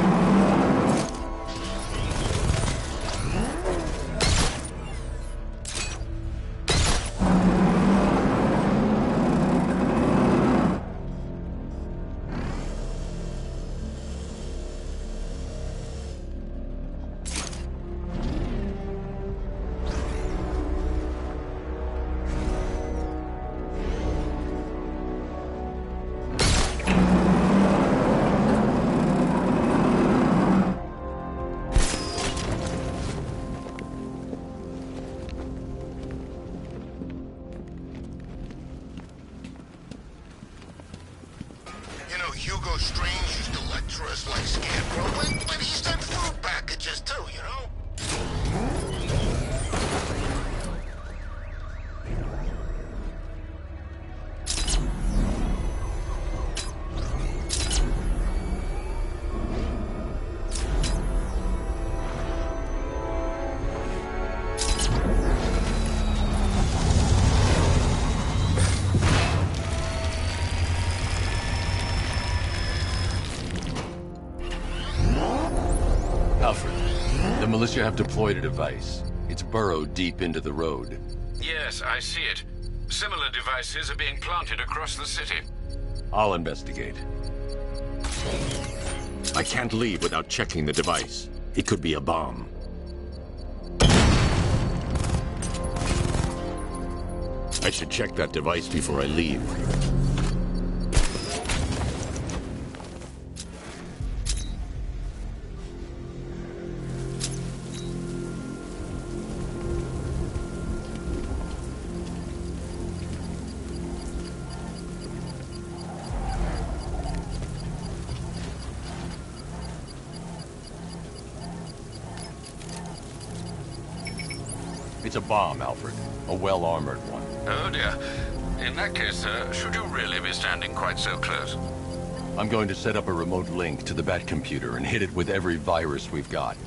Hugo Strange used to lecture us like Scarecrow, but he sent food packages too, you know? Alfred, the militia have deployed a device. It's burrowed deep into the road. Yes, I see it. Similar devices are being planted across the city. I'll investigate. I can't leave without checking the device. It could be a bomb. I should check that device before I leave. It's a bomb, Alfred. A well-armored one. Oh dear. In that case, should you really be standing quite so close? I'm going to set up a remote link to the Batcomputer and hit it with every virus we've got.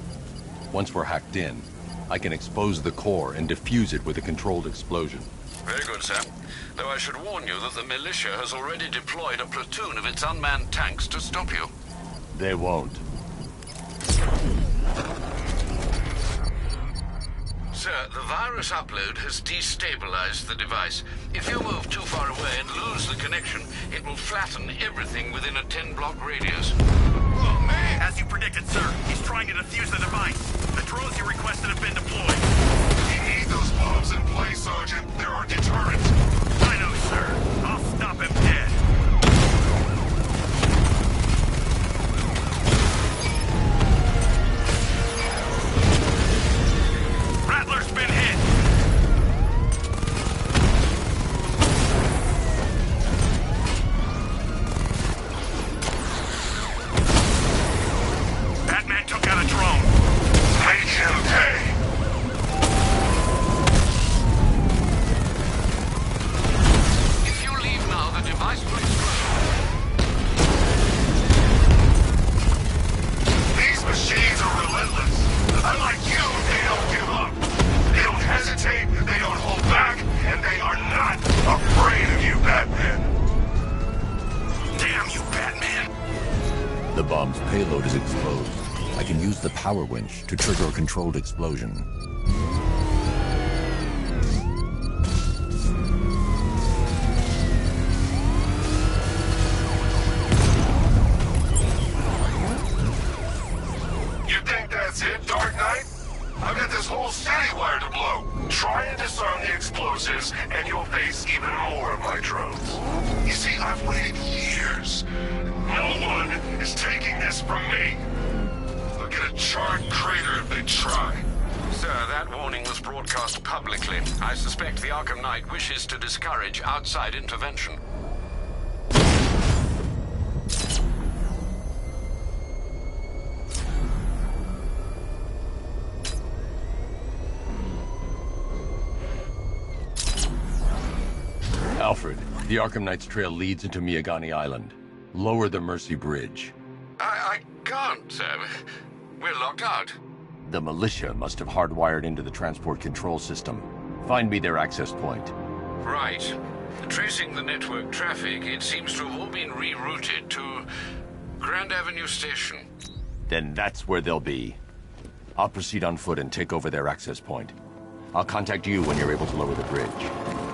Once we're hacked in, I can expose the core and defuse it with a controlled explosion. Very good, sir. Though I should warn you that the militia has already deployed a platoon of its unmanned tanks to stop you. They won't. Sir, the virus upload has destabilized the device. If you move too far away and lose the connection, it will flatten everything within a 10-block radius. Oh, man! As you predicted, sir, he's trying to defuse the device. The drones you requested have been deployed. We need those bombs in place, Sergeant. There are deterrents. I know, sir. I'll stop him dead. Rattler's been hit. Batman took out a drone. Make him pay. If you leave now, the device will explode. These machines are relentless. Unlike you, they don't give up. They don't hesitate, they don't hold back, and they are not afraid of you, Batman. Damn you, Batman. The bomb's payload is exposed. I can use the power winch to trigger a controlled explosion. You think that's it, Dark Knight? I've got this whole city wired to blow. Try and disarm the explosives, and you'll face even more of my drones. You see, I've waited years. No one is taking this from me. They'll get a charred crater if they try. Sir, that warning was broadcast publicly. I suspect the Arkham Knight wishes to discourage outside intervention. Alfred, the Arkham Knight's trail leads into Miagani Island. Lower the Mercy Bridge. I can't, sir. We're locked out. The militia must have hardwired into the transport control system. Find me their access point. Right. Tracing the network traffic, it seems to have all been rerouted to Grand Avenue Station. Then that's where they'll be. I'll proceed on foot and take over their access point. I'll contact you when you're able to lower the bridge.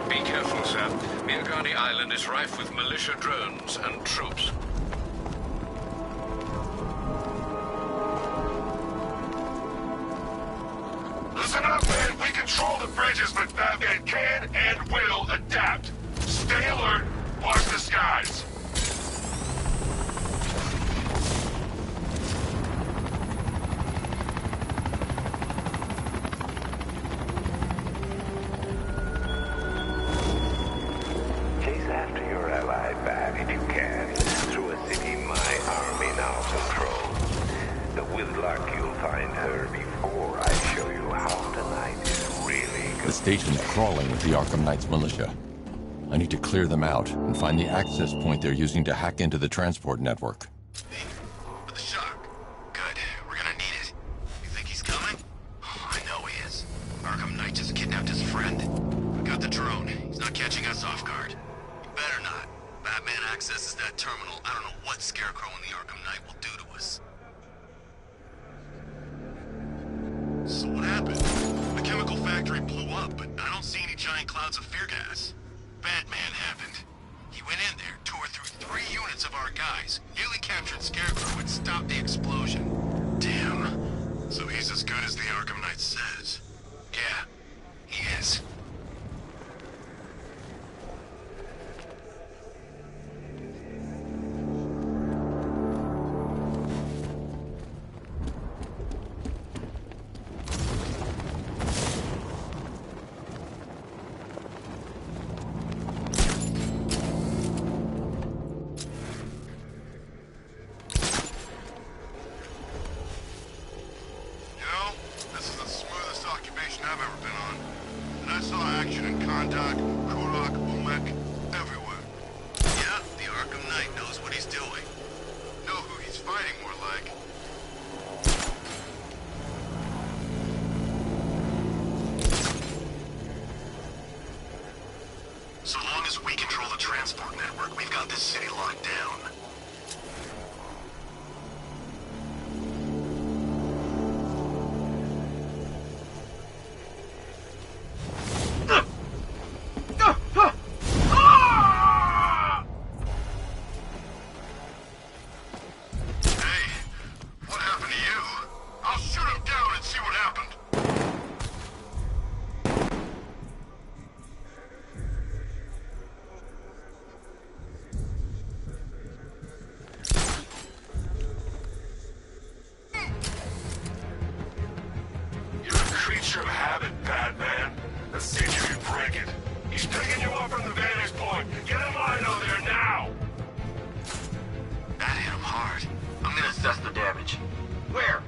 Be careful, sir. Miagani Island is rife with militia drones and troops. Listen up, man. We control the bridges, but Batman can and will adapt. Stay alert. Watch the skies. Chase after your ally Bat if you can, through a city my army now controls. With luck, you'll find her before I show you how tonight is really going. The station's crawling with the Arkham Knight's militia. I need to clear them out and find the access point they're using to hack into the transport network. For the shock. Good. We're gonna need it. You think he's coming? Oh, I know he is. Arkham Knight just kidnapped his friend. We got the drone. He's not catching us off guard. He better not. Batman accesses that terminal. I don't know what Scarecrow and the Arkham Knight will do to us. So what happened? The chemical factory blew up, but I don't see any giant clouds of fear gas. Batman happened. He went in there, tore through 3 units of our guys, nearly captured Scarecrow and stopped the explosion. Damn. So he's as good as the Arkham Knight says. Yeah, he is. So long as we control the transport network, we've got this city locked down. Let's see if you can break it. He's picking you up from the vantage point. Get a line on there now! That hit him hard. I'm gonna assess the damage. Where?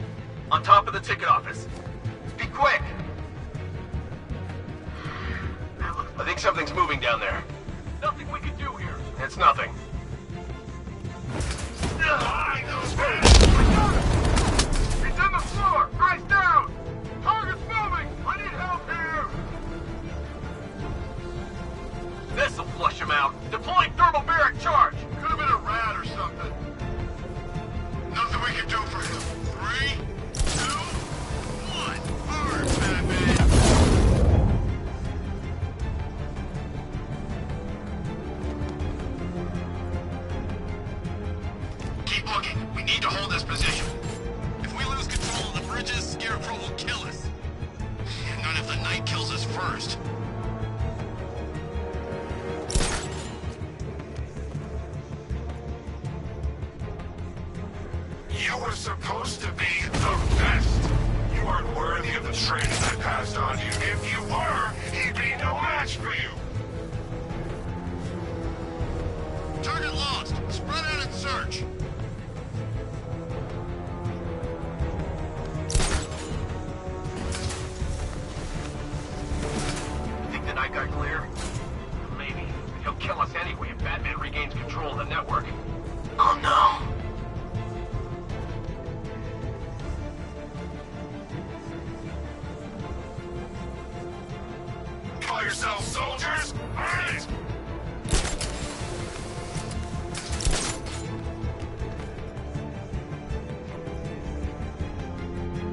On top of the ticket office. Be quick! I think something's moving down there. Nothing we can do here. It's nothing. Line those He's on the floor! Eyes down! Target's moving! I need help here! This'll flush him out. Deploying thermobaric charge! Could have been a rat or something. Nothing we can do for him. 3, 2, 1. Hard, Batman! Keep looking. We need to hold this position. If we lose control of the bridges, Scarecrow will kill us. Not if the Knight kills us first. You were supposed to be the best. You aren't worthy of the training I passed on to you. If you were, he'd be no match for you. Target lost. Spread out and search. Think the Knight got clear? Maybe. He'll kill us anyway if Batman regains control of the network. Oh no. Call yourselves soldiers? Earn it!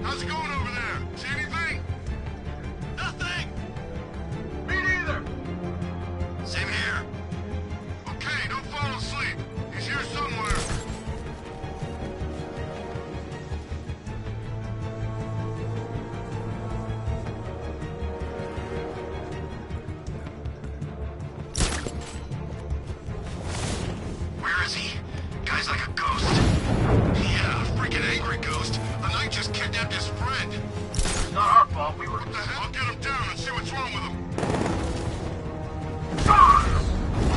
How's it going over there? See anything? Nothing! Me neither! Same here. Okay, don't fall asleep. He's here somewhere. Where is he? Guy's like a ghost. Yeah, freaking angry ghost. The Knight just kidnapped his friend. It's not our fault. We were... What the hell? I'll get him down and see what's wrong with him.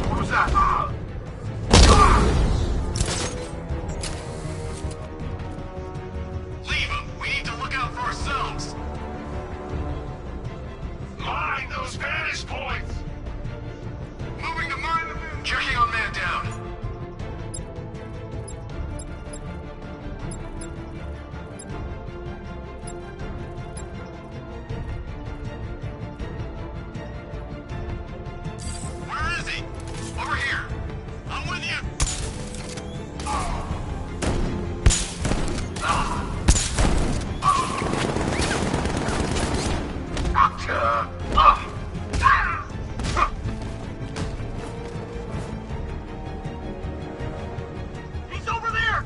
What was that? Leave him. We need to look out for ourselves. Mind those vantage points! Moving to mine the... Checking on man down. Where is he? Over here. I'm with you. He's over there.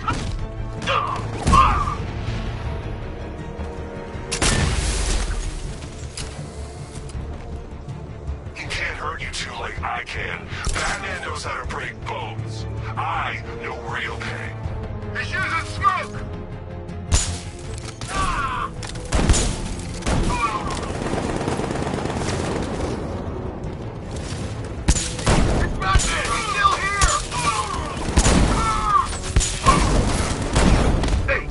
He can't hurt you two like I can. Batman knows how to break bones. I know real pain. He's using smoke. It's Batman. He's still here. Hey.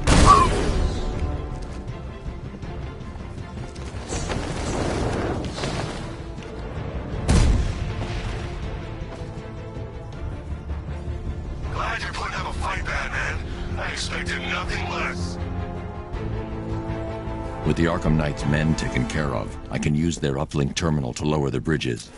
Glad you're putting up a fight, Batman. I expected nothing less. With the Arkham Knight's men taken care of, I can use their uplink terminal to lower the bridges.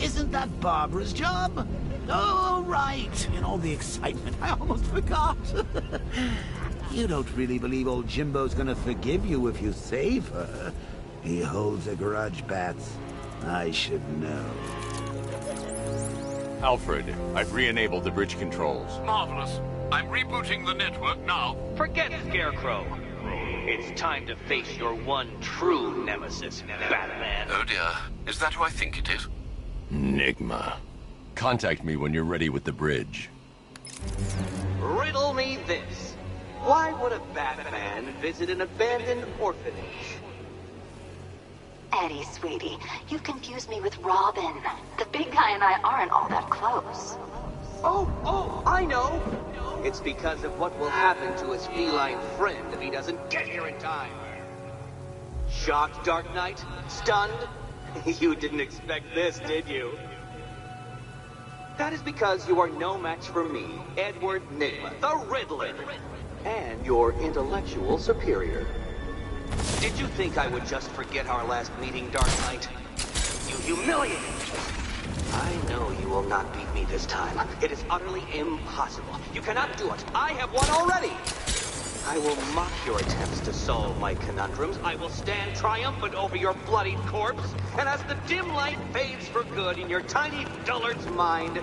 Isn't that Barbara's job? Oh, right. In all the excitement, I almost forgot. You don't really believe old Jimbo's gonna forgive you if you save her. He holds a grudge, Bats. I should know. Alfred, I've re-enabled the bridge controls. Marvelous. I'm rebooting the network now. Forget Scarecrow. It's time to face your one true nemesis, Batman. Oh dear. Is that who I think it is? Enigma. Contact me when you're ready with the bridge. Riddle me this. Why would a Batman visit an abandoned orphanage? Eddie, sweetie, you've confused me with Robin. The big guy and I aren't all that close. Oh, I know. It's because of what will happen to his feline friend if he doesn't get here in time. Shocked, Dark Knight? Stunned? You didn't expect this, did you? That is because you are no match for me, Edward Nygma, the Riddler, and your intellectual superior. Did you think I would just forget our last meeting, Dark Knight? You humiliated me. I know you will not beat me this time. It is utterly impossible. You cannot do it. I have won already. I will mock your attempts to solve my conundrums. I will stand triumphant over your bloodied corpse. And as the dim light fades for good in your tiny dullard's mind,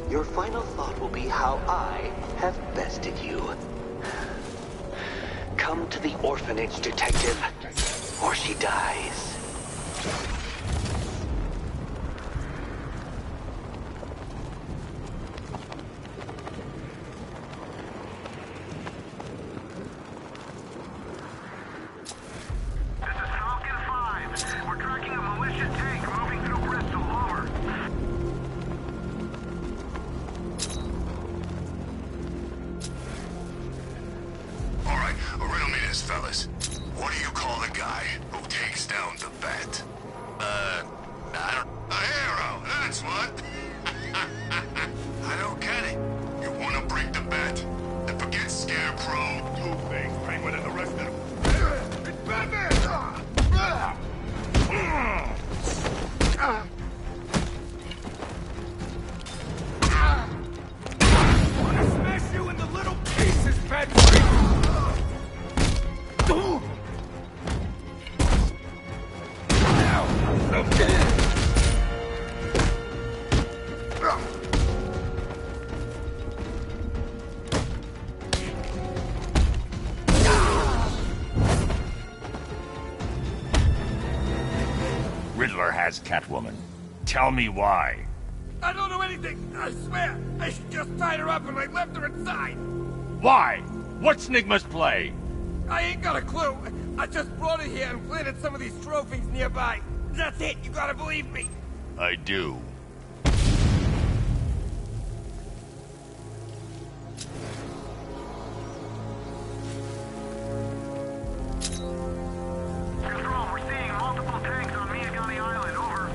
your final thought will be how I have bested you. Come to the orphanage, detective, or she dies. Riddler has Catwoman. Tell me why. I don't know anything, I swear. I just tied her up and I left her inside. Why? What's Nygma's play? I ain't got a clue. I just brought her here and planted some of these trophies nearby. That's it, you gotta believe me. I do. Control, we're seeing multiple tanks on Miagani Island, over.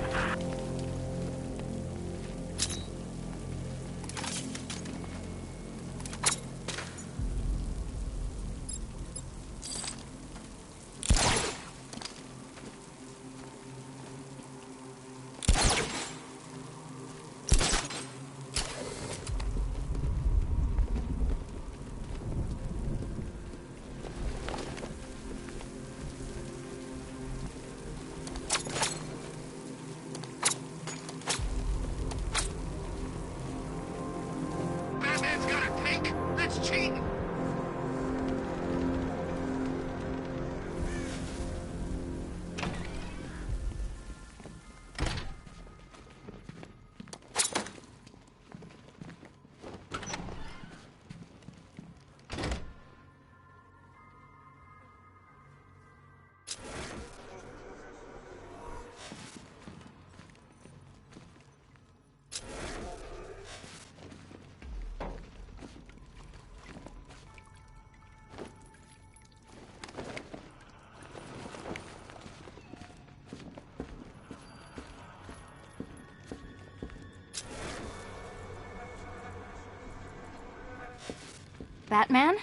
Batman?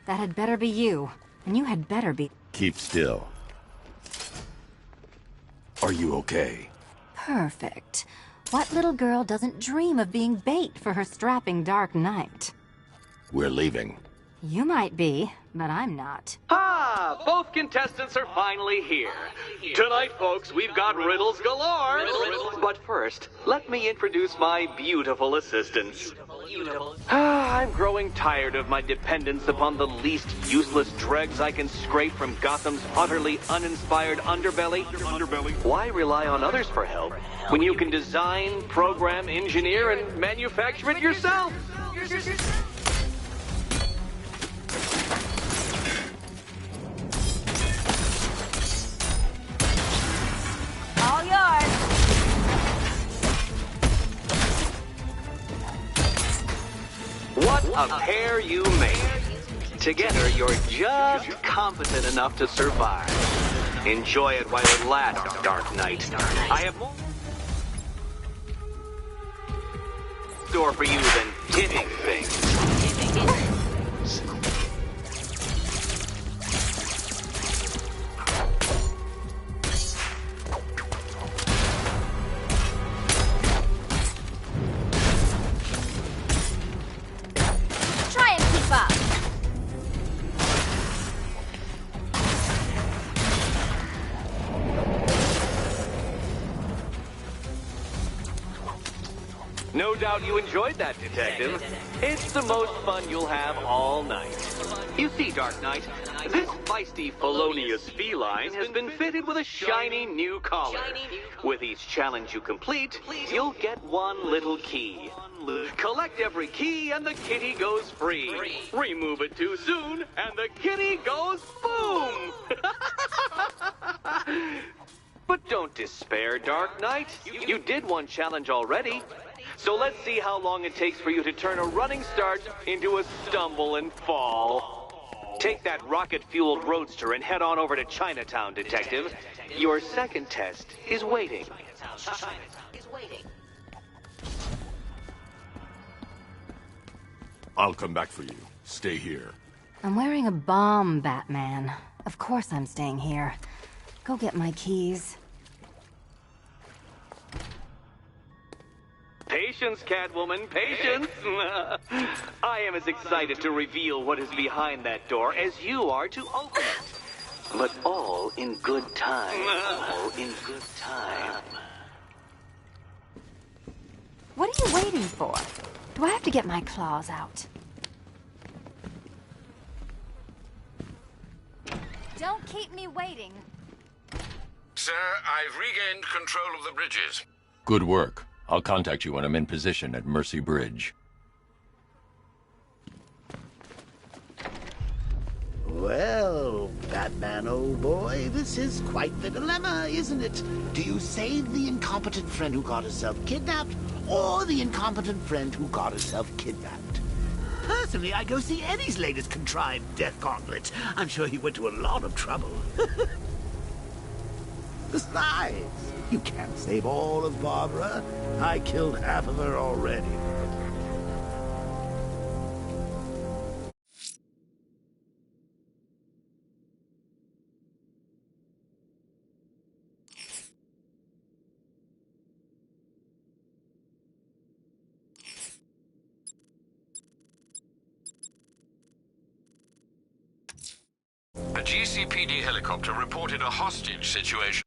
That had better be you. And you had better be... Keep still. Are you okay? Perfect. What little girl doesn't dream of being bait for her strapping Dark Knight? We're leaving. You might be, but I'm not. Ah, both contestants are finally here. Tonight, folks, we've got riddles galore. But first, let me introduce my beautiful assistants. I'm growing tired of my dependence upon the least useless dregs I can scrape from Gotham's utterly uninspired underbelly. Why rely on others for help when you can design, program, engineer, and manufacture it yourself? All yours. What a pair you make. Together, you're just competent enough to survive. Enjoy it while it lasts, Dark Knight. I have more in store for you than hitting things. Try and keep up. No doubt you enjoyed that, Detective. It's the most fun you'll have all night. You see, Dark Knight, this feisty felonious feline has been fitted with a shiny new collar. With each challenge you complete, you'll get one little key. Collect every key and the kitty goes free. Remove it too soon and the kitty goes boom! But don't despair, Dark Knight. You did one challenge already. So let's see how long it takes for you to turn a running start into a stumble and fall. Take that rocket-fueled roadster and head on over to Chinatown, Detective. Your second test is waiting. I'll come back for you. Stay here. I'm wearing a bomb, Batman. Of course I'm staying here. Go get my keys. Patience, Catwoman, patience! I am as excited to reveal what is behind that door as you are to open it. But all in good time. All in good time. What are you waiting for? Do I have to get my claws out? Don't keep me waiting. Sir, I've regained control of the bridges. Good work. I'll contact you when I'm in position at Mercy Bridge. Well, Batman, old boy, this is quite the dilemma, isn't it? Do you save the incompetent friend who got herself kidnapped, or the incompetent friend who got herself kidnapped? Personally, I'd go see Eddie's latest contrived death gauntlet. I'm sure he went to a lot of trouble. Besides, you can't save all of Barbara. I killed half of her already. A GCPD helicopter reported a hostage situation.